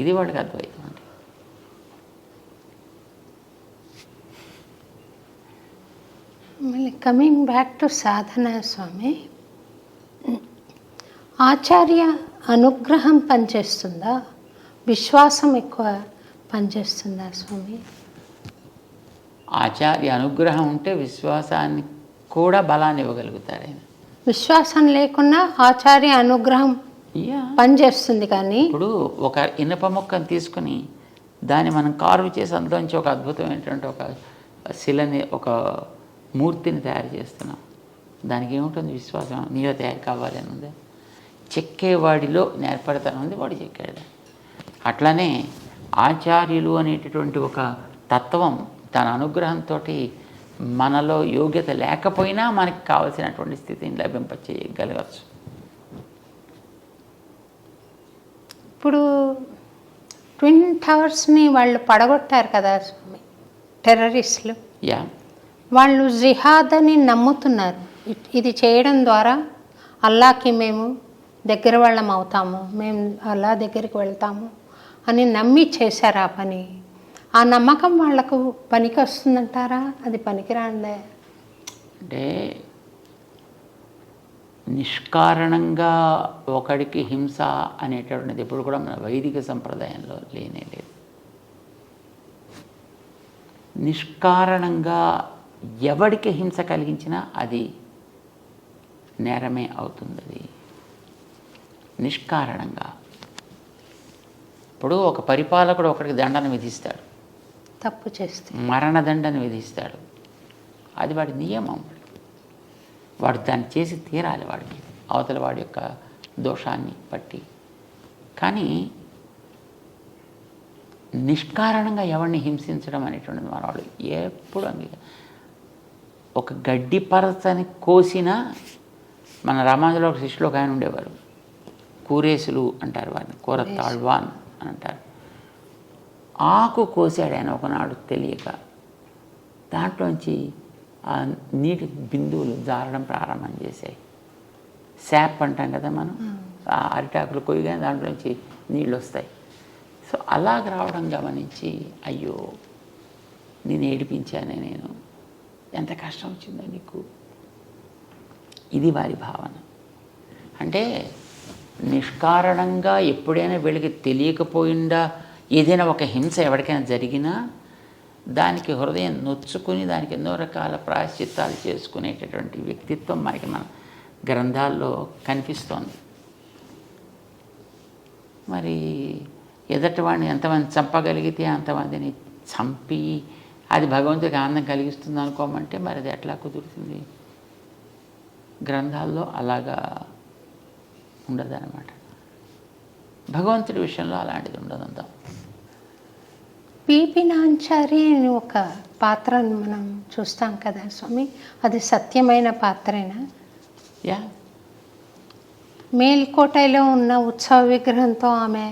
ఇది వాడికి అద్వైతం అంటే. మళ్ళీ కమింగ్ బ్యాక్ టు సాధన స్వామి, ఆచార్య అనుగ్రహం పనిచేస్తుందా, విశ్వాసం ఎక్కువ పనిచేస్తుందా స్వామి? ఆచార్య అనుగ్రహం ఉంటే విశ్వాసాన్ని కూడా బలాన్ని ఇవ్వగలుగుతారు ఆయన. విశ్వాసం లేకుండా ఆచార్య అనుగ్రహం పనిచేస్తుంది. కానీ ఇప్పుడు ఒక ఇనప మొక్కను తీసుకుని దాన్ని మనం కార్వ్ చేసి అందులోంచి ఒక అద్భుతమైనటువంటి ఒక శిలని, ఒక మూర్తిని తయారు చేస్తున్నాం. దానికి ఏముంటుంది? విశ్వాసం. నీలో తయారు కావాలి అని ఉంది. చెక్కేవాడిలో నేర్పడతనం ఉంది, వాడు చెక్కాడు. అట్లానే ఆచార్యులు అనేటటువంటి ఒక తత్వం తన అనుగ్రహంతో మనలో యోగ్యత లేకపోయినా మనకి కావలసినటువంటి స్థితిని లభింపచేయగలగచ్చు. ఇప్పుడు ట్విన్ టవర్స్ని వాళ్ళు పడగొట్టారు కదా స్వామి, టెర్రరిస్టులు. యా, వాళ్ళు జిహాద్ అని నమ్ముతున్నారు. ఇది చేయడం ద్వారా అల్లాకి మేము దగ్గర వాళ్ళం అవుతాము, మేము అల్లా దగ్గరికి వెళ్తాము అని నమ్మి చేశారు ఆ పని. ఆ నమ్మకం వాళ్లకు పనికి వస్తుందంటారా? అది పనికిరాందే. అంటే నిష్కారణంగా ఒకడికి హింస అనేటటువంటిది ఎప్పుడు కూడా మన వైదిక సంప్రదాయంలో లేనే లేదు. నిష్కారణంగా ఎవడికి హింస కలిగించినా అది నేరమే అవుతుంది. అది నిష్కారణంగా. ఇప్పుడు ఒక పరిపాలకుడు ఒకడికి దండన విధిస్తాడు, తప్పు చేస్తే మరణదండన విధిస్తాడు. అది వాడి నియమం. వాడు దాన్ని చేసి తీరాలి, వాడికి అవతల వాడి యొక్క దోషాన్ని బట్టి. కానీ నిష్కారణంగా ఎవరిని హింసించడం అనేటువంటిది మనవాడు ఎప్పుడు ఒక గడ్డి పరచని కోసినా, మన రామానుజులో ఒక శిష్యులు ఒక ఆయన ఉండేవారు, కూరేసులు అంటారు వారిని, కూరతాళ్వాన్ అని అంటారు. ఆకు కోసాడు ఆయన ఒకనాడు తెలియక. దాంట్లోంచి ఆ నీటి బిందువులు జారడం ప్రారంభం చేశాయి. శాప్ అంటాం కదా మనం, ఆ అరిటాకులు కొయ్యగానే దాంట్లోంచి నీళ్ళు వస్తాయి. సో అలాగ రావడం గమనించి, అయ్యో నేను ఏడిపించానే, నేను ఎంత కష్టం వచ్చిందో నీకు. ఇది వారి భావన. అంటే నిష్కారణంగా ఎప్పుడైనా వీళ్ళకి తెలియకపోయిందా ఏదైనా ఒక హింస ఎవరికైనా జరిగినా దానికి హృదయం నొచ్చుకుని దానికి ఎన్నో రకాల ప్రాయశ్చిత్తాలు చేసుకునేటటువంటి వ్యక్తిత్వం మనకి మన గ్రంథాల్లో కనిపిస్తోంది. మరి ఎదటివాడిని ఎంతమంది చంపగలిగితే అంతమందిని చంపి అది భగవంతుడికి ఆనందం కలిగిస్తుంది అనుకోమంటే మరి అది ఎట్లా కుదురుతుంది? గ్రంథాల్లో అలాగా ఉండదన్నమాట. భగవంతుడి విషయంలో అలాంటిది ఉండదంతా. పిపి నాంచారి అని ఒక పాత్రను మనం చూస్తాం కదా స్వామి, అది సత్యమైన పాత్రేనా? యా, మేల్కోటలో ఉన్న ఉత్సవ విగ్రహంతో ఆమె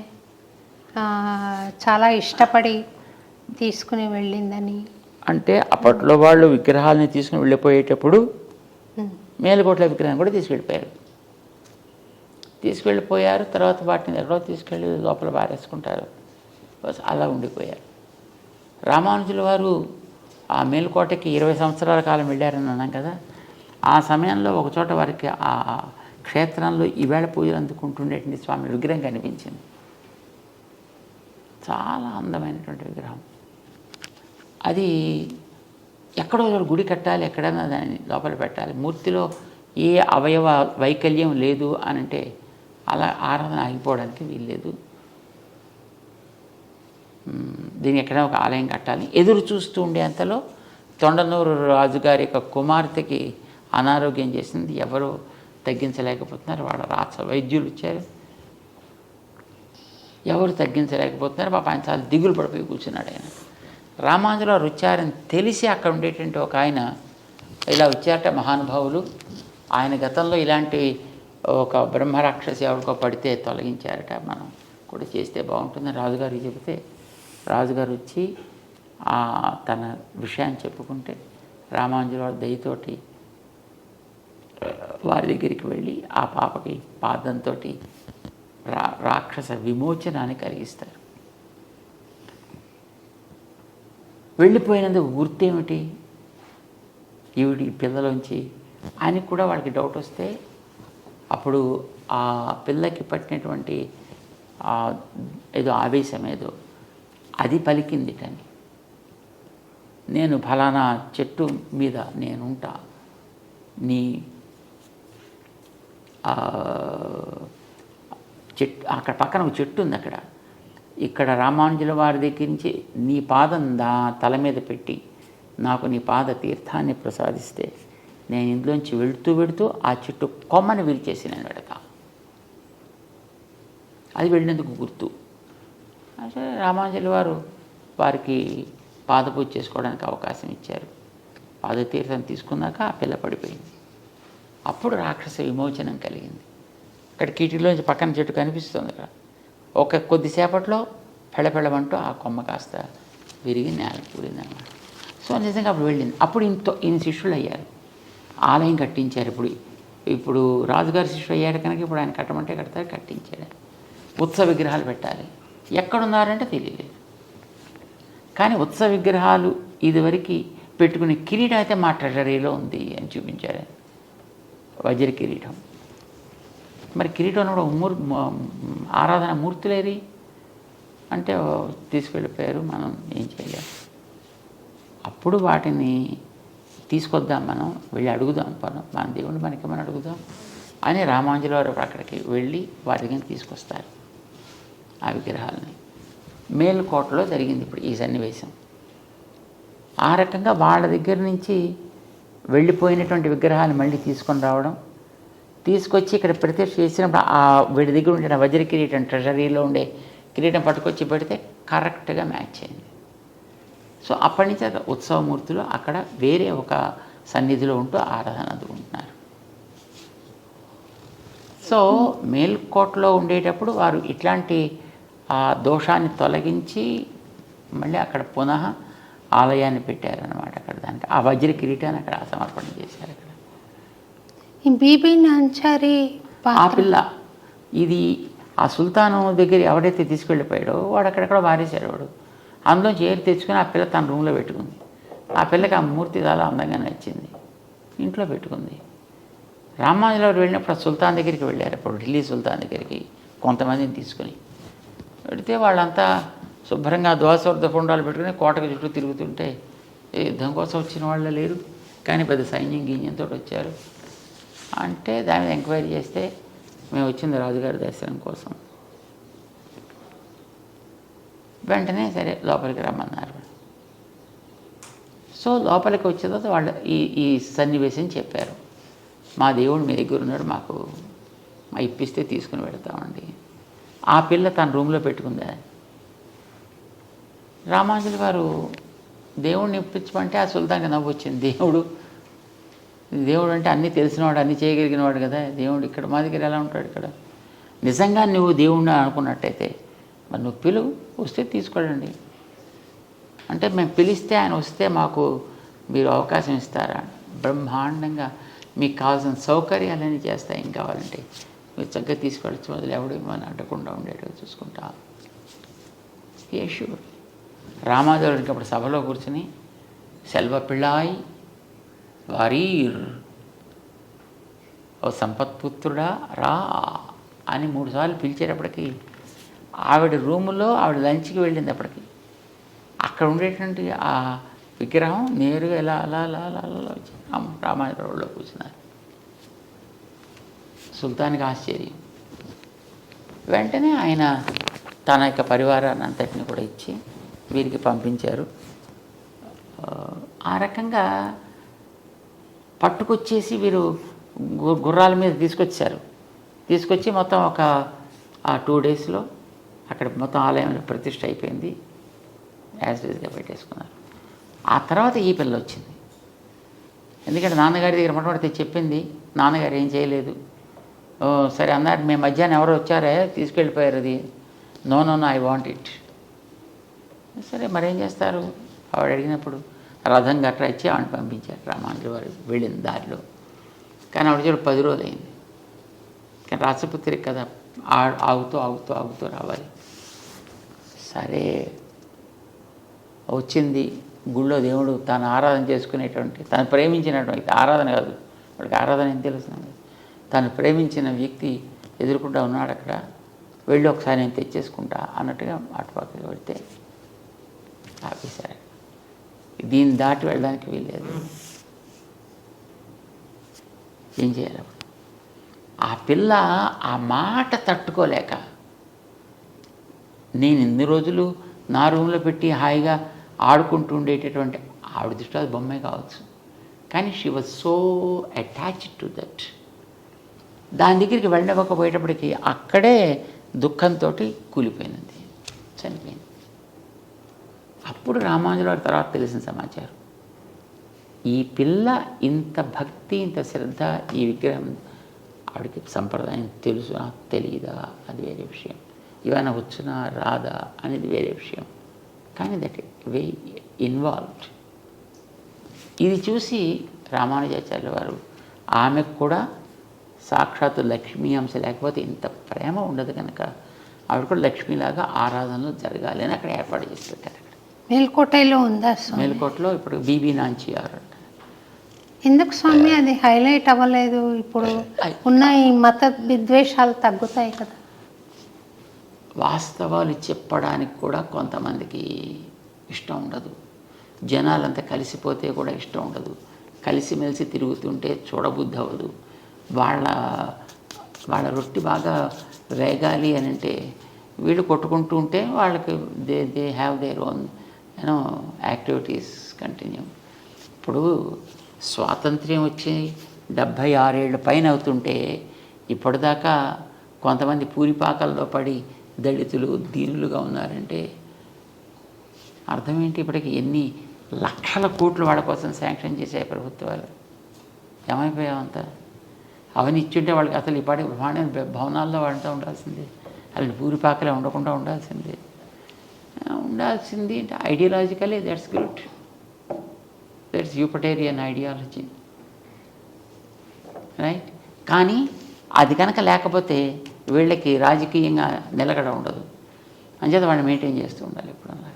చాలా ఇష్టపడి తీసుకుని వెళ్ళిందని. అంటే అప్పట్లో వాళ్ళు విగ్రహాలని తీసుకుని వెళ్ళిపోయేటప్పుడు మేలుకోట్ల విగ్రహం కూడా తీసుకెళ్ళిపోయారు. తర్వాత వాటిని ఎక్కడో తీసుకెళ్ళి లోపల పారేసుకుంటారు. అలా ఉండిపోయారు. రామానుజుల వారు ఆ మేలుకోటకి 20 సంవత్సరాల కాలం వెళ్ళారని అన్నాం కదా. ఆ సమయంలో ఒకచోట వారికి ఆ క్షేత్రంలో ఈవేళ పూజలు అందుకుంటుండేటువంటి స్వామి విగ్రహం కనిపించింది. చాలా అందమైనటువంటి విగ్రహం. అది ఎక్కడో గుడి కట్టాలి, ఎక్కడైనా దాన్ని లోపల పెట్టాలి. మూర్తిలో ఏ అవయవ వైకల్యం లేదు అని అంటే అలా ఆరాధన ఆగిపోవడానికి వీల్లేదు. దీన్ని ఎక్కడైనా ఒక ఆలయం కట్టాలి. ఎదురు చూస్తూ ఉండే అంతలో తొండనూరు రాజుగారి యొక్క కుమార్తెకి అనారోగ్యం చేసింది. ఎవరు తగ్గించలేకపోతున్నారు. వాళ్ళ రాచ వైద్యులు వచ్చారు, ఎవరు తగ్గించలేకపోతున్నారు. పాప ఆయన చాలా దిగులు పడిపోయి కూర్చున్నాడు. ఆయన రామానుజుల వారు వచ్చారని తెలిసి అక్కడ ఉండేటువంటి ఒక ఆయన ఇలా వచ్చారట మహానుభావులు. ఆయన గతంలో ఇలాంటి ఒక బ్రహ్మరాక్షసి ఎవరికో పడితే తొలగించారట, మనం కూడా చేస్తే బాగుంటుందని రాజుగారికి చెబితే రాజుగారు వచ్చి తన విషయాన్ని చెప్పుకుంటే రామానుజుల వారి దయతోటి వారి దగ్గరికి వెళ్ళి ఆ పాపకి పాదంతో రాక్షస విమోచనాన్ని కలిగిస్తారు. వెళ్ళిపోయినందుకు గుర్తేమిటి? ఈవిడి పిల్లలోంచి ఆయనకి కూడా వాళ్ళకి డౌట్ వస్తే అప్పుడు ఆ పిల్లకి పట్టినటువంటి ఏదో ఆవేశం ఏదో అది పలికింది కానీ, నేను ఫలానా చెట్టు మీద నేనుంటా, నీ చెట్టు అక్కడ పక్కన ఒక చెట్టు ఉంది, అక్కడ ఇక్కడ రామానుజుల వారి దగ్గర నుంచి నీ పాదం తల మీద పెట్టి నాకు నీ పాద తీర్థాన్ని ప్రసాదిస్తే నేను ఇందులోంచి వెళుతూ ఆ చెట్టు కొమ్మని విరిచేసి నేను పెడతా. అది వెళ్ళినందుకు గుర్తు. అంటే రామానుజుల వారు వారికి పాదపూజ చేసుకోవడానికి అవకాశం ఇచ్చారు. పాదతీర్థం తీసుకున్నాక ఆ పిల్ల పడిపోయింది. అప్పుడు రాక్షస విమోచనం కలిగింది. ఇక్కడ కీటిలోంచి పక్కన చెట్టు కనిపిస్తుంది కదా, ఒక కొద్దిసేపట్లో పెళ్ళమంటూ ఆ కొమ్మ కాస్త విరిగి నేల కూలింది అన్నమాట. సో నిజంగా అప్పుడు వెళ్ళింది. అప్పుడు ఈయన శిష్యులు అయ్యారు, ఆలయం కట్టించారు. ఇప్పుడు రాజుగారి శిష్యులు అయ్యారు కనుక ఇప్పుడు ఆయన కట్టమంటే కడతారు, కట్టించాడు. ఉత్సవ విగ్రహాలు పెట్టాలి, ఎక్కడున్నారంటే తెలియలేదు. కానీ ఉత్సవ విగ్రహాలు ఇదివరకు పెట్టుకునే కిరీటం అయితే మా ట్రెజరీలో ఉంది అని చూపించారు, వజ్ర కిరీటం. మరి కిరీటం కూడా ఆరాధన మూర్తులేరి అంటే తీసుకెళ్ళిపోయారు. మనం ఏం చేయలేము. అప్పుడు వాటిని తీసుకొద్దాం, మనం వెళ్ళి అడుగుదాం, మన దేవుడిని మనకేమని అడుగుదాం అని రామానుజుల వారు అక్కడికి వెళ్ళి వారి దగ్గర తీసుకొస్తారు ఆ విగ్రహాలని. మేలుకోటలో జరిగింది ఇప్పుడు ఈ సన్నివేశం. ఆ రకంగా వాళ్ళ దగ్గర నుంచి వెళ్ళిపోయినటువంటి విగ్రహాలు మళ్ళీ తీసుకొని రావడం, తీసుకొచ్చి ఇక్కడ ప్రతిష్ఠ చేసినప్పుడు ఆ వీడి దగ్గర ఉండే వజ్ర కిరీటం, ట్రెజరీలో ఉండే కిరీటం పట్టుకొచ్చి పెడితే కరెక్ట్గా మ్యాచ్ అయింది. సో అప్పటి నుంచి ఉత్సవమూర్తులు అక్కడ వేరే ఒక సన్నిధిలో ఉంటూ ఆరాధన అందుకుంటున్నారు. సో మేల్కోటలో ఉండేటప్పుడు వారు ఇట్లాంటి ఆ దోషాన్ని తొలగించి మళ్ళీ అక్కడ పునః ఆలయాన్ని పెట్టారనమాట. అక్కడ దానికి ఆ వజ్ర కిరీటాన్ని అక్కడ సమర్పణ చేశారు. అక్కడ బీబీ నాంచారి ఆ పిల్ల ఇది ఆ సుల్తాను దగ్గర ఎవడైతే తీసుకెళ్ళిపోయాడో వాడు అక్కడెక్కడ వారేశాడు. వాడు అందులోంచి ఏరి తెచ్చుకొని ఆ పిల్ల తన రూమ్లో పెట్టుకుంది. ఆ పిల్లకి ఆ మూర్తి చాలా అందంగా నచ్చింది, ఇంట్లో పెట్టుకుంది. రామానుజుల వారు వెళ్ళినప్పుడు ఆ సుల్తాన్ దగ్గరికి వెళ్ళారు. అప్పుడు ఢిల్లీ సుల్తాన్ దగ్గరికి కొంతమందిని తీసుకొని పెడితే వాళ్ళంతా శుభ్రంగా ద్వాసవర్ధ పుండాలు పెట్టుకుని కోటకు చుట్టూ తిరుగుతుంటే యుద్ధం కోసం వచ్చిన వాళ్ళు లేరు, కానీ పెద్ద సైన్యం గీన్యంతో వచ్చారు. అంటే దాని మీద ఎంక్వైరీ చేస్తే మేము వచ్చింది రాజుగారి దర్శనం కోసం. వెంటనే సరే లోపలికి రమ్మన్నారు. సో లోపలికి వచ్చిన తర్వాత వాళ్ళు ఈ సన్నివేశం చెప్పారు. మా దేవుడు మీ దగ్గర ఉన్నాడు, మాకు ఇప్పిస్తే తీసుకుని వెళతామండి. ఆ పిల్ల తన రూమ్లో పెట్టుకుందా. రామానుజుల వారు దేవుడిని ఇప్పించమంటే ఆ సుల్తాన్కి నవ్వు వచ్చింది. దేవుడు అంటే అన్నీ తెలిసినవాడు, అన్నీ చేయగలిగినవాడు కదా. దేవుడు ఇక్కడ మా దగ్గర ఎలా ఉంటాడు? ఇక్కడ నిజంగా నువ్వు దేవుడిని అనుకున్నట్టయితే మరి నువ్వు పిలువు, వస్తే తీసుకోడండి అంటే మేము పిలిస్తే ఆయన వస్తే మాకు మీరు అవకాశం ఇస్తారా? బ్రహ్మాండంగా మీకు కావాల్సిన సౌకర్యాలన్నీ చేస్తాయి. ఏం కావాలంటే మీరు చక్కగా తీసుకెళ్ళచ్చు, మొదలు ఎవడు మనం అడ్డకుండా ఉండేటట్టు చూసుకుంటా. యేషుడు రామానుజుడికి అప్పుడు సభలో కూర్చుని సెల్వ పిళ్ళాయి వారీర్ ఓ సంపత్పుత్రుడా రా అని 3 సార్లు పిలిచేటప్పటికి ఆవిడ రూములో ఆవిడ లంచ్కి వెళ్ళింది. అప్పటికి అక్కడ ఉండేటువంటి ఆ విగ్రహం నేరుగా ఇలా అలా అలా అలా అలా వచ్చి రామానుజుడిలో కూర్చున్నారు. సుల్తాన్కి ఆశ్చర్యం. వెంటనే ఆయన తన యొక్క పరివారాన్ని అంతటిని కూడా ఇచ్చి వీరికి పంపించారు. ఆ రకంగా పట్టుకొచ్చేసి వీరు గుర్రాల మీద తీసుకొచ్చి మొత్తం ఒక 2 డేస్లో అక్కడ మొత్తం ఆలయంలో ప్రతిష్ఠ అయిపోయింది. యాజ్ యూజ్గా పెట్టేసుకున్నారు. ఆ తర్వాత ఈ పిల్ల వచ్చింది. ఎందుకంటే నాన్నగారి దగ్గర మొట్టమొదటి చెప్పింది, నాన్నగారు ఏం చేయలేదు. సరే అన్నారు, మేము మధ్యాహ్నం ఎవరో వచ్చారే తీసుకెళ్ళిపోయారు, అది నో ఐ వాంట్ ఇట్. సరే మరేం చేస్తారు? ఆవిడ అడిగినప్పుడు రథం గట్రా ఇచ్చి ఆవిడని పంపించారు. రామానుజుల వారు వెళ్ళిన దారిలో. కానీ ఆవిడ చూడ 10 రోజులు అయింది. కానీ రాజపుత్రికి కదా ఆగుతూ రావాలి. సరే వచ్చింది. గుళ్ళో దేవుడు తాను ఆరాధన చేసుకునేటువంటి, తను ప్రేమించినటువంటి ఆరాధన కాదు, వాడికి ఆరాధన ఏం తెలుస్తుంది, తను ప్రేమించిన వ్యక్తి ఎదుర్కొంటూ ఉన్నాడు. అక్కడ వెళ్ళి ఒకసారి నేను తెచ్చేసుకుంటా అన్నట్టుగా అటుపక్కకి వెళ్తే ఆపేశారు. దీన్ని దాటి వెళ్ళడానికి వీల్లేదు. ఏం చేయాలి? ఆ పిల్ల ఆ మాట తట్టుకోలేక నేను ఇన్ని రోజులు నా రూమ్లో పెట్టి హాయిగా ఆడుకుంటూ ఉండేటటువంటి ఆవిడ దృష్టిలో అది బొమ్మే కావచ్చు, కానీ she was so attached to that. దాని దగ్గరికి వెళ్ళకపోయేటప్పటికి అక్కడే దుఃఖంతో కూలిపోయినది, చనిపోయింది. అప్పుడు రామానుజుల వారి తర్వాత తెలిసిన సమాచారం, ఈ పిల్ల ఇంత భక్తి ఇంత శ్రద్ధ, ఈ విగ్రహం ఆవిడకి సంప్రదాయం తెలుసు తెలియదా అది వేరే విషయం, ఇవన్న వచ్చునా రాదా అనేది వేరే విషయం, కానీ దట్ వే ఇన్వాల్వ్డ్. ఇది చూసి రామానుజాచార్యుల వారు ఆమెకు కూడా సాక్షాత్తు లక్ష్మీ అంశ లేకపోతే ఇంత ప్రేమ ఉండదు కనుక ఆవిడ కూడా లక్ష్మీలాగా ఆరాధనలు జరగాలి అని అక్కడ ఏర్పాటు చేసి పెట్టారు. అక్కడ మేల్కోటలో ఉందా స్వామి? మేల్కోటలో ఇప్పుడు బీబీ నాంచియారు. ఎందుకు స్వామి అది హైలైట్ అవ్వలేదు? ఇప్పుడు ఉన్న ఈ మత విద్వేషాలు తగ్గుతాయి కదా. వాస్తవాలు చెప్పడానికి కూడా కొంతమందికి ఇష్టం ఉండదు, జనాలంతా కలిసిపోతే కూడా ఇష్టం ఉండదు, కలిసిమెలిసి తిరుగుతుంటే చూడబుద్ధి అవ్వదు. వాళ్ళ రొట్టి బాగా వేగాలి అని అంటే వీళ్ళు కొట్టుకుంటూ ఉంటే వాళ్ళకి they have their own activities continue. ఇప్పుడు స్వాతంత్ర్యం వచ్చి 76 ఏళ్ళ పైన అవుతుంటే ఇప్పటిదాకా కొంతమంది పూరిపాకల్లో పడి దళితులు దీనులుగా ఉన్నారంటే అర్థం ఏంటి? ఇప్పటికి ఎన్ని లక్షల కోట్లు వాళ్ళ కోసం శాంక్షన్ చేశాయి ప్రభుత్వాలు. ఏమైపోయావంతా? అవన్నీ ఇచ్చుంటే వాళ్ళకి అసలు ఇప్పటి బ్రహ్మాండ భవనాల్లో వాడుతూ ఉండాల్సిందే, అలాంటి పూరిపాకలే ఉండకుండా ఉండాల్సింది అంటే ideologically that's good, that's utopian ideology, right. కానీ అది కనుక లేకపోతే వీళ్ళకి రాజకీయంగా నిలకడ ఉండదు, అంచేత వాడిని మెయింటైన్ చేస్తూ ఉండాలి ఎప్పుడన్నా.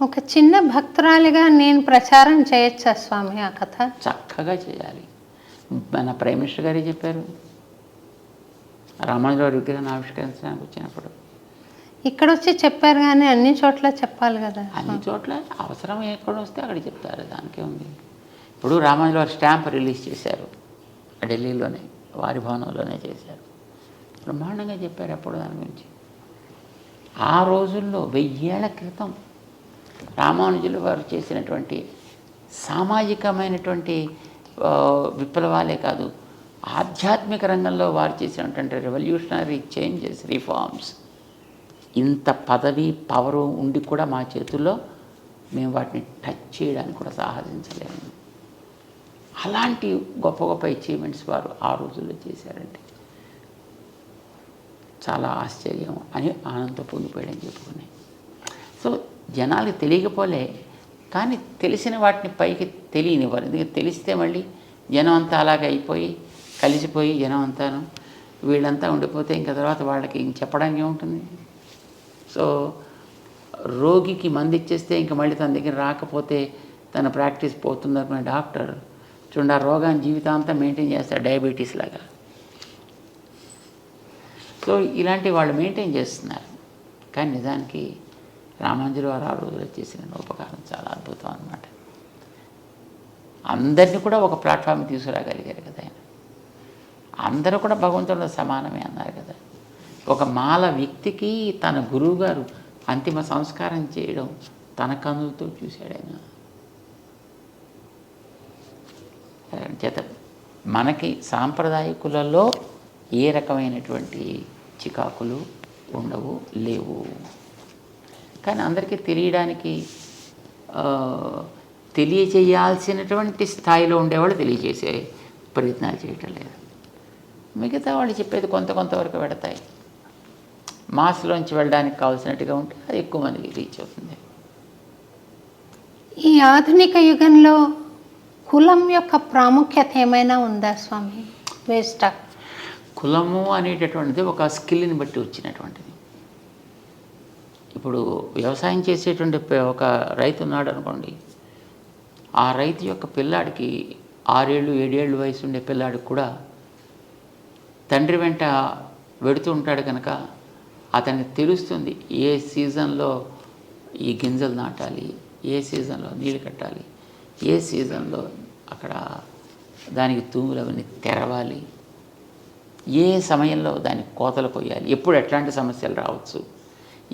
ఒక చిన్న భక్తురాలిగా నేను ప్రచారం చేయొచ్చా స్వామి ఆ కథ? చక్కగా చేయాలి. మన ప్రైమ్ మినిస్టర్ గారే చెప్పారు రామానుజుల వారి విగ్రహాన్ని ఆవిష్కరించడానికి వచ్చినప్పుడు. ఇక్కడ వచ్చి చెప్పారు కానీ అన్ని చోట్ల చెప్పాలి కదా. అన్ని చోట్ల అవసరం ఎక్కడ వస్తే అక్కడ చెప్తారు, దానికే ఉంది. ఇప్పుడు రామానుజుల వారి స్టాంప్ రిలీజ్ చేశారు ఢిల్లీలోనే, వారి భవనంలోనే చేశారు, బ్రహ్మాండంగా చెప్పారు అప్పుడు దాని గురించి. ఆ రోజుల్లో 1000 ఏళ్ల క్రితం రామానుజుల వారు చేసినటువంటి సామాజికమైనటువంటి విప్లవాలే కాదు, ఆధ్యాత్మిక రంగంలో వారు చేసినటువంటి రెవల్యూషనరీ చేంజెస్, రిఫార్మ్స్, ఇంత పదవి పవరు ఉండి కూడా మా చేతుల్లో మేము వాటిని టచ్ చేయడానికి కూడా సాహసించలేము. అలాంటి గొప్ప గొప్ప అచీవ్మెంట్స్ వారు ఆ రోజుల్లో చేశారంటే చాలా ఆశ్చర్యం అని ఆనందంతో పొంగిపోయాడని చెప్పుకున్నాయి. సో జనాలకు తెలియకపోలే, కానీ తెలిసిన వాటిని పైకి తెలియనివ్వరు. ఎందుకంటే తెలిస్తే మళ్ళీ జనం అంతా అలాగే అయిపోయి కలిసిపోయి జనం అంతాను వీళ్ళంతా ఉండిపోతే ఇంకా తర్వాత వాళ్ళకి ఇంక చెప్పడానికి ఏముంటుంది. సో రోగికి మందు ఇచ్చేస్తే ఇంక మళ్ళీ తన దగ్గర రాకపోతే తన ప్రాక్టీస్ పోతుందనుకునే డాక్టర్ చూడండి ఆ రోగాన్ని జీవితాంతం మెయింటైన్ చేస్తాడు, డయాబెటీస్ లాగా. సో ఇలాంటి వాళ్ళు మెయింటైన్ చేస్తున్నారు. కానీ నిజానికి రామానుజుల వారు ఆ రోజులో చేసిన ఉపకారం చాలా అద్భుతం అన్నమాట. అందరినీ కూడా ఒక ప్లాట్ఫామ్ తీసుకురాగలిగారు కదా ఆయన. అందరూ కూడా భగవంతుడితో సమానమే అన్నారు కదా. ఒక మాల వ్యక్తికి తన గురువు గారు అంతిమ సంస్కారం చేయడం తన కన్నులతో చూశాడు ఆయన. చేత మనకి సాంప్రదాయకులలో ఏ రకమైనటువంటి చికాకులు ఉండవు, లేవు. కానీ అందరికీ తెలియడానికి తెలియచేయాల్సినటువంటి స్థాయిలో ఉండేవాళ్ళు తెలియజేసే ప్రయత్నాలు చేయటం లేదు. మిగతా వాళ్ళు చెప్పేది కొంతవరకు పెడతాయి. మాస్లోంచి వెళ్ళడానికి కావాల్సినట్టుగా ఉంటే అది ఎక్కువ మందికి రీచ్ అవుతుంది. ఈ ఆధునిక యుగంలో కులం యొక్క ప్రాముఖ్యత ఏమైనా ఉందా స్వామి? వేస్ట్ కులము అనేటటువంటిది ఒక స్కిల్ని బట్టి వచ్చినటువంటిది. ఇప్పుడు వ్యవసాయం చేసేటువంటి ఒక రైతు ఉన్నాడు అనుకోండి, ఆ రైతు యొక్క పిల్లాడికి 6 ఏళ్ళు 7 ఏళ్ళు వయసు ఉండే పిల్లాడికి కూడా తండ్రి వెంట వెడుతూ ఉంటాడు కనుక అతనికి తెలుస్తుంది ఏ సీజన్లో ఈ గింజలు నాటాలి, ఏ సీజన్లో నీళ్ళు కట్టాలి, ఏ సీజన్లో అక్కడ దానికి తూములు అవన్నీ తెరవాలి, ఏ సమయంలో దానికి కోతలు కొయ్యాలి, ఎప్పుడు ఎట్లాంటి సమస్యలు రావచ్చు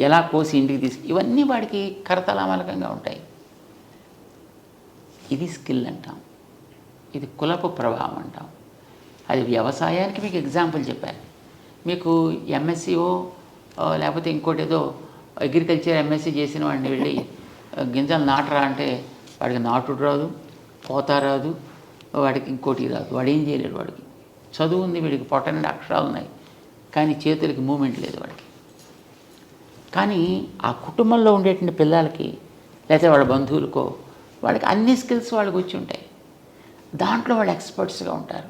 ఎలా కోసి ఇంటికి ఇవన్నీ వాడికి కరతలామలకంగా ఉంటాయి. ఇది స్కిల్ అంటాం, ఇది కులపు ప్రభావం అంటాం. అది వ్యవసాయానికి మీకు ఎగ్జాంపుల్ చెప్పాను. మీకు ఎంఎస్సీఓ లేకపోతే ఇంకోటి ఏదో అగ్రికల్చర్ ఎంఎస్సీ చేసిన వాడిని వెళ్ళి గింజలు నాటరా అంటే వాడికి నాటుడు రాదు, పోతా రాదు, వాడికి ఇంకోటి రాదు, వాడు ఏం చేయలేడు. వాడికి చదువు ఉంది, వీడికి పొట్ట నిండా అక్షరాలు ఉన్నాయి, కానీ చేతులకి మూమెంట్ లేదు వాడికి. కానీ ఆ కుటుంబంలో ఉండేటువంటి పిల్లలకి లేకపోతే వాళ్ళ బంధువులకో వాళ్ళకి అన్ని స్కిల్స్ వాళ్ళకి వచ్చి ఉంటాయి. దాంట్లో వాళ్ళు ఎక్స్పర్ట్స్గా ఉంటారు.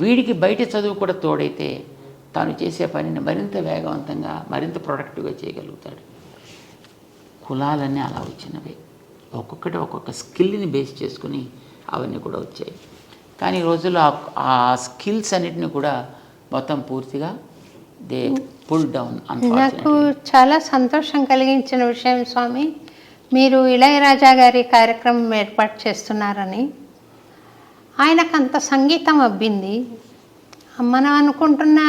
వీడికి బయట చదువు కూడా తోడైతే తాను చేసే పనిని మరింత వేగవంతంగా మరింత ప్రొడక్టివ్గా చేయగలుగుతాడు. కులాలన్నీ అలా వచ్చినవి, ఒక్కొక్కటి ఒక్కొక్క స్కిల్ని బేస్ చేసుకుని అవన్నీ కూడా వచ్చాయి. కానీ ఈ రోజుల్లో ఆ స్కిల్స్ అన్నిటిని కూడా మొత్తం పూర్తిగా దే పుల్ డౌన్. నాకు చాలా సంతోషం కలిగించిన విషయం స్వామి, మీరు ఇళయరాజా గారి కార్యక్రమం ఏర్పాటు చేస్తున్నారని. ఆయనకు అంత సంగీతం అబ్బింది. మనం అనుకుంటున్న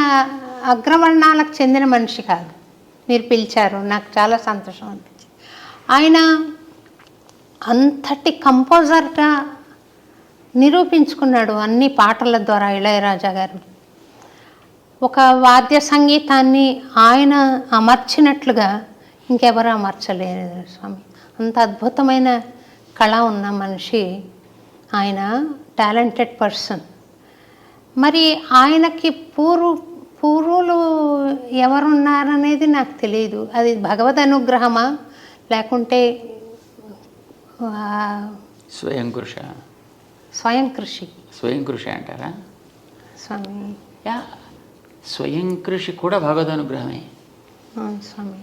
అగ్రవర్ణాలకు చెందిన మనిషి కాదు. మీరు పిలిచారు, నాకు చాలా సంతోషం అనిపించింది. ఆయన అంతటి కంపోజర్గా నిరూపించుకున్నాడు అన్ని పాటల ద్వారా. ఇళయరాజా గారు ఒక వాద్య సంగీతాన్ని ఆయన అమర్చినట్లుగా ఇంకెవరు అమర్చలేరు స్వామి. అంత అద్భుతమైన కళ ఉన్న మనిషి ఆయన, టాలెంటెడ్ పర్సన్. మరి ఆయనకి పూర్వులు ఎవరున్నారనేది నాకు తెలియదు. అది భగవద్ అనుగ్రహమా లేకుంటే స్వయం కృషి అంటారా స్వామి? స్వయం కృషి కూడా భగవద్ అనుగ్రహమే స్వామి.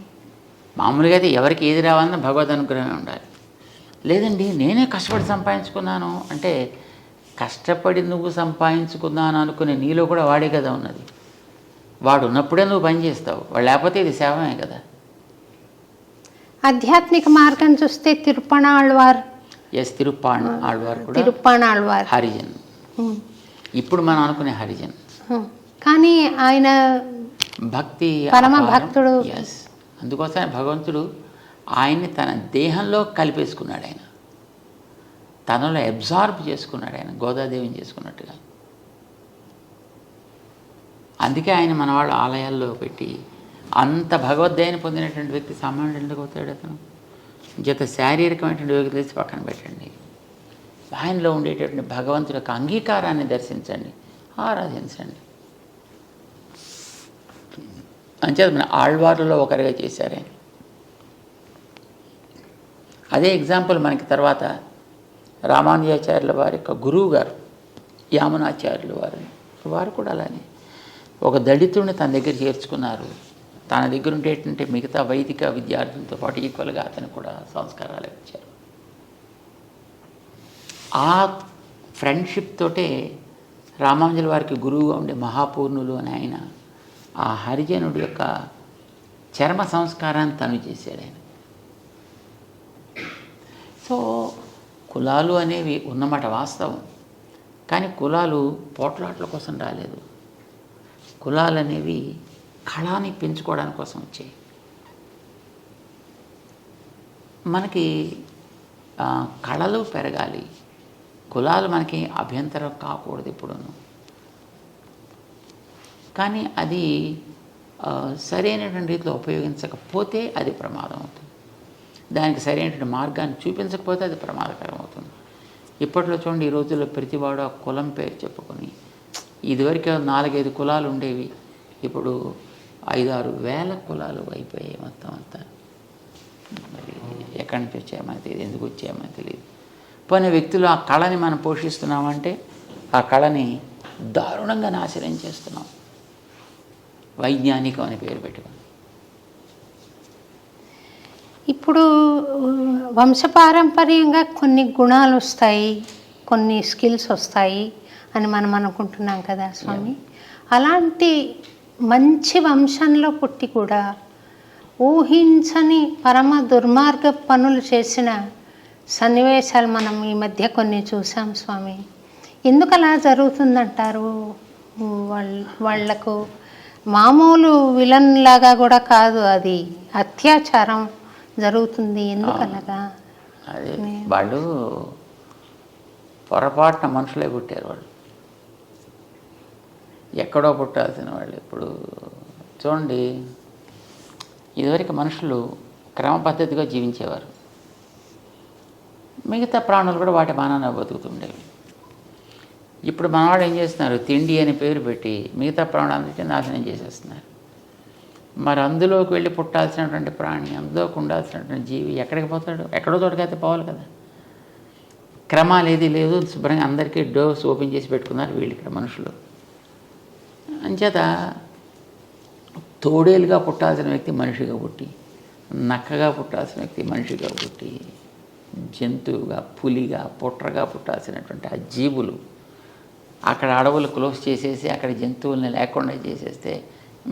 మామూలుగా అయితే ఎవరికి ఏది రావాలన్నా భగవద్ అనుగ్రహమే ఉండాలి. లేదండి నేనే కష్టపడి సంపాదించుకున్నాను అంటే, కష్టపడి నువ్వు సంపాదించుకున్నాను అనుకునే నీలో కూడా వాడే కదా ఉన్నది. వాడు ఉన్నప్పుడే నువ్వు పని చేస్తావు, వాడు లేకపోతే ఇది సేవమే కదా. ఆధ్యాత్మిక మార్గం చూస్తే తిరుప్పాణాళ్వార్ కూడా హరిజన్. ఇప్పుడు మనం అనుకునే హరిజన్, కానీ ఆయన భక్తి పరమ భక్తుడు. అందుకోసమే భగవంతుడు ఆయన్ని తన దేహంలో కలిపేసుకున్నాడు. ఆయన తనలో అబ్జార్బ్ చేసుకున్నాడు, ఆయన గోదాదేవిని చేసుకున్నట్టుగా. అందుకే ఆయన మన వాళ్ళు ఆలయాల్లో పెట్టి అంత భగవద్గీతను పొందినటువంటి వ్యక్తి సామాన్యుడు ఎందుకు అవుతాడు? అతను జత శారీరకమైనటువంటి యోగ్యత తెచ్చి పక్కన పెట్టండి, ఆయనలో ఉండేటటువంటి భగవంతుడి యొక్క అంగీకారాన్ని దర్శించండి, ఆరాధించండి. అంచేత మన ఆళ్వార్లలో ఒకరిగా చేశారే. అదే ఎగ్జాంపుల్ మనకి తర్వాత రామానుజాచార్యుల వారి యొక్క గురువు గారు యామునాచార్యుల వారు కూడా అలానే ఒక దళితుడిని తన దగ్గర చేర్చుకున్నారు. తన దగ్గర ఉండేటువంటి మిగతా వైదిక విద్యార్థులతో పాటు ఈక్వల్గా అతను కూడా సంస్కారాలు ఇచ్చారు. ఆ ఫ్రెండ్షిప్ తోటే రామానుజుల వారికి గురువుగా ఉండే మహాపూర్ణులు అని ఆయన ఆ హరిజనుడి యొక్క చర్మ సంస్కారాన్ని తను చేశాడు ఆయన. సో కులాలు అనేవి ఉన్నమాట వాస్తవం, కానీ కులాలు పోట్లాట్ల కోసం రాలేదు. కులాలు అనేవి కళని పెంచుకోవడానికి కోసం వచ్చాయి. మనకి కళలు పెరగాలి, కులాలు మనకి అభ్యంతరం కాకూడదు ఎప్పుడూను. కానీ అది సరైనటువంటి రీతిలో ఉపయోగించకపోతే అది ప్రమాదం అవుతుంది. దానికి సరైనటువంటి మార్గాన్ని చూపించకపోతే అది ప్రమాదకరం అవుతుంది. ఇప్పట్లో చూడండి, ఈ రోజుల్లో ప్రతివాడు ఆ కులం పేరు చెప్పుకొని, ఇదివరకు 4-5 కులాలు ఉండేవి, ఇప్పుడు 5-6 వేల కులాలు అయిపోయాయి మొత్తం అంతా. మరి ఎక్కడి నుంచి వచ్చాయమని తెలియదు, ఎందుకు వచ్చాయమని తెలియదు. పోయిన వ్యక్తులు ఆ కళని మనం పోషిస్తున్నామంటే ఆ కళని దారుణంగా నాశనం చేస్తున్నాం, వైజ్ఞానికం అని పేరు పెట్టుకుని. ఇప్పుడు వంశపారంపర్యంగా కొన్ని గుణాలు వస్తాయి, కొన్ని స్కిల్స్ వస్తాయి అని మనం అనుకుంటున్నాం కదా స్వామి. అలాంటి మంచి వంశంలో పుట్టి కూడా ఊహించని పరమ దుర్మార్గ పనులు చేసిన సన్నివేశాలు మనం ఈ మధ్య కొన్ని చూసాం స్వామి. ఎందుకు అలా జరుగుతుందంటారు? వాళ్లకు మామూలు విలన్ లాగా కూడా కాదు, అది అత్యాచారం జరుగుతుంది ఎందుకనగా. అదే వాళ్ళు పొరపాటున మనుషులే పుట్టారు. వాళ్ళు ఎక్కడో పుట్టాల్సిన వాళ్ళు. ఇప్పుడు చూడండి, ఇదివరకు మనుషులు క్రమ పద్ధతిగా జీవించేవారు. మిగతా ప్రాణులు కూడా వాటి మానాన బతుకుతుండేవి. ఇప్పుడు మనవాడు ఏం చేస్తున్నారు, తిండి అనే పేరు పెట్టి మిగతా ప్రాణాలన్నింటినీ నాశనం చేసేస్తున్నారు. మరి అందులోకి వెళ్ళి పుట్టాల్సినటువంటి ప్రాణి, అందులోకి ఉండాల్సినటువంటి జీవి ఎక్కడికి పోతాడు? ఎక్కడో తోటకైతే పోవాలి కదా. క్రమాలు ఏది లేదు, శుభ్రంగా అందరికీ డోర్స్ ఓపెన్ చేసి పెట్టుకున్నారు వీళ్ళు ఇక్కడ మనుషులు. అంచేత తోడేలుగా పుట్టాల్సిన వ్యక్తి మనిషిగా పుట్టి, నక్కగా పుట్టాల్సిన వ్యక్తి మనిషిగా పుట్టి, జంతువుగా, పులిగా, పుట్రగా పుట్టాల్సినటువంటి ఆ జీవులు అక్కడ అడవులు క్లోజ్ చేసేసి అక్కడ జంతువుల్ని లేకుండా చేసేస్తే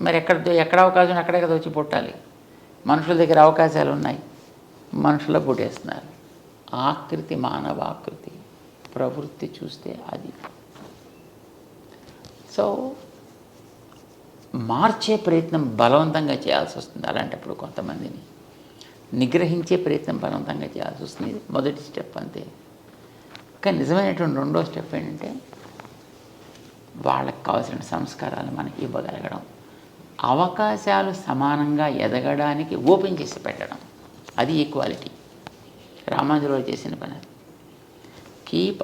మరి ఎక్కడ అవకాశం అక్కడే కదా వచ్చి పుట్టాలి. మనుషుల దగ్గర అవకాశాలు ఉన్నాయి, మనుషుల్లో పుట్టేస్తున్నారు. ఆకృతి మానవాకృతి, ప్రవృత్తి చూస్తే అది. సో మార్చే ప్రయత్నం బలవంతంగా చేయాల్సి వస్తుంది. అలాంటప్పుడు కొంతమందిని నిగ్రహించే ప్రయత్నం బలవంతంగా చేయాల్సి వస్తుంది. మొదటి స్టెప్ అంతే. కానీ నిజమైనటువంటి రెండో స్టెప్ ఏంటంటే వాళ్ళకి కావాల్సిన సంస్కారాలు మనకి ఇవ్వగలగడం, అవకాశాలు సమానంగా ఎదగడానికి ఓపెన్ చేసి పెట్టడం. అది ఈక్వాలిటీ. రామానుజులు చేసిన పని. Keep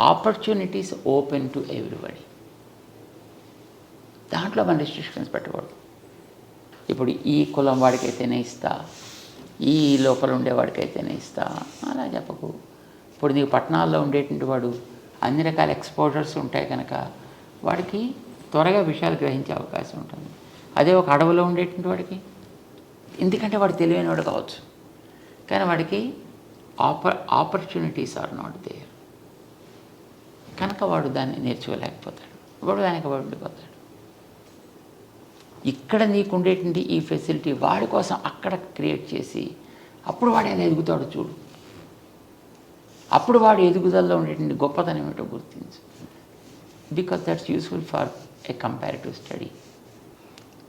opportunities open to everybody. దాంట్లో మన రిస్ట్రిక్షన్స్ పెట్టకూడదు. ఇప్పుడు ఈ కులం వాడికైతేనే ఇస్తా, ఈ లోపల ఉండేవాడికైతేనే ఇస్తా అలా చెప్పకు. ఇప్పుడు నీకు పట్టణాల్లో ఉండేటువంటి వాడు అన్ని రకాల ఎక్స్పోజర్స్ ఉంటాయి కనుక వాడికి త్వరగా విషయాలు గ్రహించే అవకాశం ఉంటుంది. అదే ఒక అడవిలో ఉండేటువంటి వాడికి, ఎందుకంటే వాడు తెలివైన వాడు కావచ్చు, కానీ వాడికి ఆపర్చునిటీస్ ఆర్ నాట్ దేర్ కనుక వాడు దాన్ని నేర్చుకోలేకపోతాడు. వాడు దానికి ఉండిపోతాడు. ఇక్కడ నీకు ఉండేటువంటి ఈ ఫెసిలిటీ వాడి కోసం అక్కడ క్రియేట్ చేసి అప్పుడు వాడు ఎలా ఎదుగుతాడు చూడు. అప్పుడు వాడు ఎదుగుదలలో ఉండేటువంటి గొప్పతనం ఏమిటో గుర్తించు. Because that's useful for a comparative study.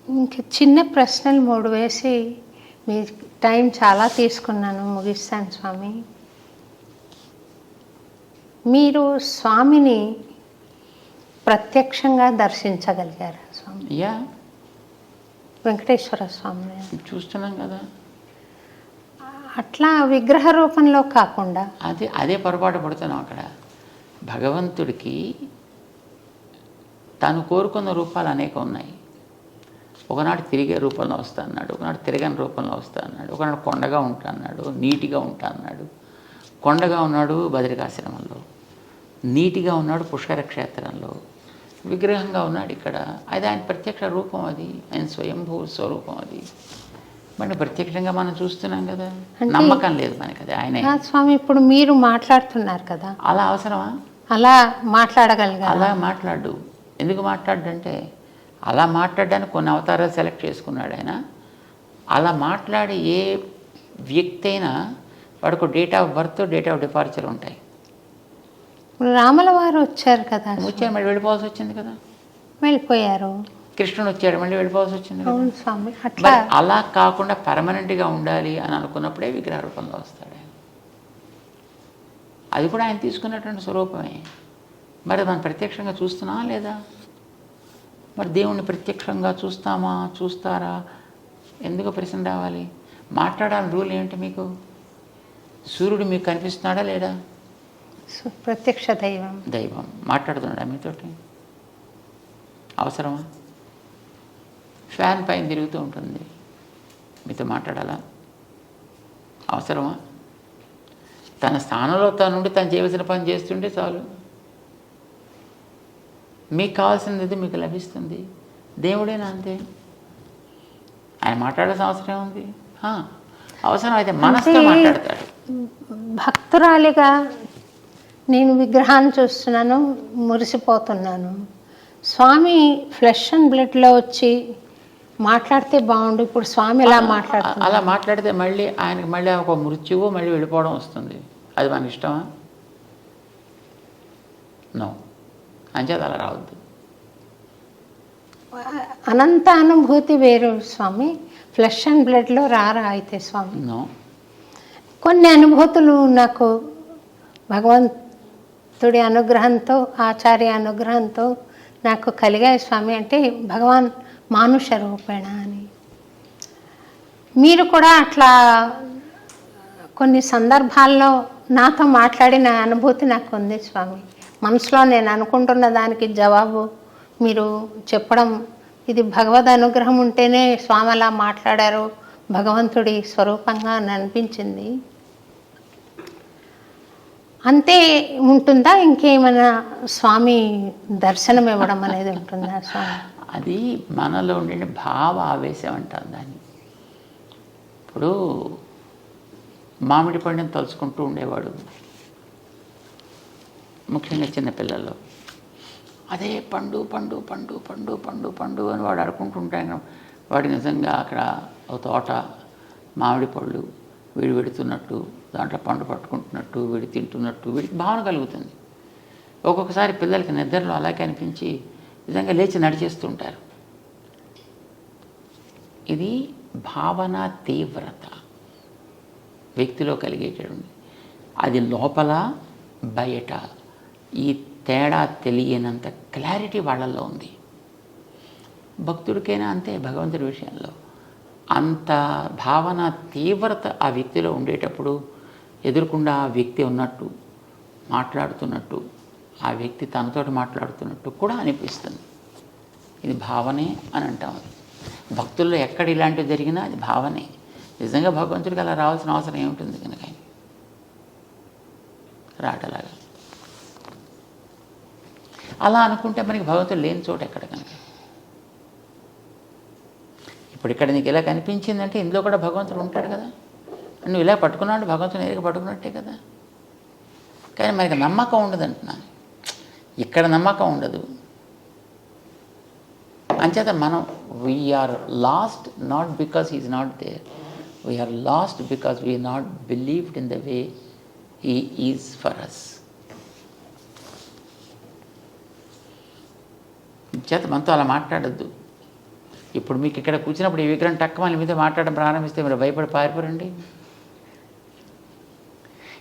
ఇంకా చిన్న ప్రశ్నలు 3 వేసి మీ టైం చాలా తీసుకున్నాను, ముగిస్తాను స్వామి. మీరు స్వామిని ప్రత్యక్షంగా దర్శించగలిగారా స్వామి? యా, వెంకటేశ్వర స్వామిని చూస్తున్నాం కదా. అట్లా విగ్రహ రూపంలో కాకుండా అదే పొరపాటు పడుతున్నాం. అక్కడ భగవంతుడికి తాను కోరుకున్న రూపాలు అనేకం ఉన్నాయి. ఒకనాడు తిరిగే రూపంలో వస్తా అన్నాడు, ఒకనాడు తిరగని రూపంలో వస్తా అన్నాడు, ఒకనాడు కొండగా ఉంటా అన్నాడు, నీటిగా ఉంటా అన్నాడు. కొండగా ఉన్నాడు బద్రికాశ్రమంలో, నీటిగా ఉన్నాడు పుష్కర క్షేత్రంలో, విగ్రహంగా ఉన్నాడు ఇక్కడ. అది ఆయన ప్రత్యక్ష రూపం, అది ఆయన స్వయంభూ స్వరూపం. అది మరి ప్రత్యక్షంగా మనం చూస్తున్నాం కదా. నమ్మకం లేదు మనకి అది ఆయనే. స్వామి ఇప్పుడు మీరు మాట్లాడుతున్నారు కదా, అలా అవసరమా? అలా మాట్లాడగలిగా? అలా మాట్లాడు. ఎందుకు మాట్లాడంటే అలా మాట్లాడడానికి కొన్ని అవతారాలు సెలెక్ట్ చేసుకున్నాడు ఆయన. అలా మాట్లాడే ఏ వ్యక్తి అయినా వాడికి date of birth, date of departure ఉంటాయి. రాముల వారు వచ్చారు కదా, వచ్చారు మళ్ళీ వెళ్ళిపోవాల్సి వచ్చింది కదా. వెళ్ళిపోయారు. కృష్ణుడు వచ్చాడు మళ్ళీ వెళ్ళిపోవాల్సి వచ్చింది కదా. అవును స్వామి. అట్లా అలా కాకుండా పర్మనెంట్గా ఉండాలి అని అనుకున్నప్పుడే విగ్రహ రూపంలో వస్తాడు ఆయన. అది కూడా ఆయన తీసుకున్నటువంటి స్వరూపమే. మరి మనం ప్రత్యక్షంగా చూస్తున్నామా లేదా? మరి దేవుణ్ణి ప్రత్యక్షంగా చూస్తారా? ఎందుకు ప్రశ్న రావాలి? మాట్లాడాలని రూల్ ఏంటి మీకు? సూర్యుడు మీకు కనిపిస్తున్నాడా లేడా? ప్రత్యక్ష దైవం మాట్లాడుతున్నాడా మీతోటి? అవసరమా? ఫ్యాన్ పైన తిరుగుతూ ఉంటుంది, మీతో మాట్లాడాలా? అవసరమా? తన స్థానంలో తనుండి తను చేయవలసిన పని చేస్తుంటే చాలు. మీకు కావాల్సినది మీకు లభిస్తుంది. దేవుడేనా అంతే. ఆయన మాట్లాడాల్సిన అవసరం ఉంది. అవసరం అయితే మనసుతో మాట్లాడతాడు. భక్తురాలిగా నేను విగ్రహాన్ని చూస్తున్నాను, మురిసిపోతున్నాను. స్వామి ఫ్లెష్ అండ్ బ్లడ్లో వచ్చి మాట్లాడితే బాగుండు. ఇప్పుడు స్వామి ఎలా మాట్లాడుతున్నారు? అలా మాట్లాడితే మళ్ళీ ఆయనకి మళ్ళీ ఒక మృత్యువు మళ్ళీ వెళ్ళిపోవడం వస్తుంది. అది మనకి ఇష్టమా? నో. అంచేది అలా రావద్దు. అనంత అనుభూతి వేరు స్వామి, ఫ్లెష్ అండ్ బ్లడ్లో రారా అయితే స్వామి. నో, కొన్ని అనుభూతులు నాకు భగవంతుడి అనుగ్రహంతో, ఆచార్య అనుగ్రహంతో నాకు కలిగాయి స్వామి. అంటే భగవాన్ మానుష రూపేణ అని. మీరు కూడా అట్లా కొన్ని సందర్భాల్లో నాతో మాట్లాడిన అనుభూతి నాకు ఉంది స్వామి. మనసులో నేను అనుకుంటున్న దానికి జవాబు మీరు చెప్పడం, ఇది భగవద్ అనుగ్రహం ఉంటేనే స్వామి అలా మాట్లాడారు, భగవంతుడి స్వరూపంగా అని అనిపించింది. అంతే ఉంటుందా, ఇంకేమైనా స్వామి దర్శనం ఇవ్వడం అనేది ఉంటుందా స్వామి? అది మనలో ఉండే భావ ఆవేశం అంటారు దాన్ని. ఇప్పుడు మామిడి పండుని తలుచుకుంటూ ఉండేవాడు, ముఖ్యంగా చిన్నపిల్లల్లో. అదే పండు పండు పండు పండు పండు పండు అని వాడు అనుకుంటుంటాను. వాడు నిజంగా అక్కడ ఒక తోట మామిడి పళ్ళు వీడు పెడుతున్నట్టు, దాంట్లో పండు పట్టుకుంటున్నట్టు, వీడు తింటున్నట్టు వీడికి భావన కలుగుతుంది. ఒక్కొక్కసారి పిల్లలకి నిద్రలో అలాగే అనిపించి నిజంగా లేచి నడిచేస్తుంటారు. ఇది భావన తీవ్రత వ్యక్తిలో కలిగేటటువంటి. అది లోపల బయట ఈ తేడా తెలియనంత క్లారిటీ వాళ్ళల్లో ఉంది. భక్తుడికైనా అంతే, భగవంతుడి విషయంలో అంత భావన తీవ్రత ఆ వ్యక్తిలో ఉండేటప్పుడు ఎదురుకుండా ఆ వ్యక్తి ఉన్నట్టు, మాట్లాడుతున్నట్టు, ఆ వ్యక్తి తనతోటి మాట్లాడుతున్నట్టు కూడా అనిపిస్తుంది. ఇది భావనే అని అంటాం. అది భక్తుల్లో ఎక్కడ ఇలాంటివి జరిగినా అది భావనే. నిజంగా భగవంతుడికి అలా రావాల్సిన అవసరం ఏముంటుంది కనుక రాటలాగా. అలా అనుకుంటే మనకి భగవంతుడు లేని చోట ఎక్కడ కనుక. ఇప్పుడు ఇక్కడ నీకు ఇలా కనిపించిందంటే ఇందులో కూడా భగవంతుడు ఉంటాడు కదా. నువ్వు ఇలా పట్టుకున్నాడు భగవంతుని నేరుగా పట్టుకున్నట్టే కదా. కానీ మనకి నమ్మకం ఉండదు అంటున్నాను. ఇక్కడ నమ్మకం ఉండదు. అంచేత మనం we are lost not because he is not there, we are lost because we not believed in the way he is for us. చేత మనతో అలా మాట్లాడద్దు. ఇప్పుడు మీకు ఇక్కడ కూర్చున్నప్పుడు ఈ విగ్రహం టక్క మన మీద మాట్లాడడం ప్రారంభిస్తే మీరు భయపడి పారిపోరండి.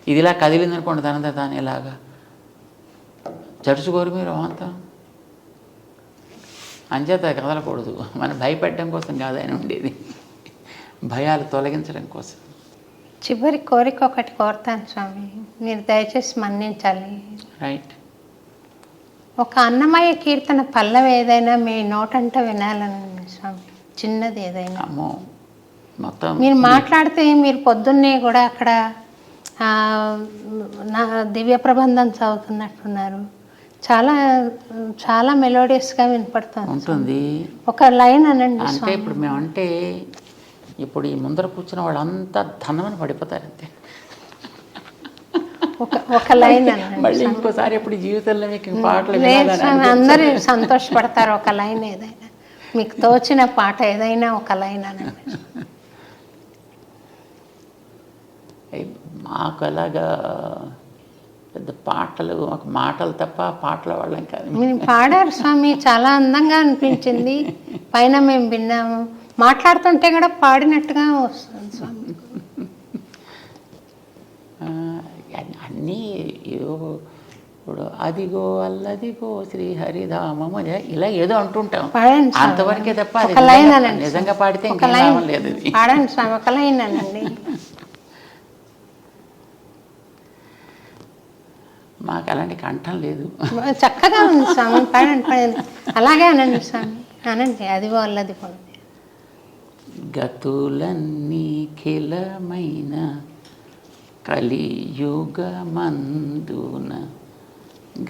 ఇది ఇలా కదిలిందనుకోండి తనంతా తాను ఇలాగా జడుచుకోరు మీరు అంతా. అంచేత కదలకూడదు. మనం భయపెట్టడం కోసం కాదు ఆయన ఉండేది, భయాలు తొలగించడం కోసం. చివరి కోరిక ఒకటి కోరుతాను స్వామి, మీరు దయచేసి మన్నించాలి. రైట్. ఒక అన్నమయ్య కీర్తన పల్లవి ఏదైనా మీ నోటంట వినాలని స్వామి, చిన్నది ఏదైనా. అమ్మో, మొత్తం మీరు మాట్లాడితే మీరు పొద్దున్నే కూడా అక్కడ నా దివ్య ప్రబంధం చదువుతున్నట్టున్నారు. చాలా చాలా మెలోడియస్గా వినపడుతుంది ఉంటుంది. ఒక లైన్ అనండి. అంటే ఇప్పుడు మేమంటే ఇప్పుడు ఈ ముందర కూర్చున్న వాళ్ళంతా ధనమని పడిపోతారు అంతే. ఒక లైన్ అనండి. మళ్ళీ ఇంకోసారి ఎప్పుడు జీవితంలో మీకు పాటలు అందరూ సంతోషపడతారు. ఒక లైన్ ఏదైనా మీకు తోచిన పాట ఏదైనా ఒక లైన్ అనండి. మాకు అలాగా పెద్ద పాటలు, మాకు మాటలు తప్ప పాటల వాళ్ళం కాదు. మీరు పాడారు స్వామి, చాలా అందంగా అనిపించింది. పైన మేము విన్నాము, మాట్లాడుతుంటే కూడా పాడినట్టుగా వస్తుంది స్వామి. అన్నీ ఏదో ఇప్పుడు అదిగో అల్లదిగో శ్రీహరిధామము ఇలా ఏదో అంటుంటాం అంతవరకే తప్ప నిజంగా పాడితే ఇంకా లాభం లేదు. పాడండి స్వామి, ఒక లైన్ అనండి. మాకు అలాంటి కంఠం లేదు. చక్కగా ఉంది స్వామి, పాడండి పాడండి. అలాగే అనండి స్వామి, అనండి. అదిగో అల్లదిగో. గతులన్నీ ఖిలమైన కలియుగమందున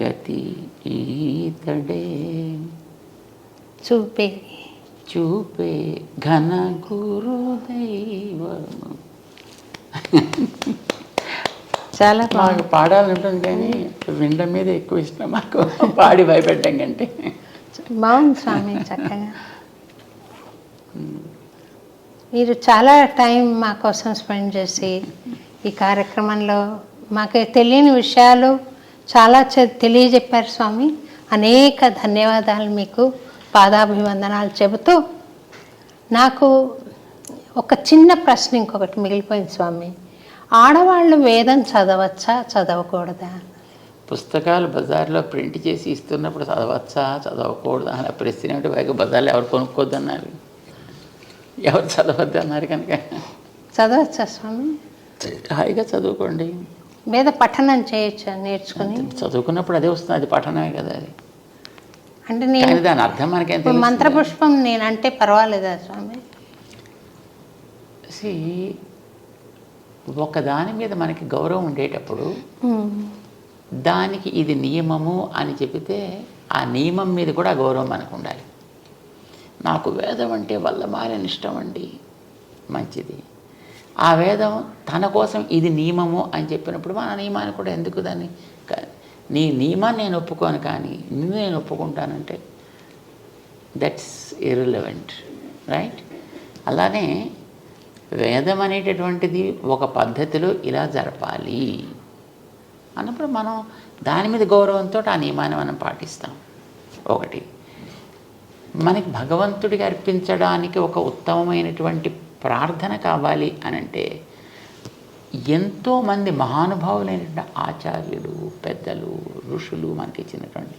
గతి ఈతడే చూపే చూపే ఘన గురుదైవము. చాలా మాకు పాడాలని ఉంటుంది కానీ వినడం మీద ఎక్కువ ఇష్టం మాకు, పాడి భయపెట్టడం కంటే. బాగుంది స్వామి, చక్కగా. మీరు చాలా టైం మా కోసం స్పెండ్ చేసి ఈ కార్యక్రమంలో మాకు తెలియని విషయాలు చాలా తెలియజెప్పారు స్వామి. అనేక ధన్యవాదాలు మీకు. పాదాభివందనాలు చెబుతూ నాకు ఒక చిన్న ప్రశ్న ఇంకొకటి మిగిలిపోయింది స్వామి. ఆడవాళ్ళు వేదం చదవచ్చా చదవకూడదా? పుస్తకాలు బజార్లో ప్రింట్ చేసి ఇస్తున్నప్పుడు చదవచ్చా చదవకూడదా అన్న ప్రశ్న ఏమిటి? పైగా బజార్లో ఎవరు కొనుక్కోద్దన్నారు, ఎవరు చదవద్దన్నారు. కనుక చదవచ్చా స్వామి? హాయిగా చదువుకోండి. వేద పఠనం చేయొచ్చా నేర్చుకుని? చదువుకున్నప్పుడు అదే వస్తుంది, అది పఠనమే కదా అది. అంటే కానీ నేను దాని అర్థం మనకేం ఇప్పుడు మంత్రపుష్పం నేనంటే పర్వాలేదా స్వామి? ఒక దాని మీద మనకి గౌరవం ఉండేటప్పుడు ఉమ్. దానికి ఇది నియమము అని చెబితే ఆ నియమం మీద కూడా గౌరవం మనకు ఉండాలి. నాకు వేదం అంటే వల్లమాలిన ఇష్టం అండి, మంచిది. ఆ వేదం తన కోసం ఇది నియమము అని చెప్పినప్పుడు మన నియమాన్ని కూడా ఎందుకు దాన్ని, నీ నియమాన్ని నేను ఒప్పుకోను కానీ నిన్ను నేను ఒప్పుకుంటానంటే దట్స్ ఇర్రిలవెంట్, రైట్? అలానే వేదం అనేటటువంటిది ఒక పద్ధతిలో ఇలా జరపాలి అన్నప్పుడు మనం దాని మీద గౌరవంతో ఆ నియమాన్ని మనం పాటిస్తాం. ఒకటి, మనకి భగవంతుడికి అర్పించడానికి ఒక ఉత్తమమైనటువంటి ప్రార్థన కావాలి అని అంటే ఎంతోమంది మహానుభావులైనటువంటి ఆచార్యులు, పెద్దలు, ఋషులు మనకి ఇచ్చినటువంటి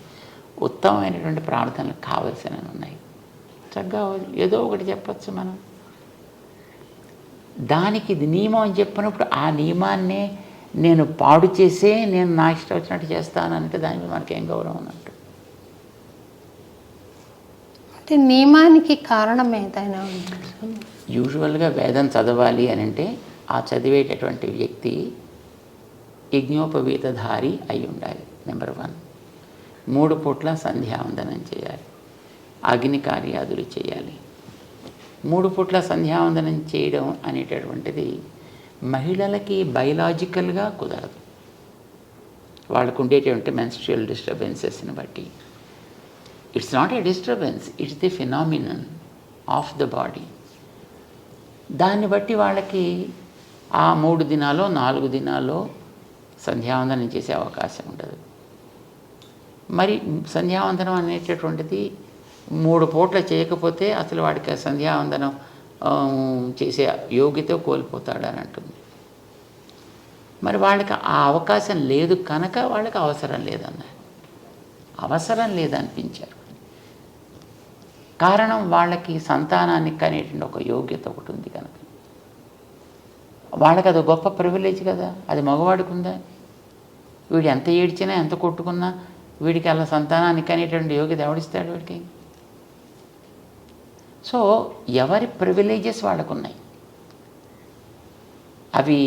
ఉత్తమమైనటువంటి ప్రార్థనలు కావలసినవి ఉన్నాయి. చక్కగా ఏదో ఒకటి చెప్పచ్చు మనం. దానికి ఇది నియమం అని చెప్పినప్పుడు ఆ నియమాన్నే నేను పాడు చేసే నేను నా ఇష్టం వచ్చినట్టు చేస్తానంటే దాని మీద మనకేం గౌరవం ఉన్నట్టు. అంటే నియమానికి కారణం ఏదైనా ఉంది? యూజువల్గా వేదం చదవాలి అని అంటే ఆ చదివేటటువంటి వ్యక్తి యజ్ఞోపవీతధారి అయి ఉండాలి. నెంబర్ 1. 3 పూట్ల సంధ్యావందనం చేయాలి, అగ్ని కార్యాదులు చేయాలి. 3 పూట్ల సంధ్యావందనం చేయడం అనేటటువంటిది మహిళలకి బయలాజికల్గా కుదరదు. వాళ్ళకు ఉండేటువంటి మెన్స్ట్రుయల్ డిస్టర్బెన్సెస్ని బట్టి. It's not a disturbance, it's the phenomenon of the body. దాన్ని బట్టి వాళ్ళకి ఆ 3 దినాలో 4 దినాల్లో సంధ్యావందనం చేసే అవకాశం ఉండదు. మరి సంధ్యావందనం అనేటటువంటిది 3 పూట్ల చేయకపోతే అసలు వాడికి సంధ్యావందనం చేసే యోగ్యత కోల్పోతాడని అంటుంది. మరి వాళ్ళకి ఆ అవకాశం లేదు కనుక వాళ్ళకి అవసరం లేదన్నారు. అవసరం లేదనిపించారు. కారణం వాళ్ళకి సంతానానికి అనేటువంటి ఒక యోగ్యత ఒకటి ఉంది కనుక. వాళ్ళకి అది గొప్ప ప్రివిలేజ్ కదా, అది మగవాడికి ఉందా? వీడు ఎంత ఏడ్చినా ఎంత కొట్టుకున్నా వీడికి అలా సంతానానికి అనేటువంటి యోగ్యత ఎవడిస్తాడు వీడికి? సో ఎవరి ప్రివిలేజెస్ వాళ్ళకు ఉన్నాయి. అవి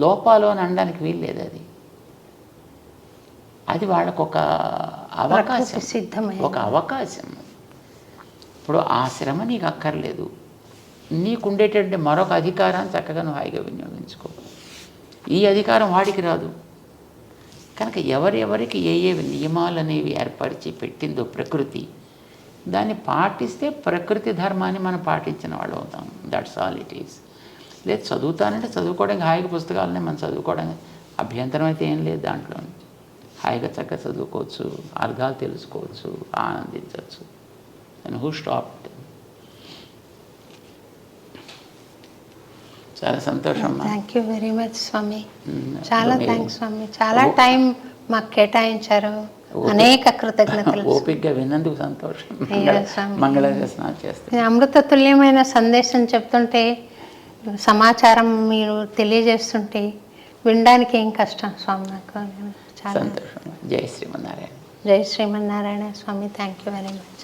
లోపాలు అని అనడానికి వీల్లేదు. అది వాళ్ళకు ఒక అవకాశం, ఒక అవకాశం. ఇప్పుడు ఆ శ్రమ నీకు అక్కర్లేదు, నీకుండేటటువంటి మరొక అధికారాన్ని చక్కగా నువ్వు హాయిగా వినియోగించుకో. ఈ అధికారం వాడికి రాదు కనుక ఎవరెవరికి ఏ ఏ నియమాలు అనేవి ఏర్పరిచి పెట్టిందో ప్రకృతి, దాన్ని పాటిస్తే ప్రకృతి ధర్మాన్ని మనం పాటించిన వాళ్ళు అవుతాం. That's all it is. లేదు చదువుతానంటే చదువుకోవడానికి హాయిగా పుస్తకాలనే మనం చదువుకోవడానికి అభ్యంతరం అయితే ఏం లేదు. దాంట్లో హాయిగా చక్కగా చదువుకోవచ్చు, అర్థాలు తెలుసుకోవచ్చు, ఆనందించవచ్చు. And who stopped? చాలా సంతోషం. థ్యాంక్ యూ వెరీ మచ్ స్వామి. చాలా థ్యాంక్స్ స్వామి. చాలా టైం మాకు కేటాయించారు. అనేక కృతజ్ఞతలు. ఓపికగా విన్నందుకు సంతోషం. మంగళాశాసనాలు చేస్తాను. అమృత తుల్యమైన సందేశం చెప్తుంటే, సమాచారం మీరు తెలియజేస్తుంటే వినడానికి ఏం కష్టం స్వామి. నాకు చాలా సంతోషం. జై శ్రీమన్నారాయణ. జై Srimannarayana Swami. Thank you very much.